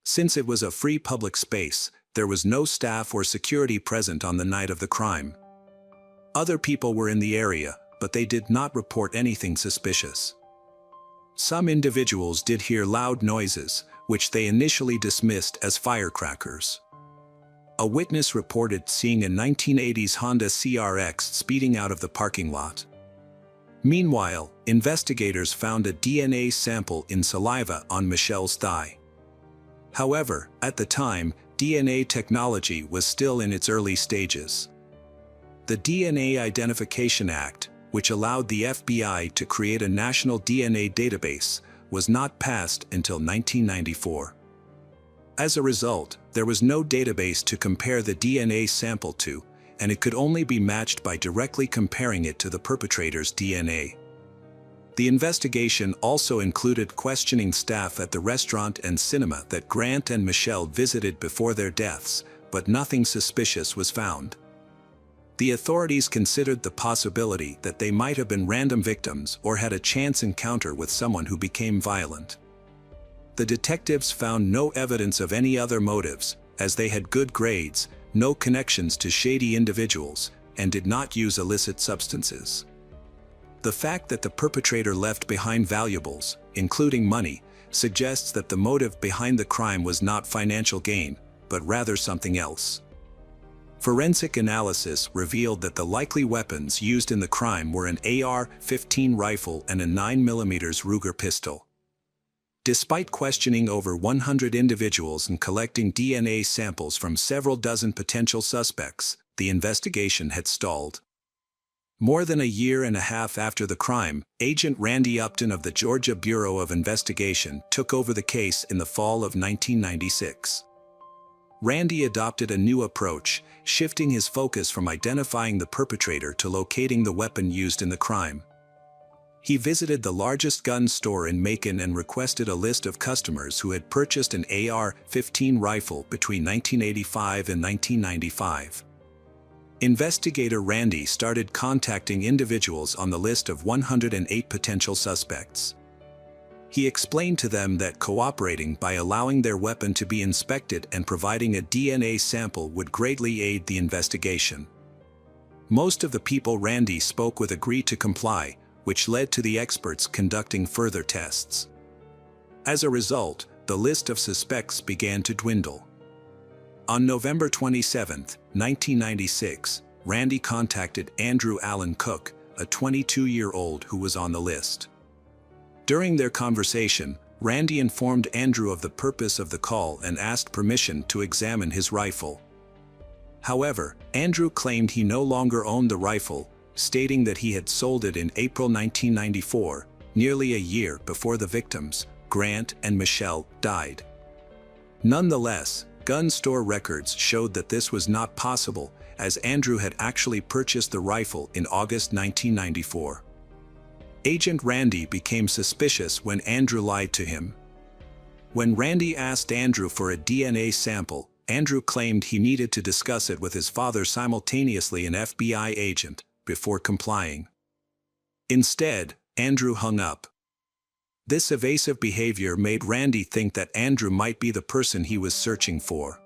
Since it was a free public space, there was no staff or security present on the night of the crime. Other people were in the area, but they did not report anything suspicious. Some individuals did hear loud noises, which they initially dismissed as firecrackers. A witness reported seeing a 1980s Honda CRX speeding out of the parking lot. Meanwhile, investigators found a DNA sample in saliva on Michelle's thigh. However, at the time, DNA technology was still in its early stages. The DNA Identification Act, which allowed the FBI to create a national DNA database, was not passed until 1994. As a result, there was no database to compare the DNA sample to, and it could only be matched by directly comparing it to the perpetrator's DNA. The investigation also included questioning staff at the restaurant and cinema that Grant and Michelle visited before their deaths, but nothing suspicious was found. The authorities considered the possibility that they might have been random victims or had a chance encounter with someone who became violent. The detectives found no evidence of any other motives, as they had good grades, no connections to shady individuals, and did not use illicit substances. The fact that the perpetrator left behind valuables, including money, suggests that the motive behind the crime was not financial gain, but rather something else. Forensic analysis revealed that the likely weapons used in the crime were an AR-15 rifle and a 9mm Ruger pistol. Despite questioning over 100 individuals and collecting DNA samples from several dozen potential suspects, the investigation had stalled. More than a year and a half after the crime, Agent Randy Upton of the Georgia Bureau of Investigation took over the case in the fall of 1996. Randy adopted a new approach, shifting his focus from identifying the perpetrator to locating the weapon used in the crime. He visited the largest gun store in Macon and requested a list of customers who had purchased an AR-15 rifle between 1985 and 1995. Investigator Randy started contacting individuals on the list of 108 potential suspects. He explained to them that cooperating by allowing their weapon to be inspected and providing a DNA sample would greatly aid the investigation. Most of the people Randy spoke with agreed to comply, which led to the experts conducting further tests. As a result, the list of suspects began to dwindle. On November 27, 1996, Randy contacted Andrew Allen Cook, a 22-year-old who was on the list. During their conversation, Randy informed Andrew of the purpose of the call and asked permission to examine his rifle. However, Andrew claimed he no longer owned the rifle, stating that he had sold it in April 1994, nearly a year before the victims, Grant and Michelle, died. Nonetheless, gun store records showed that this was not possible, as Andrew had actually purchased the rifle in August 1994. Agent Randy became suspicious when Andrew lied to him. When Randy asked Andrew for a DNA sample, Andrew claimed he needed to discuss it with his father, simultaneously an FBI agent, before complying. Instead, Andrew hung up. This evasive behavior made Randy think that Andrew might be the person he was searching for.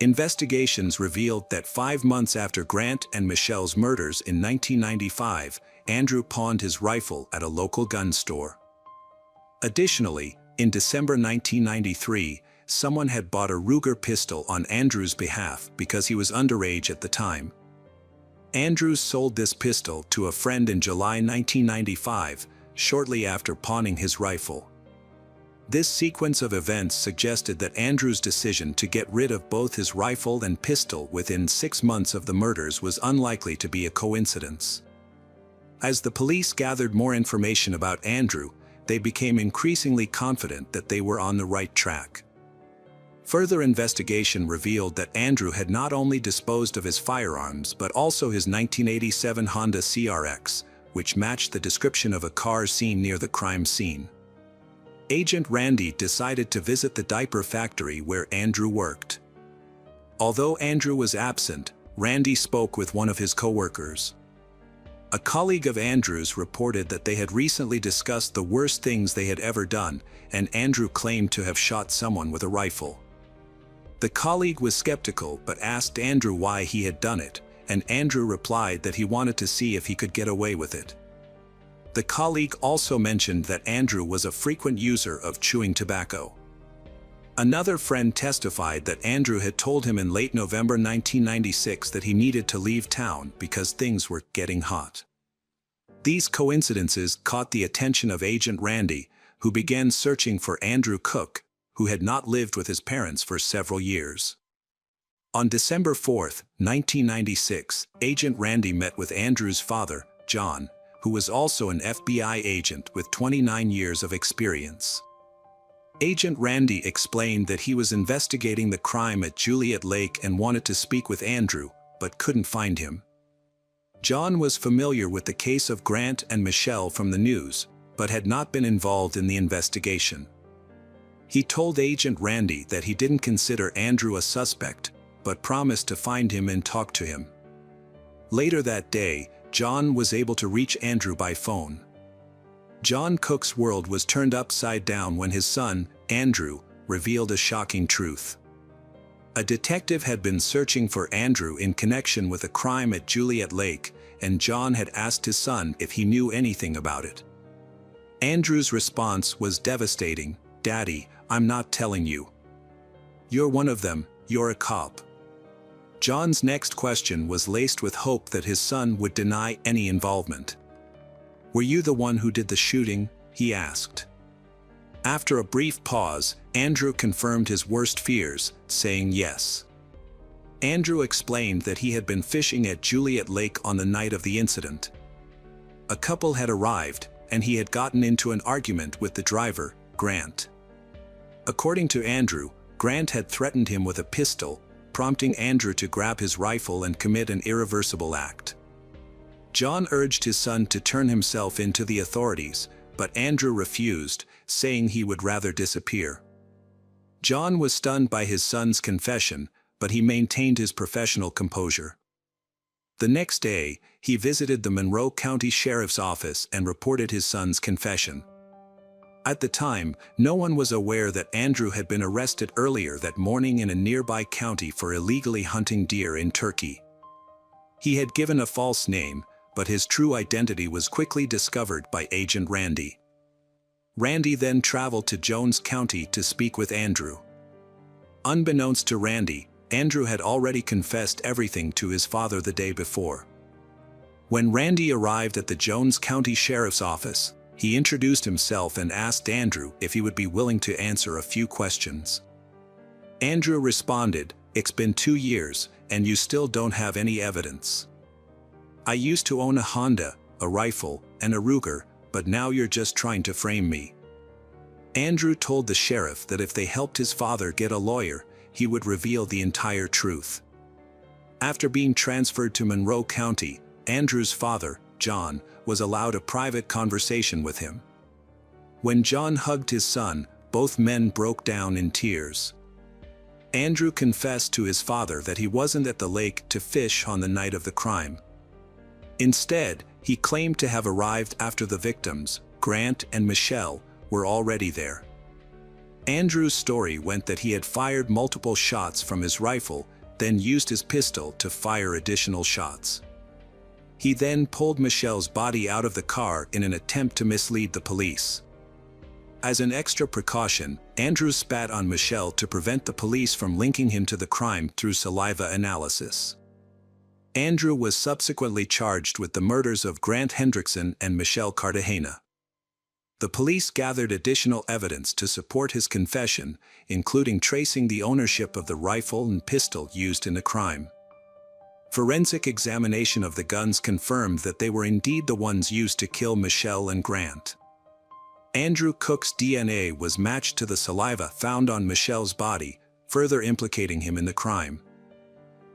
Investigations revealed that 5 months after Grant and Michelle's murders in 1995, Andrew pawned his rifle at a local gun store. Additionally, in December 1993, someone had bought a Ruger pistol on Andrew's behalf because he was underage at the time. Andrew sold this pistol to a friend in July 1995, shortly after pawning his rifle. This sequence of events suggested that Andrew's decision to get rid of both his rifle and pistol within 6 months of the murders was unlikely to be a coincidence. As the police gathered more information about Andrew, they became increasingly confident that they were on the right track. Further investigation revealed that Andrew had not only disposed of his firearms but also his 1987 Honda CRX, which matched the description of a car seen near the crime scene. Agent Randy decided to visit the diaper factory where Andrew worked. Although Andrew was absent, Randy spoke with one of his co-workers. A colleague of Andrew's reported that they had recently discussed the worst things they had ever done, and Andrew claimed to have shot someone with a rifle. The colleague was skeptical but asked Andrew why he had done it, and Andrew replied that he wanted to see if he could get away with it. The colleague also mentioned that Andrew was a frequent user of chewing tobacco. Another friend testified that Andrew had told him in late November 1996 that he needed to leave town because things were getting hot. These coincidences caught the attention of Agent Randy, who began searching for Andrew Cook, who had not lived with his parents for several years. On December 4, 1996, Agent Randy met with Andrew's father, John, who was also an FBI agent with 29 years of experience. Agent Randy explained that he was investigating the crime at Juliet Lake and wanted to speak with Andrew, but couldn't find him. John was familiar with the case of Grant and Michelle from the news, but had not been involved in the investigation. He told Agent Randy that he didn't consider Andrew a suspect, but promised to find him and talk to him. Later that day, John was able to reach Andrew by phone. John Cook's world was turned upside down when his son, Andrew, revealed a shocking truth. A detective had been searching for Andrew in connection with a crime at Juliet Lake, and John had asked his son if he knew anything about it. Andrew's response was devastating. "Daddy, I'm not telling you. You're one of them, you're a cop." John's next question was laced with hope that his son would deny any involvement. "Were you the one who did the shooting?" he asked. After a brief pause, Andrew confirmed his worst fears, saying yes. Andrew explained that he had been fishing at Juliet Lake on the night of the incident. A couple had arrived, and he had gotten into an argument with the driver, Grant. According to Andrew, Grant had threatened him with a pistol, prompting Andrew to grab his rifle and commit an irreversible act. John urged his son to turn himself in to the authorities, but Andrew refused, saying he would rather disappear. John was stunned by his son's confession, but he maintained his professional composure. The next day, he visited the Monroe County Sheriff's Office and reported his son's confession. At the time, no one was aware that Andrew had been arrested earlier that morning in a nearby county for illegally hunting deer in Turkey. He had given a false name, but his true identity was quickly discovered by Agent Randy. Randy then traveled to Jones County to speak with Andrew. Unbeknownst to Randy, Andrew had already confessed everything to his father the day before. When Randy arrived at the Jones County Sheriff's Office, he introduced himself and asked Andrew if he would be willing to answer a few questions. Andrew responded, "It's been 2 years, and you still don't have any evidence. I used to own a Honda, a rifle, and a Ruger, but now you're just trying to frame me." Andrew told the sheriff that if they helped his father get a lawyer, he would reveal the entire truth. After being transferred to Monroe County, Andrew's father, John, was allowed a private conversation with him. When John hugged his son, both men broke down in tears. Andrew confessed to his father that he wasn't at the lake to fish on the night of the crime. Instead, he claimed to have arrived after the victims, Grant and Michelle, were already there. Andrew's story went that he had fired multiple shots from his rifle, then used his pistol to fire additional shots. He then pulled Michelle's body out of the car in an attempt to mislead the police. As an extra precaution, Andrew spat on Michelle to prevent the police from linking him to the crime through saliva analysis. Andrew was subsequently charged with the murders of Grant Hendrickson and Michelle Cartagena. The police gathered additional evidence to support his confession, including tracing the ownership of the rifle and pistol used in the crime. Forensic examination of the guns confirmed that they were indeed the ones used to kill Michelle and Grant. Andrew Cook's DNA was matched to the saliva found on Michelle's body, further implicating him in the crime.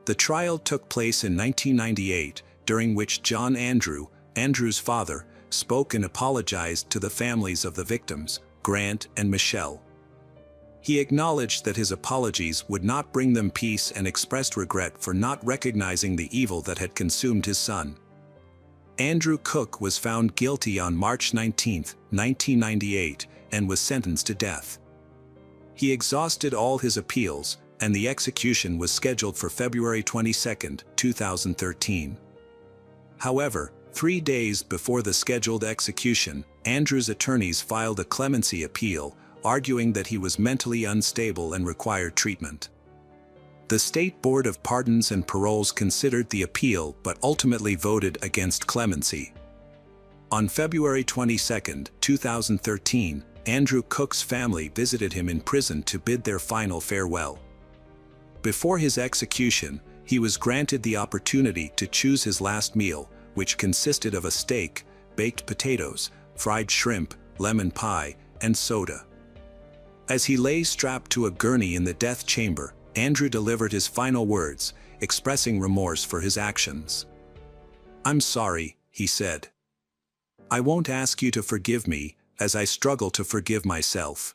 The trial took place in 1998, during which John Andrew, Andrew's father, spoke and apologized to the families of the victims, Grant and Michelle. He acknowledged that his apologies would not bring them peace and expressed regret for not recognizing the evil that had consumed his son. Andrew Cook was found guilty on March 19, 1998, and was sentenced to death. He exhausted all his appeals, and the execution was scheduled for February 22, 2013. However, 3 days before the scheduled execution, Andrew's attorneys filed a clemency appeal, arguing that he was mentally unstable and required treatment. The State Board of Pardons and Paroles considered the appeal but ultimately voted against clemency. On February 22, 2013, Andrew Cook's family visited him in prison to bid their final farewell. Before his execution, he was granted the opportunity to choose his last meal, which consisted of a steak, baked potatoes, fried shrimp, lemon pie, and soda. As he lay strapped to a gurney in the death chamber, Andrew delivered his final words, expressing remorse for his actions. "I'm sorry," he said. "I won't ask you to forgive me, as I struggle to forgive myself."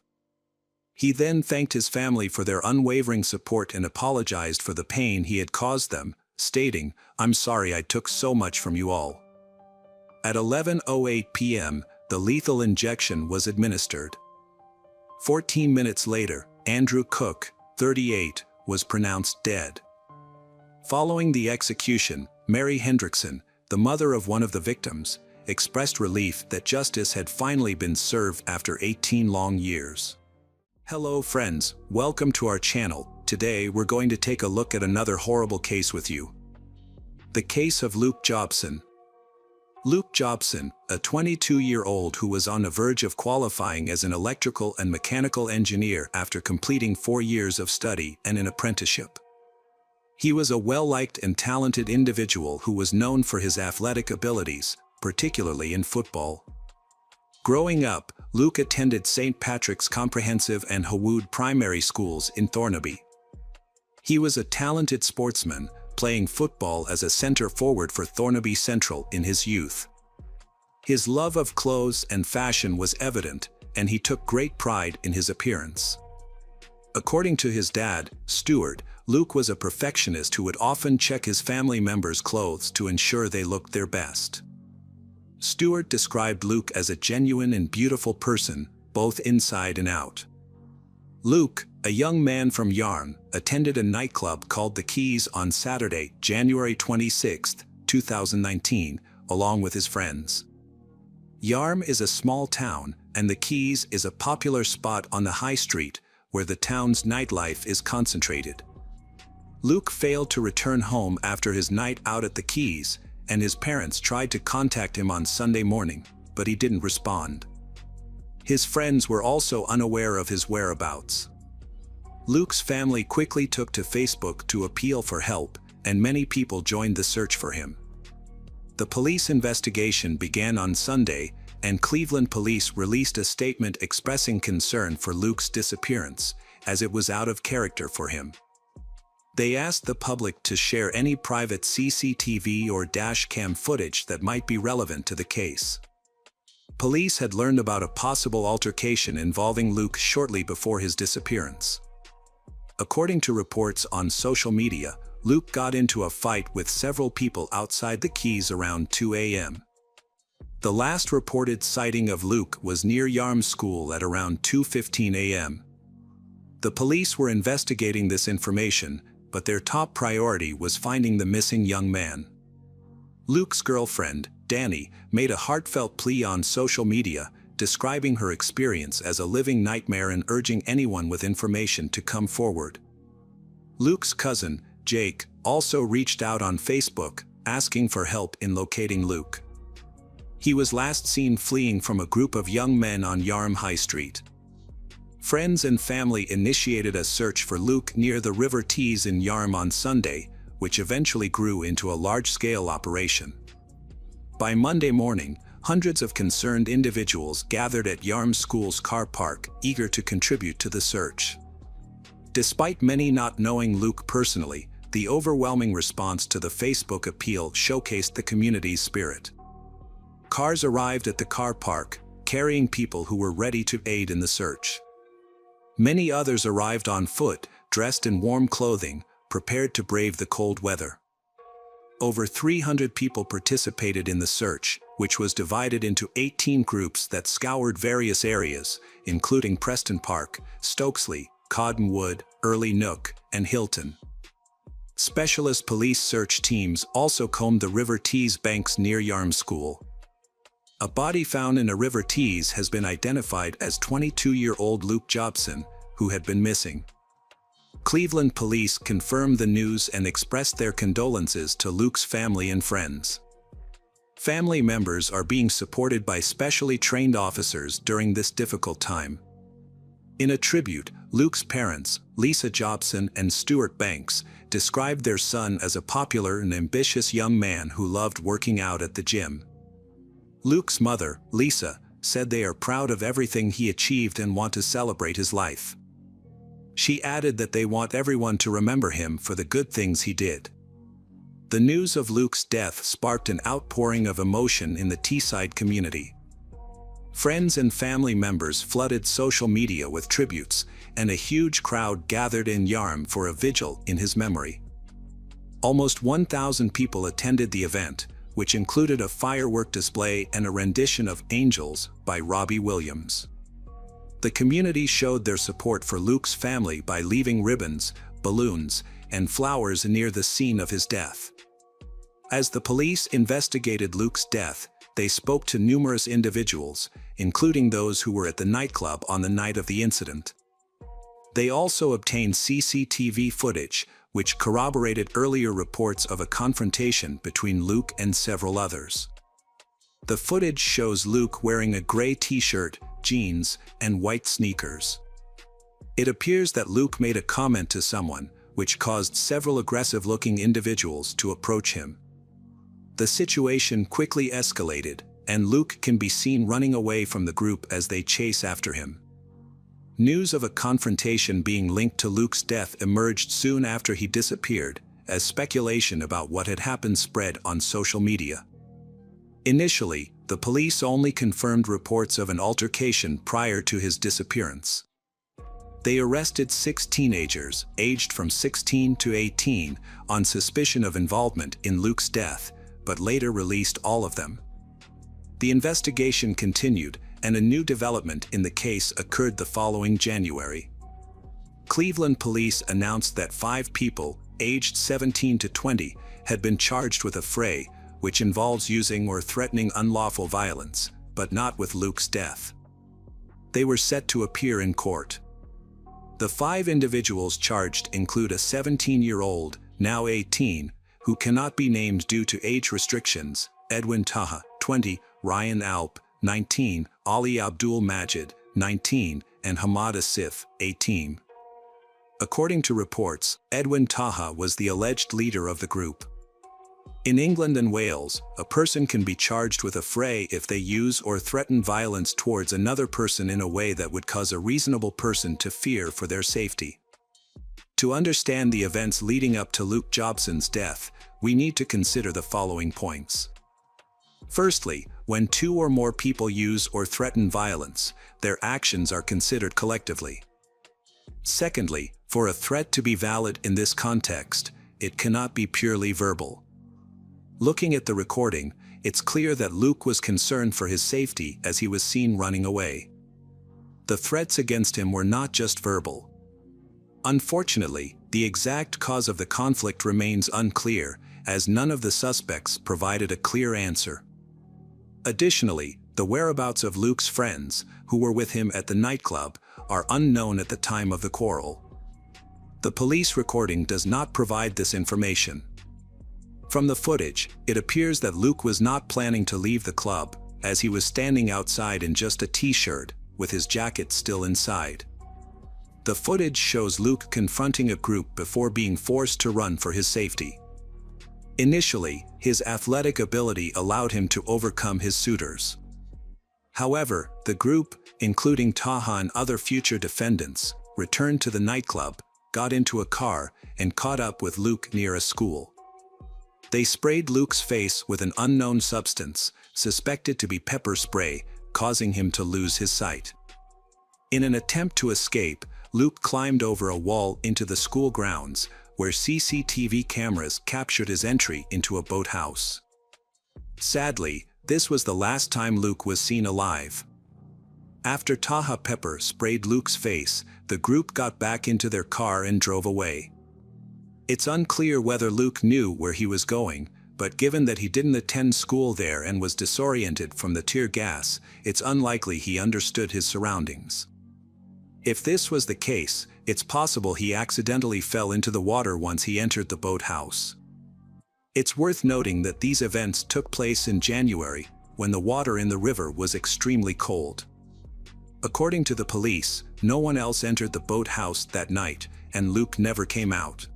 He then thanked his family for their unwavering support and apologized for the pain he had caused them, stating, "I'm sorry I took so much from you all." At 11:08 p.m., the lethal injection was administered. 14 minutes later, Andrew Cook, 38, was pronounced dead. Following the execution, Mary Hendrickson, the mother of one of the victims, expressed relief that justice had finally been served after 18 long years. Hello friends, welcome to our channel. Today we're going to take a look at another horrible case with you. The case of Luke Jobson. Luke Jobson, a 22-year-old who was on the verge of qualifying as an electrical and mechanical engineer after completing 4 years of study and an apprenticeship. He was a well-liked and talented individual who was known for his athletic abilities, particularly in football. Growing up, Luke attended St. Patrick's Comprehensive and Hawood Primary Schools in Thornaby. He was a talented sportsman, playing football as a center forward for Thornaby Central in his youth. His love of clothes and fashion was evident, and he took great pride in his appearance. According to his dad, Stuart, Luke was a perfectionist who would often check his family members' clothes to ensure they looked their best. Stuart described Luke as a genuine and beautiful person, both inside and out. Luke, a young man from Yarm, attended a nightclub called The Keys on Saturday, January 26, 2019, along with his friends. Yarm is a small town, and The Keys is a popular spot on the high street, where the town's nightlife is concentrated. Luke failed to return home after his night out at The Keys, and his parents tried to contact him on Sunday morning, but he didn't respond. His friends were also unaware of his whereabouts. Luke's family quickly took to Facebook to appeal for help, and many people joined the search for him. The police investigation began on Sunday, and Cleveland police released a statement expressing concern for Luke's disappearance, as it was out of character for him. They asked the public to share any private CCTV or dashcam footage that might be relevant to the case. Police had learned about a possible altercation involving Luke shortly before his disappearance. According to reports on social media, Luke got into a fight with several people outside The Keys around 2 a.m. The last reported sighting of Luke was near Yarm School at around 2:15 a.m. The police were investigating this information, but their top priority was finding the missing young man. Luke's girlfriend, Danny, made a heartfelt plea on social media, describing her experience as a living nightmare and urging anyone with information to come forward. Luke's cousin, Jake, also reached out on Facebook, asking for help in locating Luke. He was last seen fleeing from a group of young men on Yarm High Street. Friends and family initiated a search for Luke near the River Tees in Yarm on Sunday, which eventually grew into a large-scale operation. By Monday morning, hundreds of concerned individuals gathered at Yarm School's car park, eager to contribute to the search. Despite many not knowing Luke personally, the overwhelming response to the Facebook appeal showcased the community's spirit. Cars arrived at the car park, carrying people who were ready to aid in the search. Many others arrived on foot, dressed in warm clothing, prepared to brave the cold weather. Over 300 people participated in the search, which was divided into 18 groups that scoured various areas, including Preston Park, Stokesley, Cottonwood, Early Nook, and Hilton. Specialist police search teams also combed the River Tees banks near Yarm School. A body found in a River Tees has been identified as 22-year-old Luke Jobson, who had been missing. Cleveland police confirmed the news and expressed their condolences to Luke's family and friends. Family members are being supported by specially trained officers during this difficult time. In a tribute, Luke's parents, Lisa Jobson and Stuart Banks, described their son as a popular and ambitious young man who loved working out at the gym. Luke's mother, Lisa, said they are proud of everything he achieved and want to celebrate his life. She added that they want everyone to remember him for the good things he did. The news of Luke's death sparked an outpouring of emotion in the Teesside community. Friends and family members flooded social media with tributes, and a huge crowd gathered in Yarm for a vigil in his memory. Almost 1,000 people attended the event, which included a firework display and a rendition of Angels by Robbie Williams. The community showed their support for Luke's family by leaving ribbons, balloons, and flowers near the scene of his death. As the police investigated Luke's death, they spoke to numerous individuals, including those who were at the nightclub on the night of the incident. They also obtained CCTV footage, which corroborated earlier reports of a confrontation between Luke and several others. The footage shows Luke wearing a gray t-shirt, jeans, and white sneakers. It appears that Luke made a comment to someone, which caused several aggressive-looking individuals to approach him. The situation quickly escalated, and Luke can be seen running away from the group as they chase after him. News of a confrontation being linked to Luke's death emerged soon after he disappeared, as speculation about what had happened spread on social media. Initially, the police only confirmed reports of an altercation prior to his disappearance. They arrested 6 teenagers, aged from 16 to 18, on suspicion of involvement in Luke's death, but later released all of them. The investigation continued, and a new development in the case occurred the following January. Cleveland police announced that 5 people, aged 17 to 20, had been charged with a fray, which involves using or threatening unlawful violence, but not with Luke's death. They were set to appear in court. The 5 individuals charged include a 17-year-old, now 18, who cannot be named due to age restrictions, Edwin Taha, 20, Ryan Alp, 19, Ali Abdul Majid, 19, and Hamad Asif, 18. According to reports, Edwin Taha was the alleged leader of the group. In England and Wales, a person can be charged with a fray if they use or threaten violence towards another person in a way that would cause a reasonable person to fear for their safety. To understand the events leading up to Luke Jobson's death, we need to consider the following points. Firstly, when 2 or more people use or threaten violence, their actions are considered collectively. Secondly, for a threat to be valid in this context, it cannot be purely verbal. Looking at the recording, it's clear that Luke was concerned for his safety as he was seen running away. The threats against him were not just verbal. Unfortunately, the exact cause of the conflict remains unclear, as none of the suspects provided a clear answer. Additionally, the whereabouts of Luke's friends, who were with him at the nightclub, are unknown at the time of the quarrel. The police recording does not provide this information. From the footage, it appears that Luke was not planning to leave the club, as he was standing outside in just a t-shirt, with his jacket still inside. The footage shows Luke confronting a group before being forced to run for his safety. Initially, his athletic ability allowed him to overcome his suitors. However, the group, including Taha and other future defendants, returned to the nightclub, got into a car, and caught up with Luke near a school. They sprayed Luke's face with an unknown substance, suspected to be pepper spray, causing him to lose his sight. In an attempt to escape, Luke climbed over a wall into the school grounds, where CCTV cameras captured his entry into a boathouse. Sadly, this was the last time Luke was seen alive. After Taha pepper sprayed Luke's face, the group got back into their car and drove away. It's unclear whether Luke knew where he was going, but given that he didn't attend school there and was disoriented from the tear gas, it's unlikely he understood his surroundings. If this was the case, it's possible he accidentally fell into the water once he entered the boathouse. It's worth noting that these events took place in January, when the water in the river was extremely cold. According to the police, no one else entered the boathouse that night, and Luke never came out.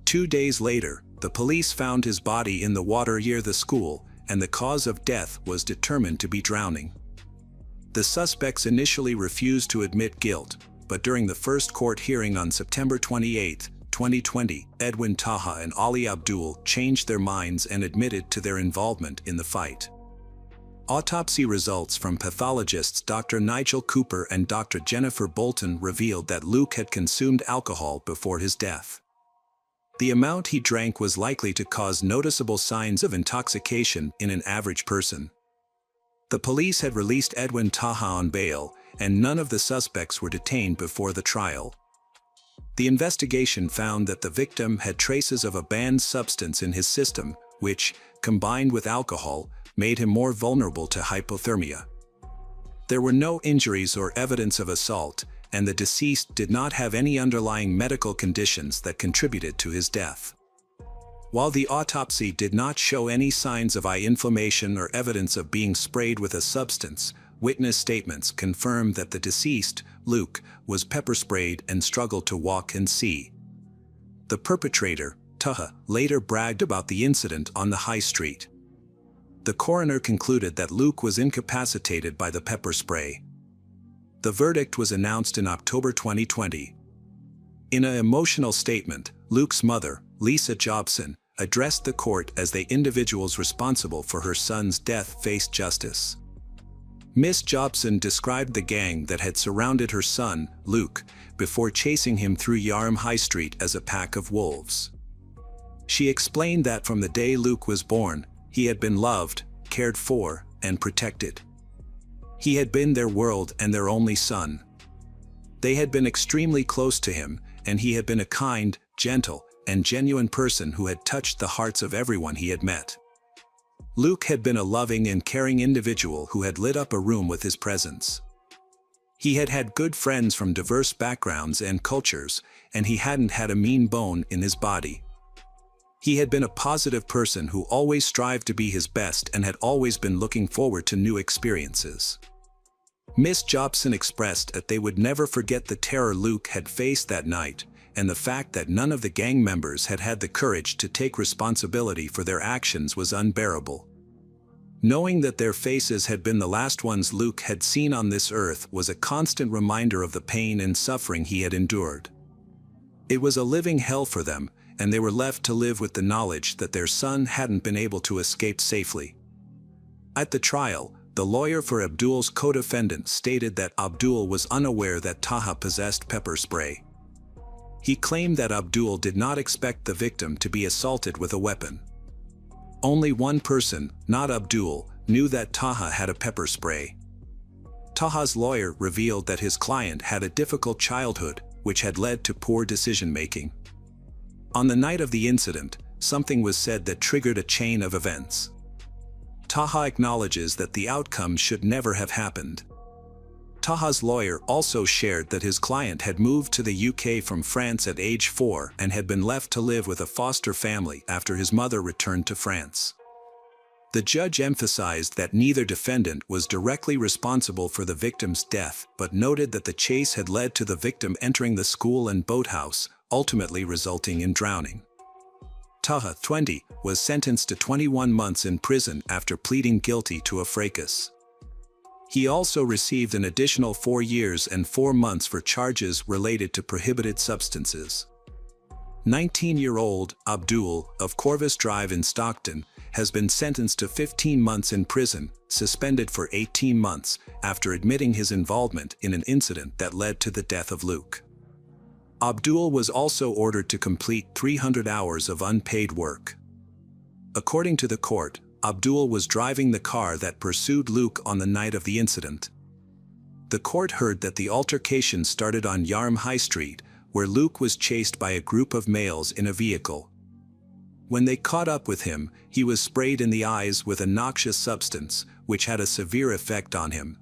2 days later, the police found his body in the water near the school, and the cause of death was determined to be drowning. The suspects initially refused to admit guilt, but during the first court hearing on September 28, 2020, Edwin Taha and Ali Abdul changed their minds and admitted to their involvement in the fight. Autopsy results from pathologists Dr. Nigel Cooper and Dr. Jennifer Bolton revealed that Luke had consumed alcohol before his death. The amount he drank was likely to cause noticeable signs of intoxication in an average person. The police had released Edwin Taha on bail, and none of the suspects were detained before the trial. The investigation found that the victim had traces of a banned substance in his system, which, combined with alcohol, made him more vulnerable to hypothermia. There were no injuries or evidence of assault, and the deceased did not have any underlying medical conditions that contributed to his death. While the autopsy did not show any signs of eye inflammation or evidence of being sprayed with a substance, witness statements confirmed that the deceased, Luke, was pepper sprayed and struggled to walk and see. The perpetrator, Taha, later bragged about the incident on the high street. The coroner concluded that Luke was incapacitated by the pepper spray. The verdict was announced in October 2020. In an emotional statement, Luke's mother, Lisa Jobson, addressed the court as the individuals responsible for her son's death faced justice. Miss Jobson described the gang that had surrounded her son, Luke, before chasing him through Yarm High Street as a pack of wolves. She explained that from the day Luke was born, he had been loved, cared for, and protected. He had been their world and their only son. They had been extremely close to him, and he had been a kind, gentle, and genuine person who had touched the hearts of everyone he had met. Luke had been a loving and caring individual who had lit up a room with his presence. He had had good friends from diverse backgrounds and cultures, and he hadn't had a mean bone in his body. He had been a positive person who always strived to be his best and had always been looking forward to new experiences. Miss Jobson expressed that they would never forget the terror Luke had faced that night, and the fact that none of the gang members had had the courage to take responsibility for their actions was unbearable. Knowing that their faces had been the last ones Luke had seen on this earth was a constant reminder of the pain and suffering he had endured. It was a living hell for them, and they were left to live with the knowledge that their son hadn't been able to escape safely. At the trial, the lawyer for Abdul's co-defendant stated that Abdul was unaware that Taha possessed pepper spray. He claimed that Abdul did not expect the victim to be assaulted with a weapon. Only one person, not Abdul, knew that Taha had a pepper spray. Taha's lawyer revealed that his client had a difficult childhood, which had led to poor decision-making. On the night of the incident, something was said that triggered a chain of events. Taha acknowledges that the outcome should never have happened. Taha's lawyer also shared that his client had moved to the UK from France at age 4 and had been left to live with a foster family after his mother returned to France. The judge emphasized that neither defendant was directly responsible for the victim's death, but noted that the chase had led to the victim entering the school and boathouse, ultimately resulting in drowning. Taha, 20, was sentenced to 21 months in prison after pleading guilty to a fracas. He also received an additional 4 years and 4 months for charges related to prohibited substances. 19-year-old Abdul, of Corvus Drive in Stockton, has been sentenced to 15 months in prison, suspended for 18 months, after admitting his involvement in an incident that led to the death of Luke. Abdul was also ordered to complete 300 hours of unpaid work. According to the court, Abdul was driving the car that pursued Luke on the night of the incident. The court heard that the altercation started on Yarm High Street, where Luke was chased by a group of males in a vehicle. When they caught up with him, he was sprayed in the eyes with a noxious substance, which had a severe effect on him.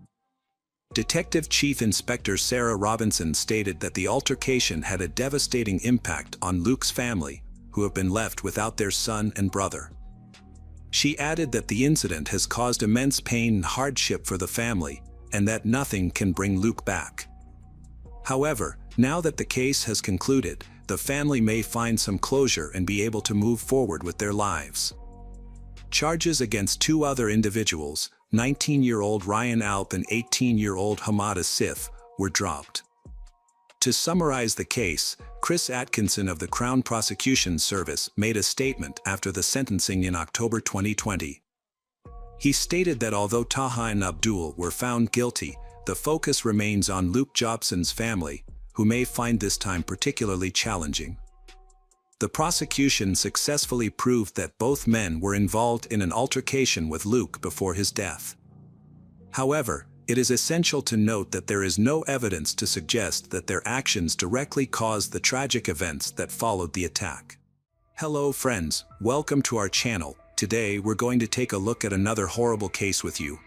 Detective Chief Inspector Sarah Robinson stated that the altercation had a devastating impact on Luke's family, who have been left without their son and brother. She added that the incident has caused immense pain and hardship for the family, and that nothing can bring Luke back. However, now that the case has concluded, the family may find some closure and be able to move forward with their lives. Charges against 2 other individuals, 19-year-old Ryan Alp and 18-year-old Hamada Sif, were dropped. To summarize the case, Chris Atkinson of the Crown Prosecution Service made a statement after the sentencing in October 2020. He stated that although Taha and Abdul were found guilty, the focus remains on Luke Jobson's family, who may find this time particularly challenging. The prosecution successfully proved that both men were involved in an altercation with Luke before his death. However, It is essential to note that there is no evidence to suggest that their actions directly caused the tragic events that followed the attack. Hello friends, welcome to our channel. Today we're going to take a look at another horrible case with you.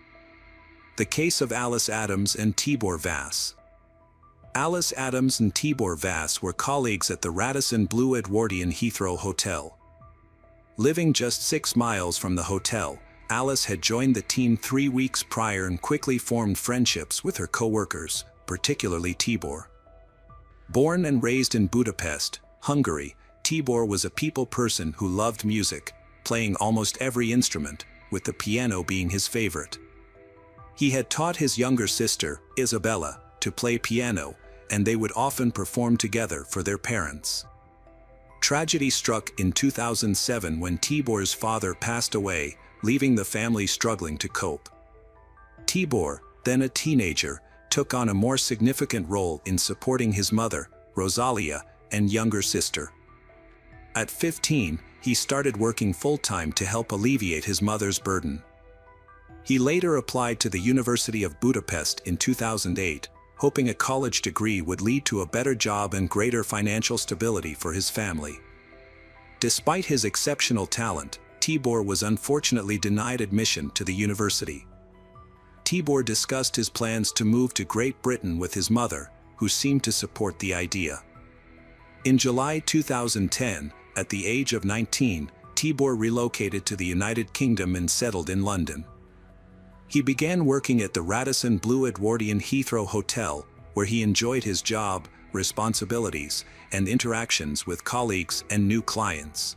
The case of Alice Adams and Tibor Vass. Alice Adams and Tibor Vass were colleagues at the Radisson Blu Edwardian Heathrow Hotel. Living just 6 miles from the hotel, Alice had joined the team 3 weeks prior and quickly formed friendships with her co-workers, particularly Tibor. Born and raised in Budapest, Hungary, Tibor was a people person who loved music, playing almost every instrument, with the piano being his favorite. He had taught his younger sister, Isabella, to play piano, and they would often perform together for their parents. Tragedy struck in 2007 when Tibor's father passed away, leaving the family struggling to cope. Tibor, then a teenager, took on a more significant role in supporting his mother, Rosalia, and younger sister. At 15, he started working full-time to help alleviate his mother's burden. He later applied to the University of Budapest in 2008, hoping a college degree would lead to a better job and greater financial stability for his family. Despite his exceptional talent, Tibor was unfortunately denied admission to the university. Tibor discussed his plans to move to Great Britain with his mother, who seemed to support the idea. In July 2010, at the age of 19, Tibor relocated to the United Kingdom and settled in London. He began working at the Radisson Blu Edwardian Heathrow Hotel, where he enjoyed his job, responsibilities, and interactions with colleagues and new clients.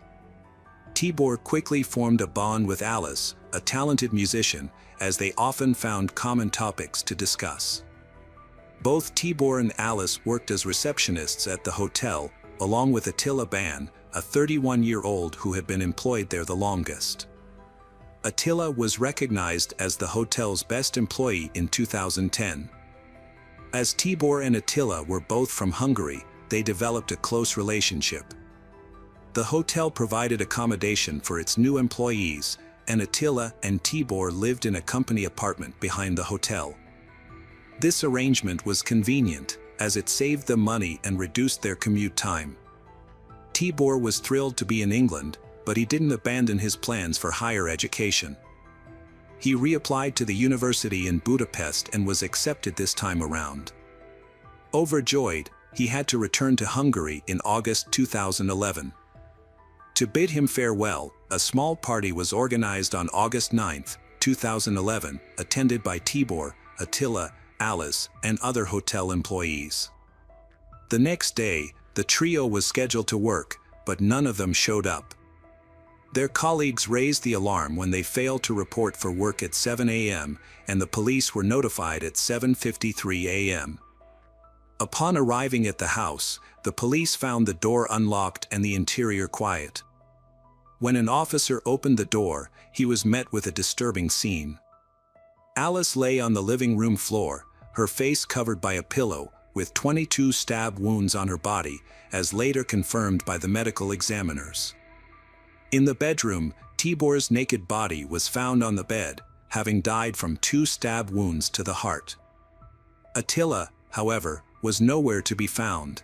Tibor quickly formed a bond with Alice, a talented musician, as they often found common topics to discuss. Both Tibor and Alice worked as receptionists at the hotel, along with Attila Ban, a 31-year-old who had been employed there the longest. Attila was recognized as the hotel's best employee in 2010. As Tibor and Attila were both from Hungary, they developed a close relationship. The hotel provided accommodation for its new employees, and Attila and Tibor lived in a company apartment behind the hotel. This arrangement was convenient, as it saved them money and reduced their commute time. Tibor was thrilled to be in England, but he didn't abandon his plans for higher education. He reapplied to the university in Budapest and was accepted this time around. Overjoyed, he had to return to Hungary in August 2011. To bid him farewell, a small party was organized on August 9, 2011, attended by Tibor, Attila, Alice, and other hotel employees. The next day, the trio was scheduled to work, but none of them showed up. Their colleagues raised the alarm when they failed to report for work at 7 a.m., and the police were notified at 7:53 a.m. Upon arriving at the house, the police found the door unlocked and the interior quiet. When an officer opened the door, he was met with a disturbing scene. Alice lay on the living room floor, her face covered by a pillow, with 22 stab wounds on her body, as later confirmed by the medical examiners. In the bedroom, Tibor's naked body was found on the bed, having died from 2 stab wounds to the heart. Attila, however, was nowhere to be found.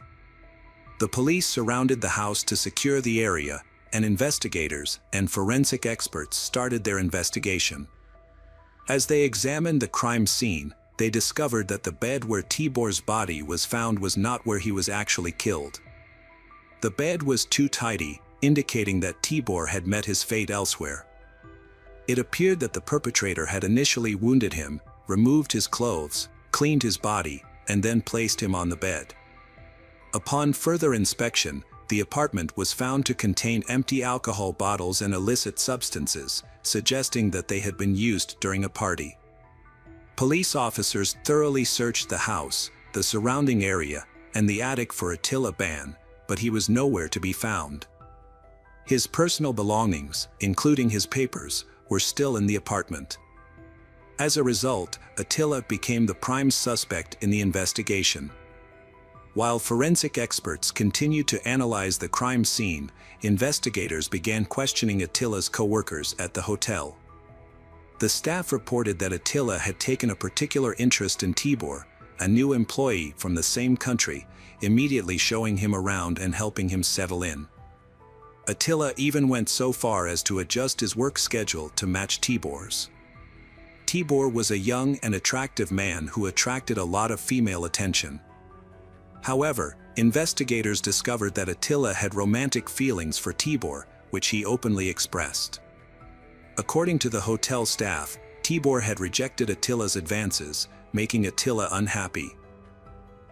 The police surrounded the house to secure the area, and investigators and forensic experts started their investigation. As they examined the crime scene, they discovered that the bed where Tibor's body was found was not where he was actually killed. The bed was too tidy, indicating that Tibor had met his fate elsewhere. It appeared that the perpetrator had initially wounded him, removed his clothes, cleaned his body, and then placed him on the bed. Upon further inspection, the apartment was found to contain empty alcohol bottles and illicit substances, suggesting that they had been used during a party. Police officers thoroughly searched the house, the surrounding area, and the attic for Attila Ban, but he was nowhere to be found. His personal belongings, including his papers, were still in the apartment. As a result, Attila became the prime suspect in the investigation. While forensic experts continued to analyze the crime scene, investigators began questioning Attila's co-workers at the hotel. The staff reported that Attila had taken a particular interest in Tibor, a new employee from the same country, immediately showing him around and helping him settle in. Attila even went so far as to adjust his work schedule to match Tibor's. Tibor was a young and attractive man who attracted a lot of female attention. However, investigators discovered that Attila had romantic feelings for Tibor, which he openly expressed. According to the hotel staff, Tibor had rejected Attila's advances, making Attila unhappy.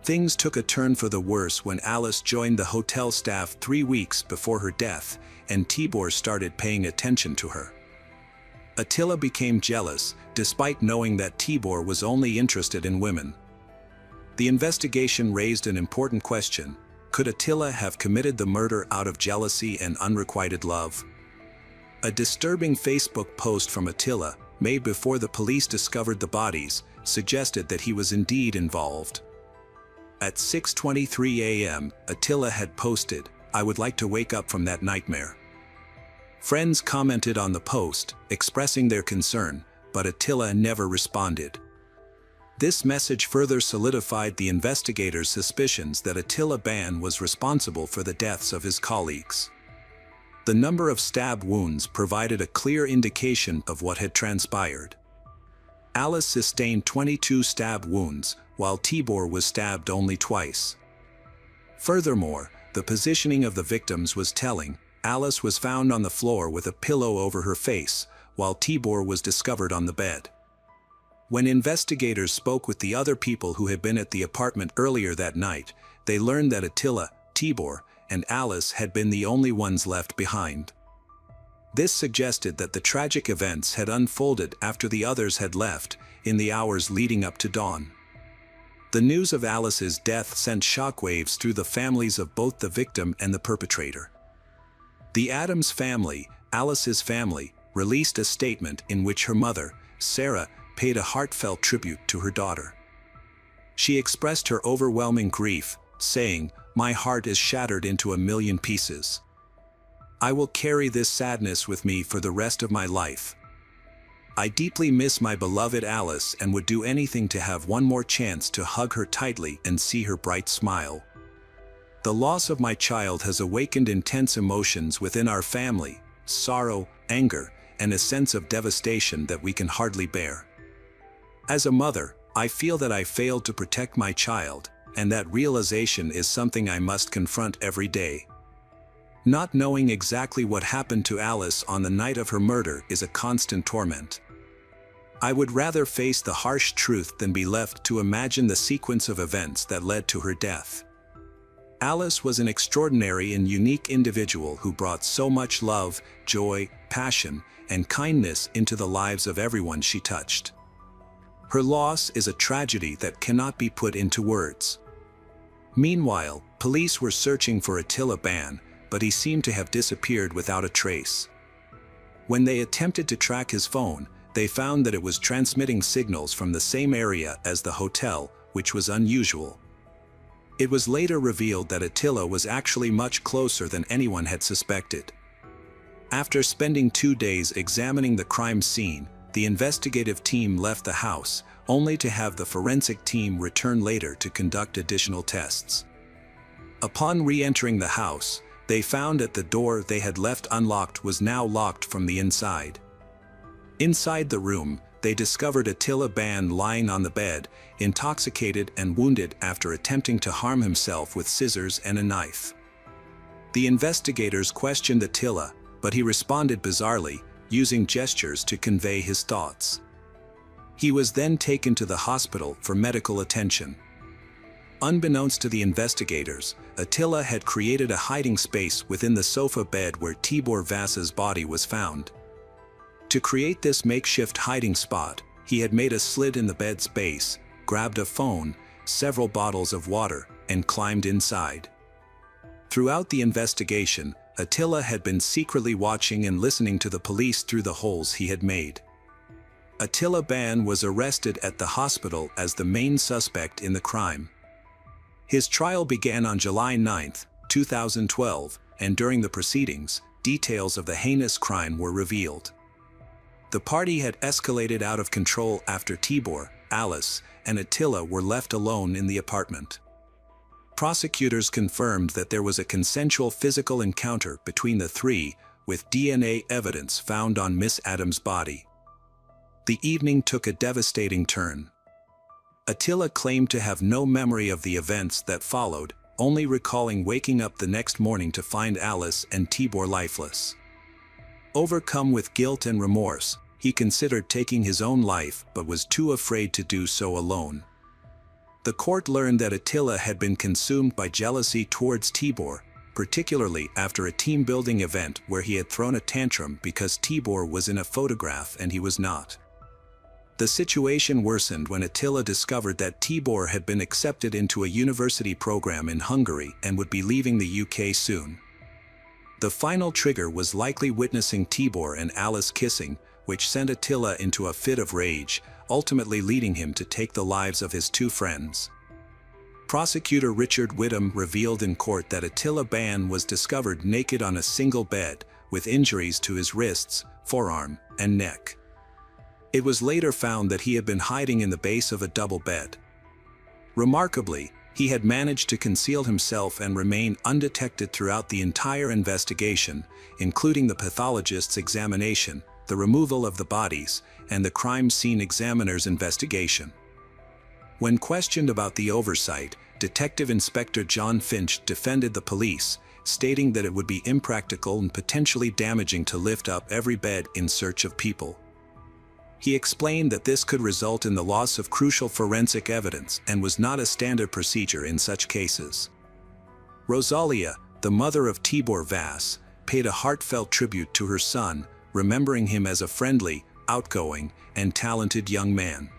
Things took a turn for the worse when Alice joined the hotel staff 3 weeks before her death, and Tibor started paying attention to her. Attila became jealous, despite knowing that Tibor was only interested in women. The investigation raised an important question: could Attila have committed the murder out of jealousy and unrequited love? A disturbing Facebook post from Attila, made before the police discovered the bodies, suggested that he was indeed involved. At 6:23 a.m., Attila had posted, "I would like to wake up from that nightmare." Friends commented on the post, expressing their concern, but Attila never responded. This message further solidified the investigators' suspicions that Attila Ban was responsible for the deaths of his colleagues. The number of stab wounds provided a clear indication of what had transpired. Alice sustained 22 stab wounds, while Tibor was stabbed only twice. Furthermore, the positioning of the victims was telling. Alice was found on the floor with a pillow over her face, while Tibor was discovered on the bed. When investigators spoke with the other people who had been at the apartment earlier that night, they learned that Attila, Tibor, and Alice had been the only ones left behind. This suggested that the tragic events had unfolded after the others had left, in the hours leading up to dawn. The news of Alice's death sent shockwaves through the families of both the victim and the perpetrator. The Adams family, Alice's family, released a statement in which her mother, Sarah, paid a heartfelt tribute to her daughter. She expressed her overwhelming grief, saying, "My heart is shattered into a million pieces. I will carry this sadness with me for the rest of my life. I deeply miss my beloved Alice and would do anything to have one more chance to hug her tightly and see her bright smile. The loss of my child has awakened intense emotions within our family, sorrow, anger, and a sense of devastation that we can hardly bear. As a mother, I feel that I failed to protect my child, and that realization is something I must confront every day. Not knowing exactly what happened to Alice on the night of her murder is a constant torment. I would rather face the harsh truth than be left to imagine the sequence of events that led to her death. Alice was an extraordinary and unique individual who brought so much love, joy, passion, and kindness into the lives of everyone she touched. Her loss is a tragedy that cannot be put into words." Meanwhile, police were searching for Attila Ban, but he seemed to have disappeared without a trace. When they attempted to track his phone, they found that it was transmitting signals from the same area as the hotel, which was unusual. It was later revealed that Attila was actually much closer than anyone had suspected. After spending 2 days examining the crime scene, the investigative team left the house, only to have the forensic team return later to conduct additional tests. Upon re-entering the house, they found that the door they had left unlocked was now locked from the inside. Inside the room, they discovered Attila Ban lying on the bed, intoxicated and wounded after attempting to harm himself with scissors and a knife. The investigators questioned Attila, but he responded bizarrely, using gestures to convey his thoughts. He was then taken to the hospital for medical attention. Unbeknownst to the investigators, Attila had created a hiding space within the sofa bed where Tibor Vasa's body was found. To create this makeshift hiding spot, he had made a slit in the bed's base, grabbed a phone, several bottles of water, and climbed inside. Throughout the investigation, Attila had been secretly watching and listening to the police through the holes he had made. Attila Ban was arrested at the hospital as the main suspect in the crime. His trial began on July 9, 2012, and during the proceedings, details of the heinous crime were revealed. The party had escalated out of control after Tibor, Alice, and Attila were left alone in the apartment. Prosecutors confirmed that there was a consensual physical encounter between the three, with DNA evidence found on Miss Adams' body. The evening took a devastating turn. Attila claimed to have no memory of the events that followed, only recalling waking up the next morning to find Alice and Tibor lifeless. Overcome with guilt and remorse, he considered taking his own life but was too afraid to do so alone. The court learned that Attila had been consumed by jealousy towards Tibor, particularly after a team-building event where he had thrown a tantrum because Tibor was in a photograph and he was not. The situation worsened when Attila discovered that Tibor had been accepted into a university program in Hungary and would be leaving the UK soon. The final trigger was likely witnessing Tibor and Alice kissing, which sent Attila into a fit of rage, ultimately leading him to take the lives of his two friends. Prosecutor Richard Whittam revealed in court that Attila Ban was discovered naked on a single bed, with injuries to his wrists, forearm, and neck. It was later found that he had been hiding in the base of a double bed. Remarkably, he had managed to conceal himself and remain undetected throughout the entire investigation, including the pathologist's examination, the removal of the bodies, and the crime scene examiner's investigation. When questioned about the oversight, Detective Inspector John Finch defended the police, stating that it would be impractical and potentially damaging to lift up every bed in search of people. He explained that this could result in the loss of crucial forensic evidence and was not a standard procedure in such cases. Rosalia, the mother of Tibor Vass, paid a heartfelt tribute to her son, remembering him as a friendly, outgoing, and talented young man.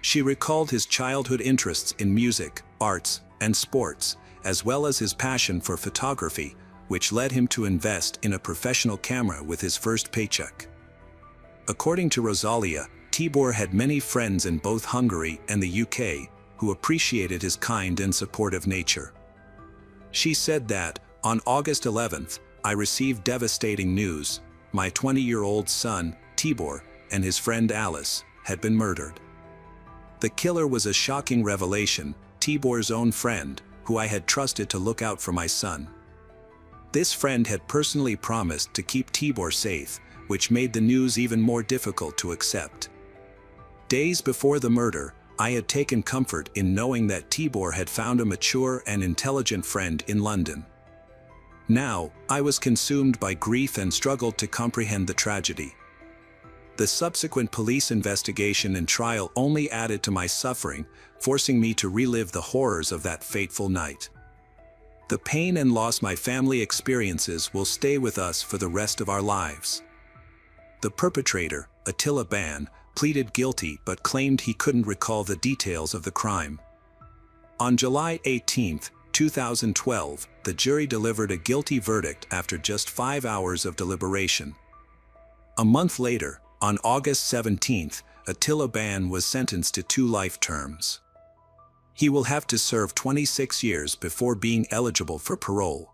She recalled his childhood interests in music, arts, and sports, as well as his passion for photography, which led him to invest in a professional camera with his first paycheck. According to Rosalia, Tibor had many friends in both Hungary and the UK who appreciated his kind and supportive nature. She said that, on August 11th, I received devastating news. My 20-year-old son, Tibor, and his friend Alice, had been murdered. The killer was a shocking revelation, Tibor's own friend, who I had trusted to look out for my son. This friend had personally promised to keep Tibor safe, which made the news even more difficult to accept. Days before the murder, I had taken comfort in knowing that Tibor had found a mature and intelligent friend in London. Now, I was consumed by grief and struggled to comprehend the tragedy. The subsequent police investigation and trial only added to my suffering, forcing me to relive the horrors of that fateful night. The pain and loss my family experiences will stay with us for the rest of our lives. The perpetrator, Attila Ban, pleaded guilty but claimed he couldn't recall the details of the crime. On July 18, 2012, the jury delivered a guilty verdict after just 5 hours of deliberation. A month later, on August 17, Attila Ban was sentenced to 2 life terms. He will have to serve 26 years before being eligible for parole.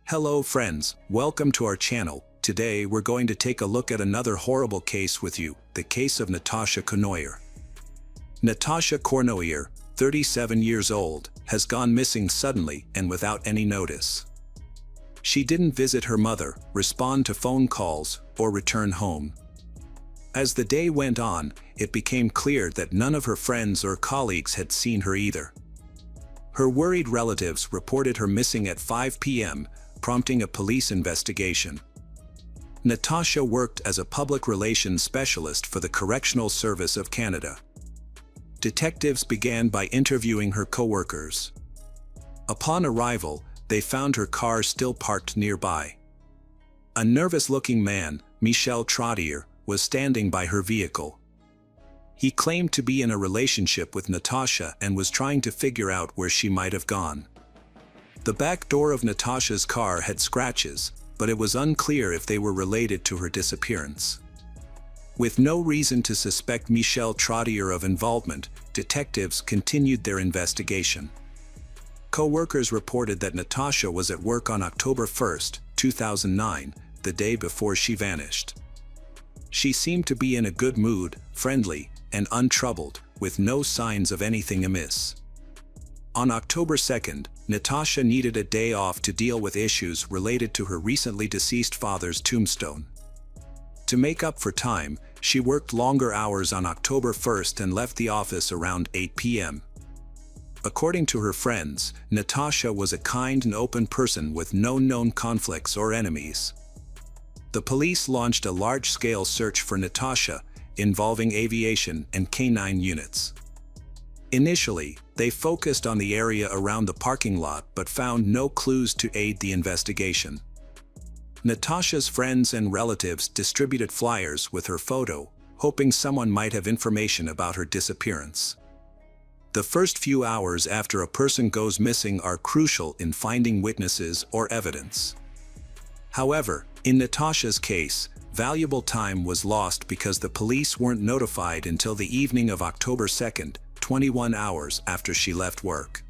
Hello friends, welcome to our channel. Today we're going to take a look at another horrible case with you, the case of Natasha Kornoyer. Natasha Kornoyer, 37 years old, has gone missing suddenly and without any notice. She didn't visit her mother, respond to phone calls, or return home. As the day went on, it became clear that none of her friends or colleagues had seen her either. Her worried relatives reported her missing at 5 p.m., prompting a police investigation. Natasha worked as a public relations specialist for the Correctional Service of Canada. Detectives began by interviewing her co-workers. Upon arrival, they found her car still parked nearby. A nervous-looking man, Michel Trottier, was standing by her vehicle. He claimed to be in a relationship with Natasha and was trying to figure out where she might have gone. The back door of Natasha's car had scratches, but it was unclear if they were related to her disappearance. With no reason to suspect Michel Trottier of involvement, detectives continued their investigation. Co-workers reported that Natasha was at work on October 1, 2009, the day before she vanished. She seemed to be in a good mood, friendly, and untroubled, with no signs of anything amiss. On October 2nd, Natasha needed a day off to deal with issues related to her recently deceased father's tombstone. To make up for time, she worked longer hours on October 1st and left the office around 8 p.m. According to her friends, Natasha was a kind and open person with no known conflicts or enemies. The police launched a large-scale search for Natasha, involving aviation and canine units. Initially, they focused on the area around the parking lot but found no clues to aid the investigation. Natasha's friends and relatives distributed flyers with her photo, hoping someone might have information about her disappearance. The first few hours after a person goes missing are crucial in finding witnesses or evidence. However, in Natasha's case, valuable time was lost because the police weren't notified until the evening of October 2nd, 21 hours after she left work.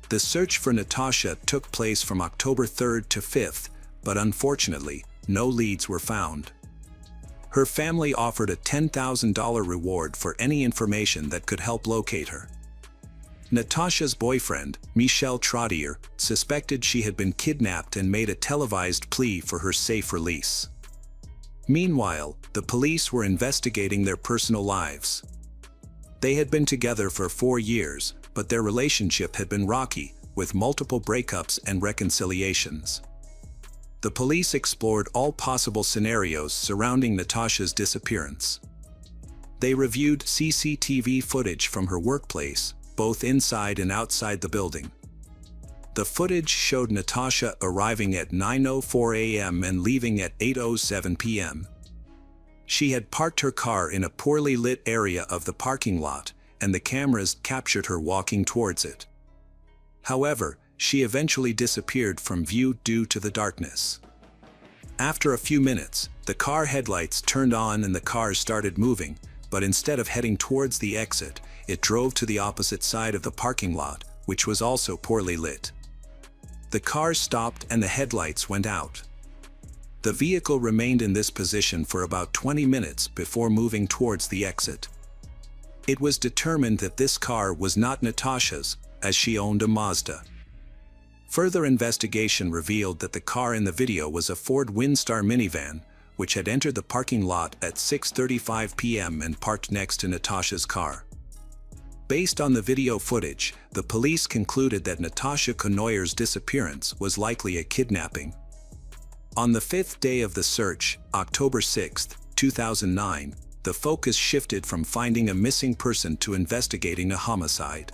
The search for Natasha took place from October 3rd to 5th, but unfortunately, no leads were found. Her family offered a $10,000 reward for any information that could help locate her. Natasha's boyfriend, Michel Trottier, suspected she had been kidnapped and made a televised plea for her safe release. Meanwhile, the police were investigating their personal lives. They had been together for 4 years, but their relationship had been rocky, with multiple breakups and reconciliations. The police explored all possible scenarios surrounding Natasha's disappearance. They reviewed CCTV footage from her workplace, both inside and outside the building. The footage showed Natasha arriving at 9:04 a.m. and leaving at 8:07 p.m. She had parked her car in a poorly lit area of the parking lot, and the cameras captured her walking towards it. However, she eventually disappeared from view due to the darkness. After a few minutes, the car headlights turned on and the car started moving, but instead of heading towards the exit, it drove to the opposite side of the parking lot, which was also poorly lit. The car stopped and the headlights went out. The vehicle remained in this position for about 20 minutes before moving towards the exit. It was determined that this car was not Natasha's, as she owned a Mazda. Further investigation revealed that the car in the video was a Ford Windstar minivan, which had entered the parking lot at 6:35 p.m. and parked next to Natasha's car. Based on the video footage, the police concluded that Natasha Conoyer's disappearance was likely a kidnapping. On the 5th day of the search, October 6, 2009, the focus shifted from finding a missing person to investigating a homicide.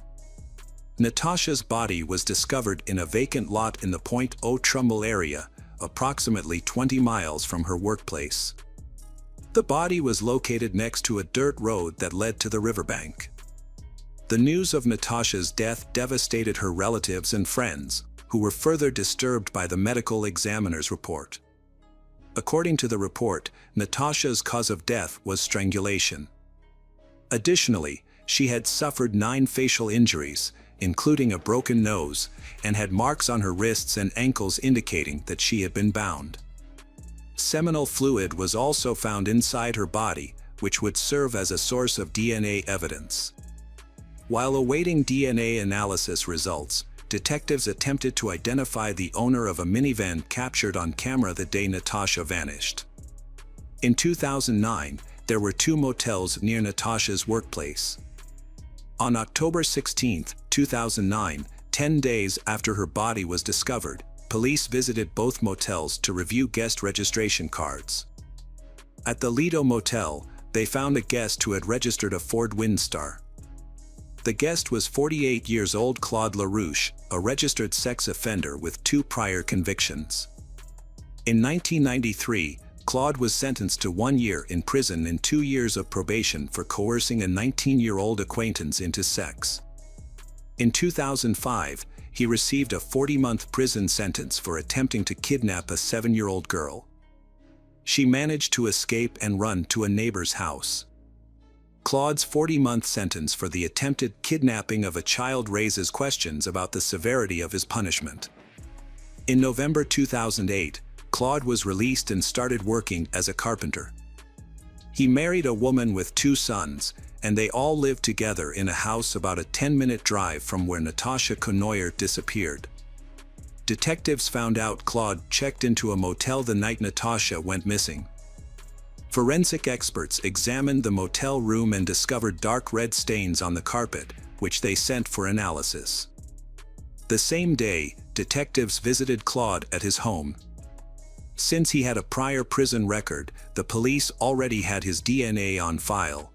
Natasha's body was discovered in a vacant lot in the Point Au Trumbull area, approximately 20 miles from her workplace. The body was located next to a dirt road that led to the riverbank. The news of Natasha's death devastated her relatives and friends, who were further disturbed by the medical examiner's report. According to the report, Natasha's cause of death was strangulation. Additionally, she had suffered 9 facial injuries, including a broken nose, and had marks on her wrists and ankles indicating that she had been bound. Seminal fluid was also found inside her body, which would serve as a source of DNA evidence. While awaiting DNA analysis results, detectives attempted to identify the owner of a minivan captured on camera the day Natasha vanished. In 2009, there were 2 motels near Natasha's workplace. On October 16, 2009, 10 days after her body was discovered, police visited both motels to review guest registration cards. At the Lido Motel, they found a guest who had registered a Ford Windstar. The guest was 48 years old Claude LaRouche, a registered sex offender with 2 prior convictions. In 1993, Claude was sentenced to 1 year in prison and 2 years of probation for coercing a 19-year-old acquaintance into sex. In 2005, he received a 40-month prison sentence for attempting to kidnap a 7-year-old girl. She managed to escape and run to a neighbor's house. Claude's 40-month sentence for the attempted kidnapping of a child raises questions about the severity of his punishment. In November 2008, Claude was released and started working as a carpenter. He married a woman with 2 sons, and they all lived together in a house about a 10-minute drive from where Natasha Cournoyer disappeared. Detectives found out Claude checked into a motel the night Natasha went missing. Forensic experts examined the motel room and discovered dark red stains on the carpet, which they sent for analysis. The same day, detectives visited Claude at his home. Since he had a prior prison record, the police already had his DNA on file.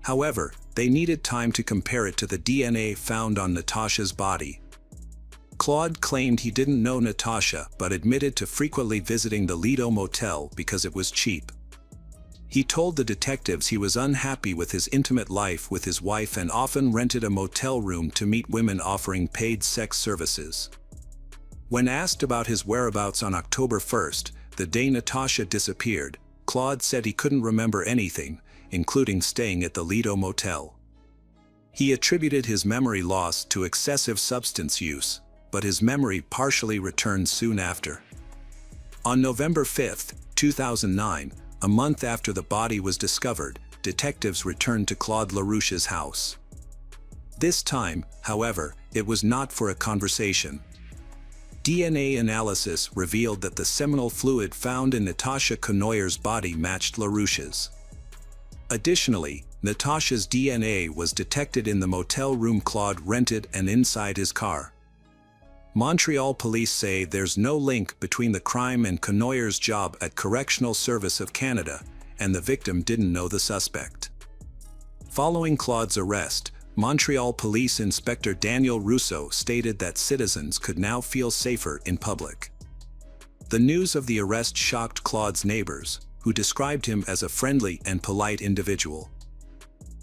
However, they needed time to compare it to the DNA found on Natasha's body. Claude claimed he didn't know Natasha but admitted to frequently visiting the Lido motel because it was cheap. He told the detectives he was unhappy with his intimate life with his wife and often rented a motel room to meet women offering paid sex services. When asked about his whereabouts on October 1st, the day Natasha disappeared, Claude said he couldn't remember anything, including staying at the Lido motel. He attributed his memory loss to excessive substance use, but his memory partially returned soon after. On November 5, 2009, a month after the body was discovered, detectives returned to Claude LaRouche's house. This time, however, it was not for a conversation. DNA analysis revealed that the seminal fluid found in Natasha Cournoyer's body matched LaRouche's. Additionally, Natasha's DNA was detected in the motel room Claude rented and inside his car. Montreal police say there's no link between the crime and Cournoyer's job at Correctional Service of Canada, and the victim didn't know the suspect. Following Claude's arrest, Montreal Police Inspector Daniel Rousseau stated that citizens could now feel safer in public. The news of the arrest shocked Claude's neighbors, who described him as a friendly and polite individual.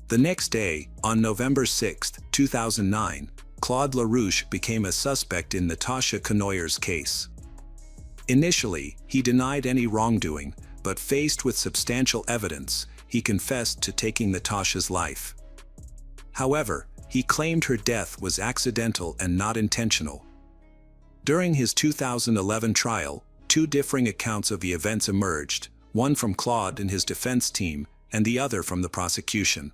The next day, on November 6, 2009, Claude LaRouche became a suspect in Natasha Cournoyer's case. Initially, he denied any wrongdoing, but faced with substantial evidence, he confessed to taking Natasha's life. However, he claimed her death was accidental and not intentional. During his 2011 trial, 2 differing accounts of the events emerged, one from Claude and his defense team, and the other from the prosecution.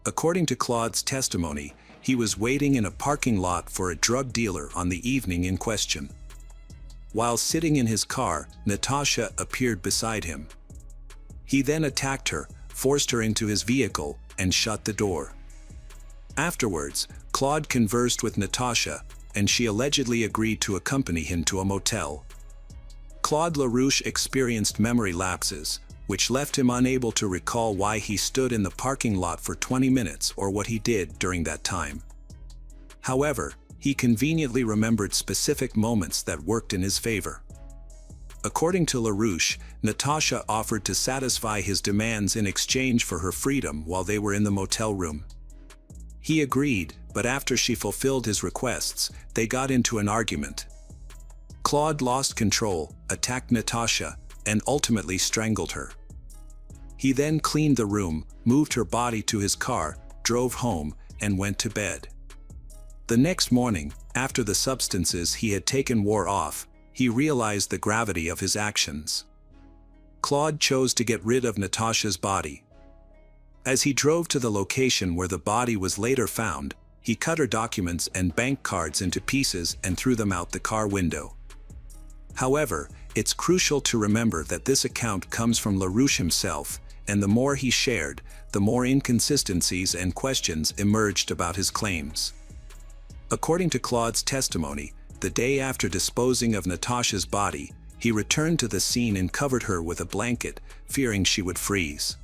According to Claude's testimony, he was waiting in a parking lot for a drug dealer on the evening in question. While sitting in his car, Natasha appeared beside him. He then attacked her, forced her into his vehicle, and shut the door. Afterwards, Claude conversed with Natasha, and she allegedly agreed to accompany him to a motel. Claude LaRouche experienced memory lapses, which left him unable to recall why he stood in the parking lot for 20 minutes or what he did during that time. However, he conveniently remembered specific moments that worked in his favor. According to LaRouche, Natasha offered to satisfy his demands in exchange for her freedom while they were in the motel room. He agreed, but after she fulfilled his requests, they got into an argument. Claude lost control, attacked Natasha, and ultimately strangled her. He then cleaned the room, moved her body to his car, drove home, and went to bed. The next morning, after the substances he had taken wore off, he realized the gravity of his actions. Claude chose to get rid of Natasha's body. As he drove to the location where the body was later found, he cut her documents and bank cards into pieces and threw them out the car window. However, it's crucial to remember that this account comes from LaRouche himself, and the more he shared, the more inconsistencies and questions emerged about his claims. According to Claude's testimony, the day after disposing of Natasha's body, he returned to the scene and covered her with a blanket, fearing she would freeze.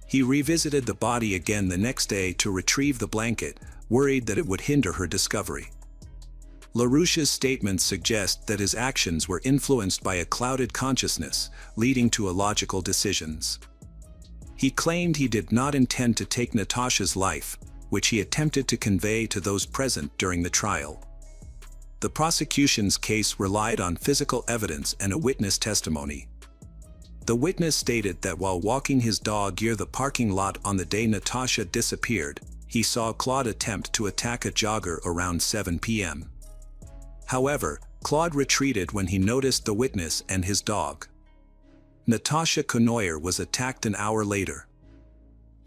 He revisited the body again the next day to retrieve the blanket, worried that it would hinder her discovery. LaRouche's statements suggest that his actions were influenced by a clouded consciousness, leading to illogical decisions. He claimed he did not intend to take Natasha's life, which he attempted to convey to those present during the trial. The prosecution's case relied on physical evidence and a witness testimony. The witness stated that while walking his dog near the parking lot on the day Natasha disappeared, he saw Claude attempt to attack a jogger around 7 p.m. However, Claude retreated when he noticed the witness and his dog. Natasha Conoyer was attacked an hour later.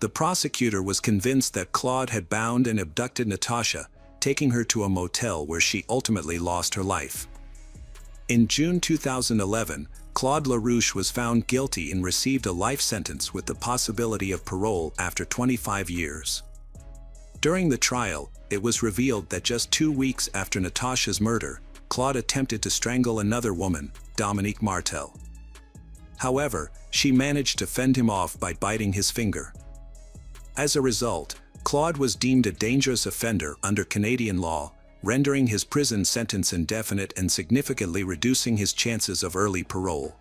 The prosecutor was convinced that Claude had bound and abducted Natasha, taking her to a motel where she ultimately lost her life. In June 2011, Claude LaRouche was found guilty and received a life sentence with the possibility of parole after 25 years. During the trial, it was revealed that just 2 weeks after Natasha's murder, Claude attempted to strangle another woman, Dominique Martel. However, she managed to fend him off by biting his finger. As a result, Claude was deemed a dangerous offender under Canadian law, rendering his prison sentence indefinite and significantly reducing his chances of early parole.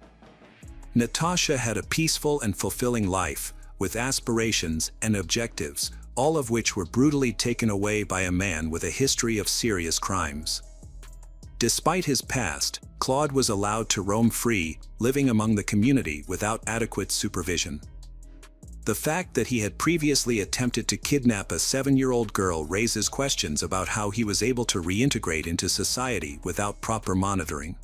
Natasha had a peaceful and fulfilling life, with aspirations and objectives, all of which were brutally taken away by a man with a history of serious crimes. Despite his past, Claude was allowed to roam free, living among the community without adequate supervision. The fact that he had previously attempted to kidnap a 7-year-old girl raises questions about how he was able to reintegrate into society without proper monitoring.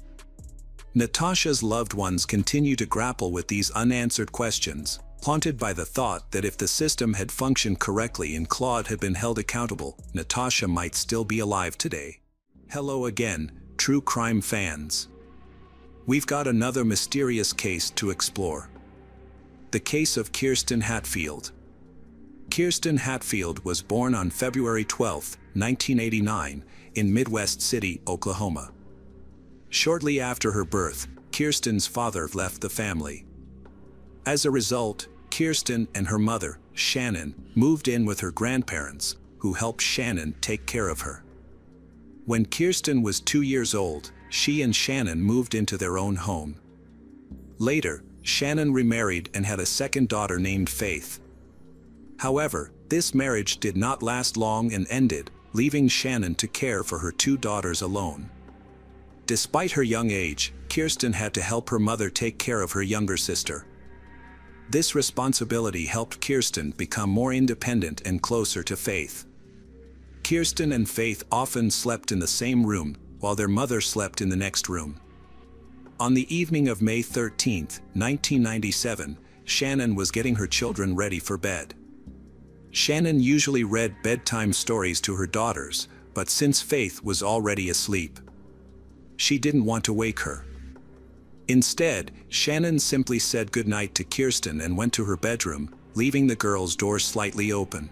Natasha's loved ones continue to grapple with these unanswered questions, haunted by the thought that if the system had functioned correctly and Claude had been held accountable, Natasha might still be alive today. Hello again, true crime fans. We've got another mysterious case to explore. The case of Kirsten Hatfield. Kirsten Hatfield was born on February 12, 1989, in Midwest City, Oklahoma. Shortly after her birth, Kirsten's father left the family. As a result, Kirsten and her mother, Shannon, moved in with her grandparents, who helped Shannon take care of her. When Kirsten was 2 years old, she and Shannon moved into their own home. Later, Shannon remarried and had a second daughter named Faith. However, this marriage did not last long and ended, leaving Shannon to care for her 2 daughters alone. Despite her young age, Kirsten had to help her mother take care of her younger sister. This responsibility helped Kirsten become more independent and closer to Faith. Kirsten and Faith often slept in the same room, while their mother slept in the next room. On the evening of May 13, 1997, Shannon was getting her children ready for bed. Shannon usually read bedtime stories to her daughters, but since Faith was already asleep, she didn't want to wake her. Instead, Shannon simply said goodnight to Kirsten and went to her bedroom, leaving the girls' door slightly open.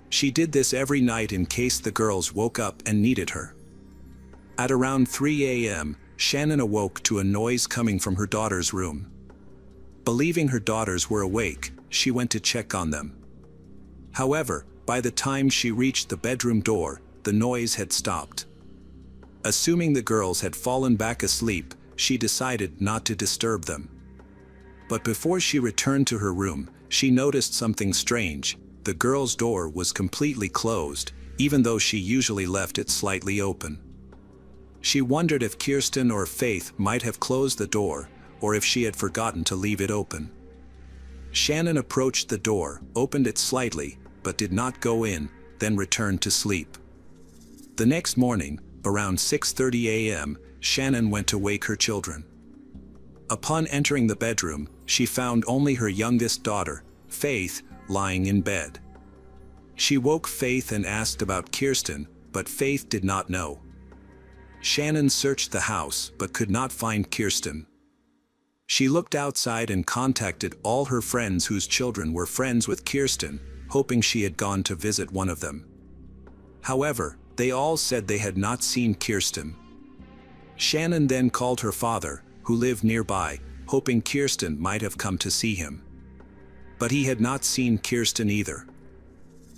She did this every night in case the girls woke up and needed her. At around 3 a.m., Shannon awoke to a noise coming from her daughter's room. Believing her daughters were awake, she went to check on them. However, by the time she reached the bedroom door, the noise had stopped. Assuming the girls had fallen back asleep, she decided not to disturb them. But before she returned to her room, she noticed something strange. The girls' door was completely closed, even though she usually left it slightly open. She wondered if Kirsten or Faith might have closed the door, or if she had forgotten to leave it open. Shannon approached the door, opened it slightly, but did not go in, then returned to sleep. The next morning, around 6:30 a.m., Shannon went to wake her children. Upon entering the bedroom, she found only her youngest daughter, Faith, lying in bed. She woke Faith and asked about Kirsten, but Faith did not know. Shannon searched the house but could not find Kirsten. She looked outside and contacted all her friends whose children were friends with Kirsten, hoping she had gone to visit one of them. However, they all said they had not seen Kirsten. Shannon then called her father, who lived nearby, hoping Kirsten might have come to see him. But he had not seen Kirsten either.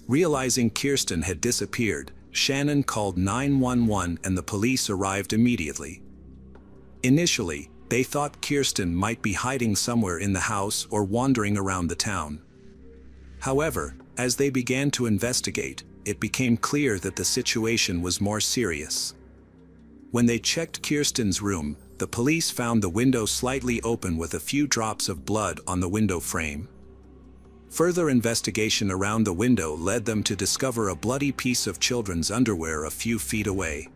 Realizing Kirsten had disappeared, Shannon called 911 and the police arrived immediately. Initially, they thought Kirsten might be hiding somewhere in the house or wandering around the town. However, as they began to investigate, it became clear that the situation was more serious. When they checked Kirsten's room, the police found the window slightly open with a few drops of blood on the window frame. Further investigation around the window led them to discover a bloody piece of children's underwear a few feet away.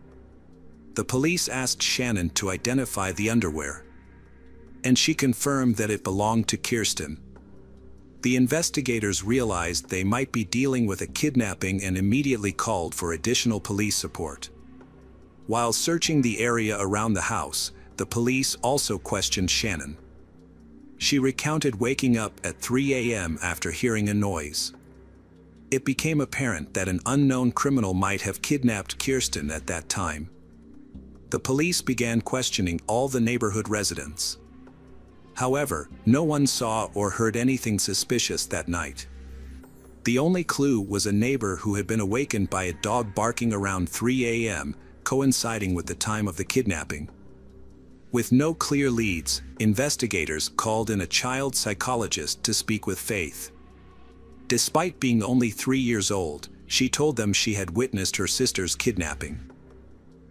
The police asked Shannon to identify the underwear. and she confirmed that it belonged to Kirsten. The investigators realized they might be dealing with a kidnapping and immediately called for additional police support. While searching the area around the house, the police also questioned Shannon. She recounted waking up at 3 a.m. after hearing a noise. It became apparent that an unknown criminal might have kidnapped Kirsten at that time. The police began questioning all the neighborhood residents. However, no one saw or heard anything suspicious that night. The only clue was a neighbor who had been awakened by a dog barking around 3 a.m., coinciding with the time of the kidnapping. With no clear leads, investigators called in a child psychologist to speak with Faith. Despite being only 3 years old, she told them she had witnessed her sister's kidnapping.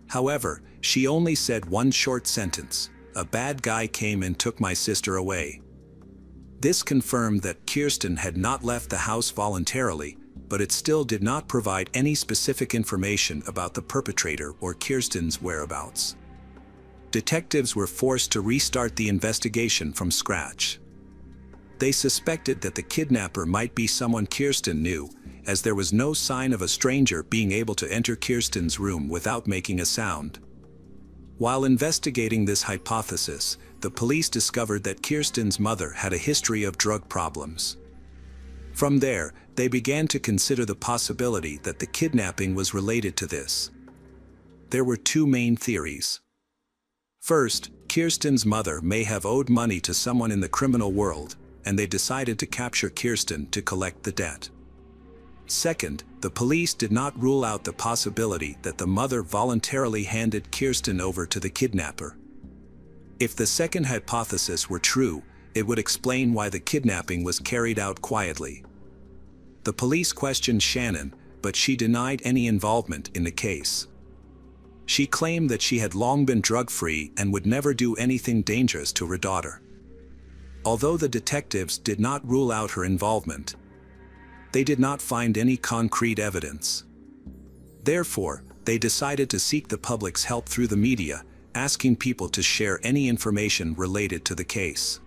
However, she only said one short sentence: "A bad guy came and took my sister away." This confirmed that Kirsten had not left the house voluntarily, but it still did not provide any specific information about the perpetrator or Kirsten's whereabouts. Detectives were forced to restart the investigation from scratch. They suspected that the kidnapper might be someone Kirsten knew, as there was no sign of a stranger being able to enter Kirsten's room without making a sound. While investigating this hypothesis, the police discovered that Kirsten's mother had a history of drug problems. From there, they began to consider the possibility that the kidnapping was related to this. There were two main theories. First, Kirsten's mother may have owed money to someone in the criminal world, and they decided to capture Kirsten to collect the debt. Second, the police did not rule out the possibility that the mother voluntarily handed Kirsten over to the kidnapper. If the second hypothesis were true, it would explain why the kidnapping was carried out quietly. The police questioned Shannon, but she denied any involvement in the case. She claimed that she had long been drug-free and would never do anything dangerous to her daughter. Although the detectives did not rule out her involvement, they did not find any concrete evidence. Therefore, they decided to seek the public's help through the media, asking people to share any information related to the case.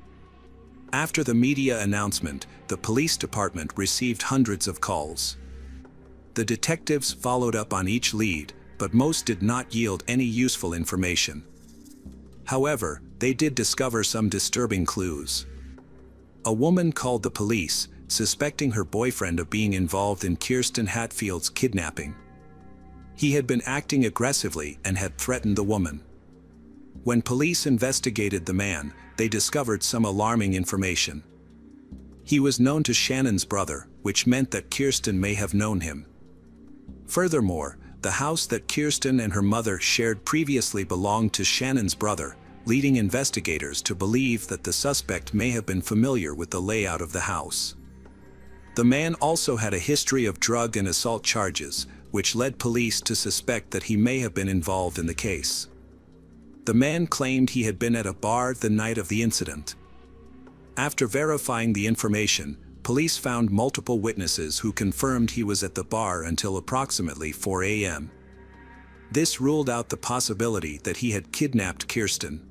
After the media announcement, the police department received hundreds of calls. The detectives followed up on each lead, but most did not yield any useful information. However, they did discover some disturbing clues. A woman called the police, suspecting her boyfriend of being involved in Kirsten Hatfield's kidnapping. He had been acting aggressively and had threatened the woman. When police investigated the man, they discovered some alarming information. He was known to Shannon's brother, which meant that Kirsten may have known him. Furthermore, the house that Kirsten and her mother shared previously belonged to Shannon's brother, leading investigators to believe that the suspect may have been familiar with the layout of the house. The man also had a history of drug and assault charges, which led police to suspect that he may have been involved in the case. The man claimed he had been at a bar the night of the incident. After verifying the information, police found multiple witnesses who confirmed he was at the bar until approximately 4 a.m. This ruled out the possibility that he had kidnapped Kirsten.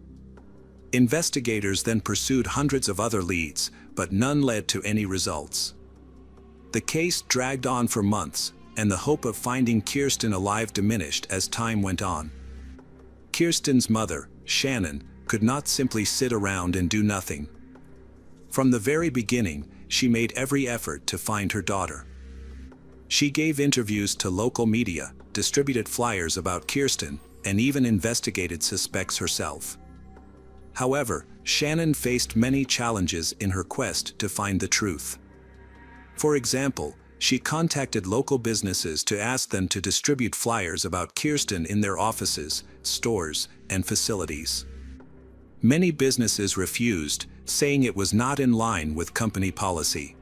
Investigators then pursued hundreds of other leads, but none led to any results. The case dragged on for months, and the hope of finding Kirsten alive diminished as time went on. Kirsten's mother, Shannon, could not simply sit around and do nothing. From the very beginning, she made every effort to find her daughter. She gave interviews to local media, distributed flyers about Kirsten, and even investigated suspects herself. However, Shannon faced many challenges in her quest to find the truth. For example, she contacted local businesses to ask them to distribute flyers about Kirsten in their offices, stores, and facilities. Many businesses refused, saying it was not in line with company policy.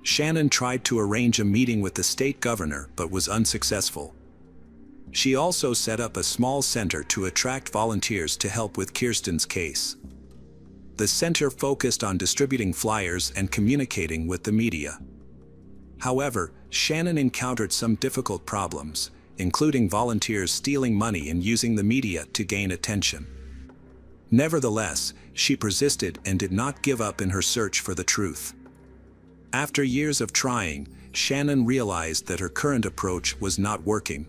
Shannon tried to arrange a meeting with the state governor but was unsuccessful. She also set up a small center to attract volunteers to help with Kirsten's case. The center focused on distributing flyers and communicating with the media. However, Shannon encountered some difficult problems, including volunteers stealing money and using the media to gain attention. Nevertheless, she persisted and did not give up in her search for the truth. After years of trying, Shannon realized that her current approach was not working.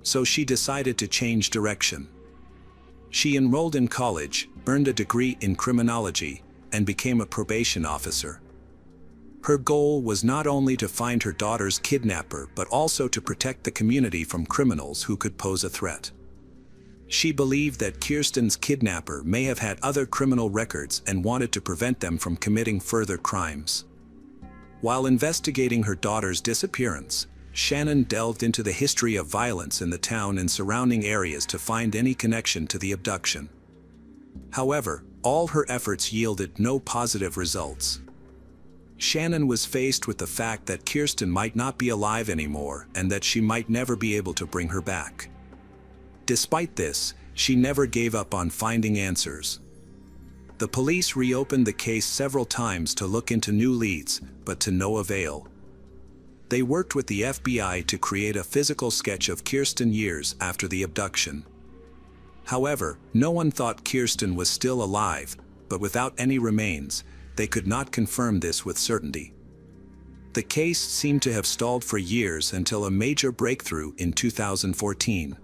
So she decided to change direction. She enrolled in college, earned a degree in criminology, and became a probation officer. Her goal was not only to find her daughter's kidnapper but also to protect the community from criminals who could pose a threat. She believed that Kirsten's kidnapper may have had other criminal records and wanted to prevent them from committing further crimes. While investigating her daughter's disappearance, Shannon delved into the history of violence in the town and surrounding areas to find any connection to the abduction. However, all her efforts yielded no positive results. Shannon was faced with the fact that Kirsten might not be alive anymore and that she might never be able to bring her back. Despite this, she never gave up on finding answers. The police reopened the case several times to look into new leads, but to no avail. They worked with the FBI to create a physical sketch of Kirsten years after the abduction. However, no one thought Kirsten was still alive, but without any remains, they could not confirm this with certainty. The case seemed to have stalled for years until a major breakthrough in 2014.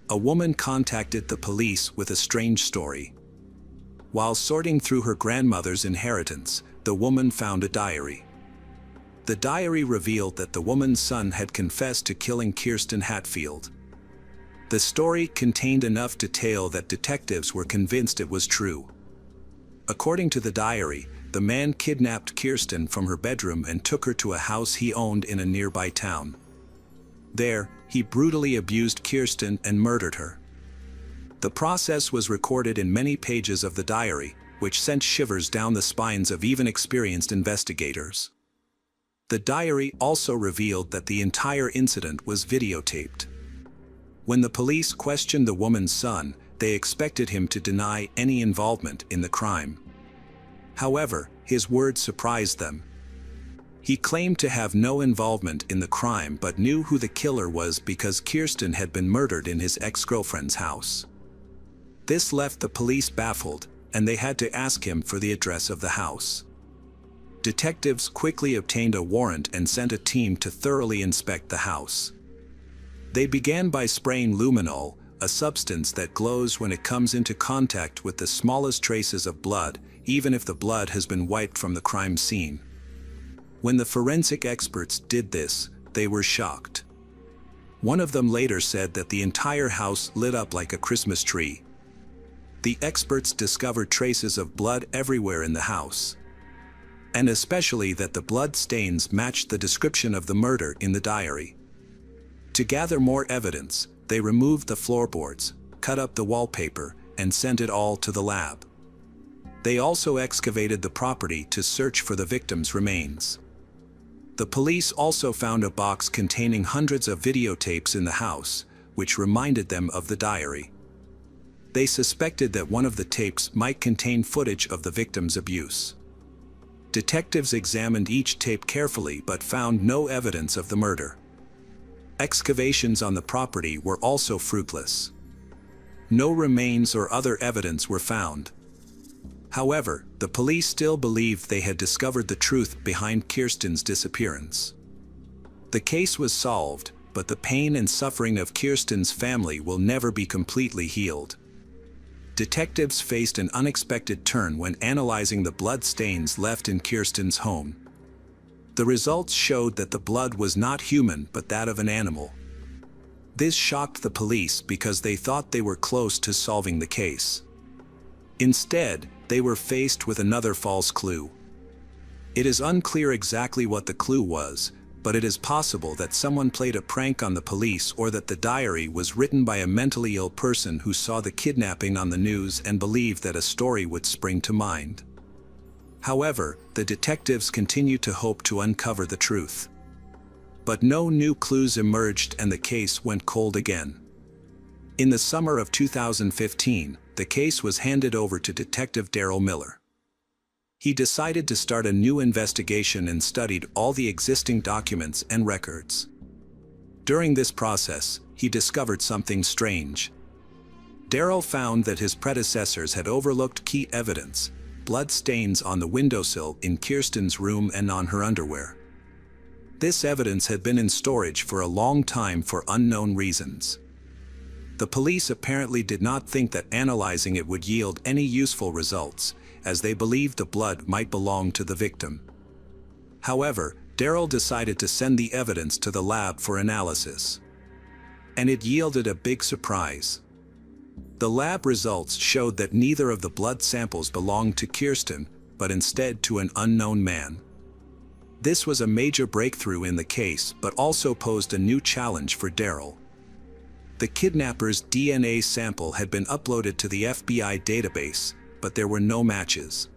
A woman contacted the police with a strange story. While sorting through her grandmother's inheritance, the woman found a diary. The diary revealed that the woman's son had confessed to killing Kirsten Hatfield. The story contained enough detail that detectives were convinced it was true. According to the diary, the man kidnapped Kirsten from her bedroom and took her to a house he owned in a nearby town. There, he brutally abused Kirsten and murdered her. The process was recorded in many pages of the diary, which sent shivers down the spines of even experienced investigators. The diary also revealed that the entire incident was videotaped. When the police questioned the woman's son, they expected him to deny any involvement in the crime. However, his words surprised them. He claimed to have no involvement in the crime but knew who the killer was because Kirsten had been murdered in his ex-girlfriend's house. This left the police baffled, and they had to ask him for the address of the house. Detectives quickly obtained a warrant and sent a team to thoroughly inspect the house. They began by spraying luminol, a substance that glows when it comes into contact with the smallest traces of blood, even if the blood has been wiped from the crime scene. When the forensic experts did this, they were shocked. One of them later said that the entire house lit up like a Christmas tree. The experts discovered traces of blood everywhere in the house, and especially that the blood stains matched the description of the murder in the diary. To gather more evidence, they removed the floorboards, cut up the wallpaper, and sent it all to the lab. They also excavated the property to search for the victim's remains. The police also found a box containing hundreds of videotapes in the house, which reminded them of the diary. They suspected that one of the tapes might contain footage of the victim's abuse. Detectives examined each tape carefully but found no evidence of the murder. Excavations on the property were also fruitless. No remains or other evidence were found. However, the police still believed they had discovered the truth behind Kirsten's disappearance. The case was solved, but the pain and suffering of Kirsten's family will never be completely healed. Detectives faced an unexpected turn when analyzing the blood stains left in Kirsten's home. The results showed that the blood was not human but that of an animal. This shocked the police because they thought they were close to solving the case. Instead, they were faced with another false clue. It is unclear exactly what the clue was, but it is possible that someone played a prank on the police or that the diary was written by a mentally ill person who saw the kidnapping on the news and believed that a story would spring to mind. However, the detectives continued to hope to uncover the truth. But no new clues emerged and the case went cold again. In the summer of 2015, the case was handed over to Detective Daryl Miller. He decided to start a new investigation and studied all the existing documents and records. During this process, he discovered something strange. Darryl found that his predecessors had overlooked key evidence: blood stains on the windowsill in Kirsten's room and on her underwear. This evidence had been in storage for a long time for unknown reasons. The police apparently did not think that analyzing it would yield any useful results, as they believed the blood might belong to the victim. However, Darryl decided to send the evidence to the lab for analysis. And it yielded a big surprise. The lab results showed that neither of the blood samples belonged to Kirsten, but instead to an unknown man. This was a major breakthrough in the case, but also posed a new challenge for Darryl. The kidnapper's DNA sample had been uploaded to the FBI database, but there were no matches.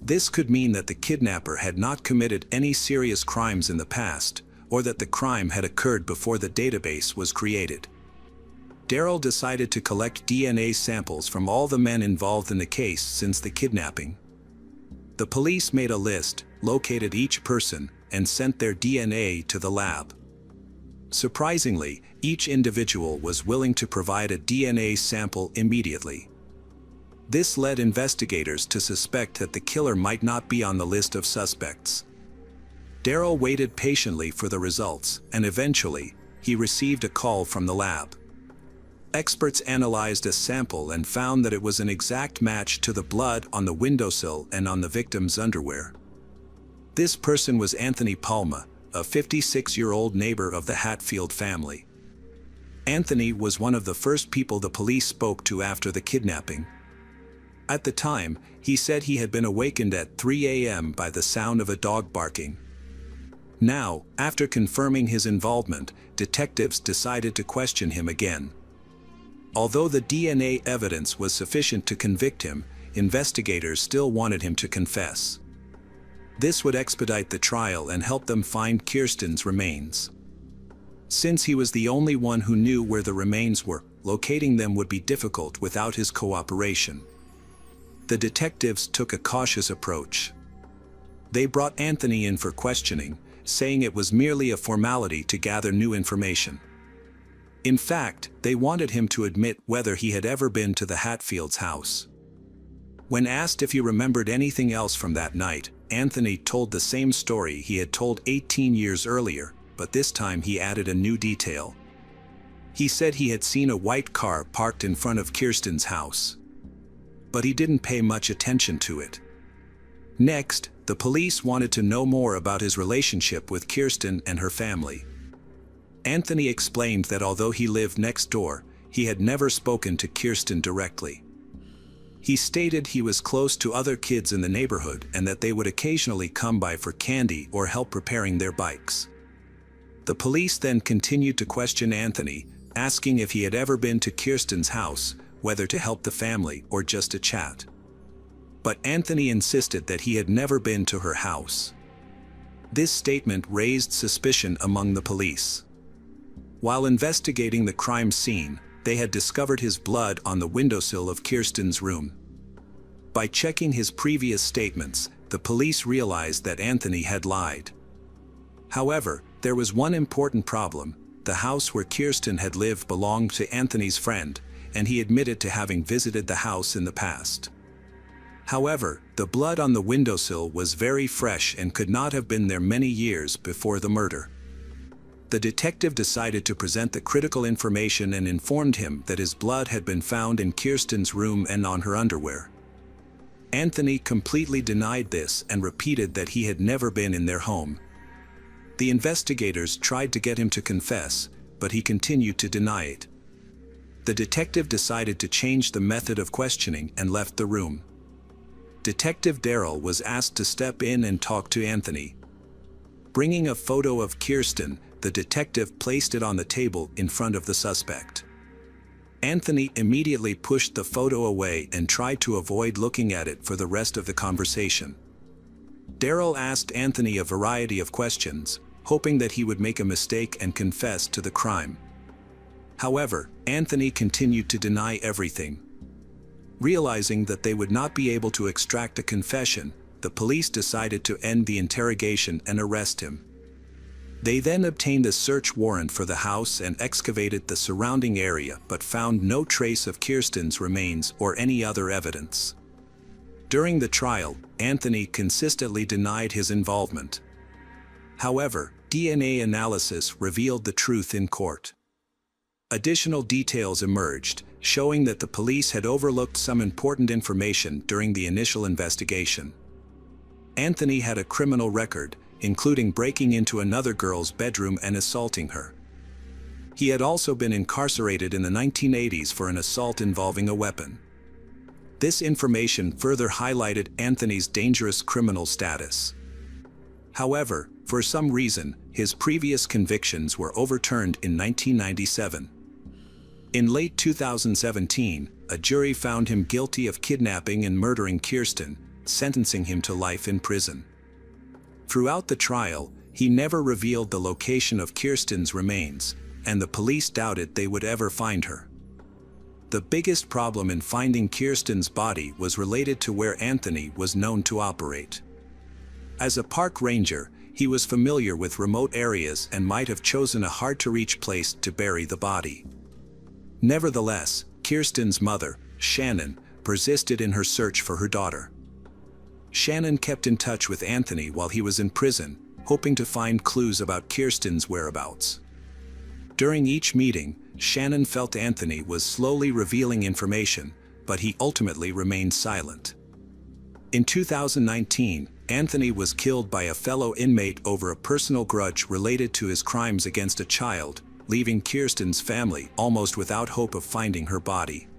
This could mean that the kidnapper had not committed any serious crimes in the past, or that the crime had occurred before the database was created. Darryl decided to collect DNA samples from all the men involved in the case since the kidnapping. The police made a list, located each person, and sent their DNA to the lab. Surprisingly, each individual was willing to provide a DNA sample immediately. This led investigators to suspect that the killer might not be on the list of suspects. Darryl waited patiently for the results, and eventually, he received a call from the lab. Experts analyzed a sample and found that it was an exact match to the blood on the windowsill and on the victim's underwear. This person was Anthony Palma, a 56-year-old neighbor of the Hatfield family. Anthony was one of the first people the police spoke to after the kidnapping. At the time, he said he had been awakened at 3 a.m. by the sound of a dog barking. Now, after confirming his involvement, detectives decided to question him again. Although the DNA evidence was sufficient to convict him, investigators still wanted him to confess. This would expedite the trial and help them find Kirsten's remains. Since he was the only one who knew where the remains were, locating them would be difficult without his cooperation. The detectives took a cautious approach. They brought Anthony in for questioning, saying it was merely a formality to gather new information. In fact, they wanted him to admit whether he had ever been to the Hatfields' house. When asked if he remembered anything else from that night, Anthony told the same story he had told 18 years earlier, but this time he added a new detail. He said he had seen a white car parked in front of Kirsten's house. But he didn't pay much attention to it. Next, the police wanted to know more about his relationship with Kirsten and her family. Anthony explained that although he lived next door, he had never spoken to Kirsten directly. He stated he was close to other kids in the neighborhood and that they would occasionally come by for candy or help repairing their bikes. The police then continued to question Anthony, asking if he had ever been to Kirsten's house, whether to help the family or just to chat. But Anthony insisted that he had never been to her house. This statement raised suspicion among the police. While investigating the crime scene, they had discovered his blood on the windowsill of Kirsten's room. By checking his previous statements, the police realized that Anthony had lied. However, there was one important problem: the house where Kirsten had lived belonged to Anthony's friend, and he admitted to having visited the house in the past. However, the blood on the windowsill was very fresh and could not have been there many years before the murder. The detective decided to present the critical information and informed him that his blood had been found in Kirsten's room and on her underwear. Anthony completely denied this and repeated that he had never been in their home. The investigators tried to get him to confess, but he continued to deny it. The detective decided to change the method of questioning and left the room. Detective Darryl was asked to step in and talk to Anthony. Bringing a photo of Kirsten, the detective placed it on the table in front of the suspect. Anthony immediately pushed the photo away and tried to avoid looking at it for the rest of the conversation. Darryl asked Anthony a variety of questions, hoping that he would make a mistake and confess to the crime. However, Anthony continued to deny everything. Realizing that they would not be able to extract a confession, the police decided to end the interrogation and arrest him. They then obtained a search warrant for the house and excavated the surrounding area but found no trace of Kirsten's remains or any other evidence. During the trial, Anthony consistently denied his involvement. However, DNA analysis revealed the truth in court. Additional details emerged, showing that the police had overlooked some important information during the initial investigation. Anthony had a criminal record, including breaking into another girl's bedroom and assaulting her. He had also been incarcerated in the 1980s for an assault involving a weapon. This information further highlighted Anthony's dangerous criminal status. However, for some reason, his previous convictions were overturned in 1997. In late 2017, a jury found him guilty of kidnapping and murdering Kirsten, sentencing him to life in prison. Throughout the trial, he never revealed the location of Kirsten's remains, and the police doubted they would ever find her. The biggest problem in finding Kirsten's body was related to where Anthony was known to operate. As a park ranger, he was familiar with remote areas and might have chosen a hard-to-reach place to bury the body. Nevertheless, Kirsten's mother, Shannon, persisted in her search for her daughter. Shannon kept in touch with Anthony while he was in prison, hoping to find clues about Kirsten's whereabouts. During each meeting, Shannon felt Anthony was slowly revealing information, but he ultimately remained silent. In 2019, Anthony was killed by a fellow inmate over a personal grudge related to his crimes against a child, leaving Kirsten's family almost without hope of finding her body.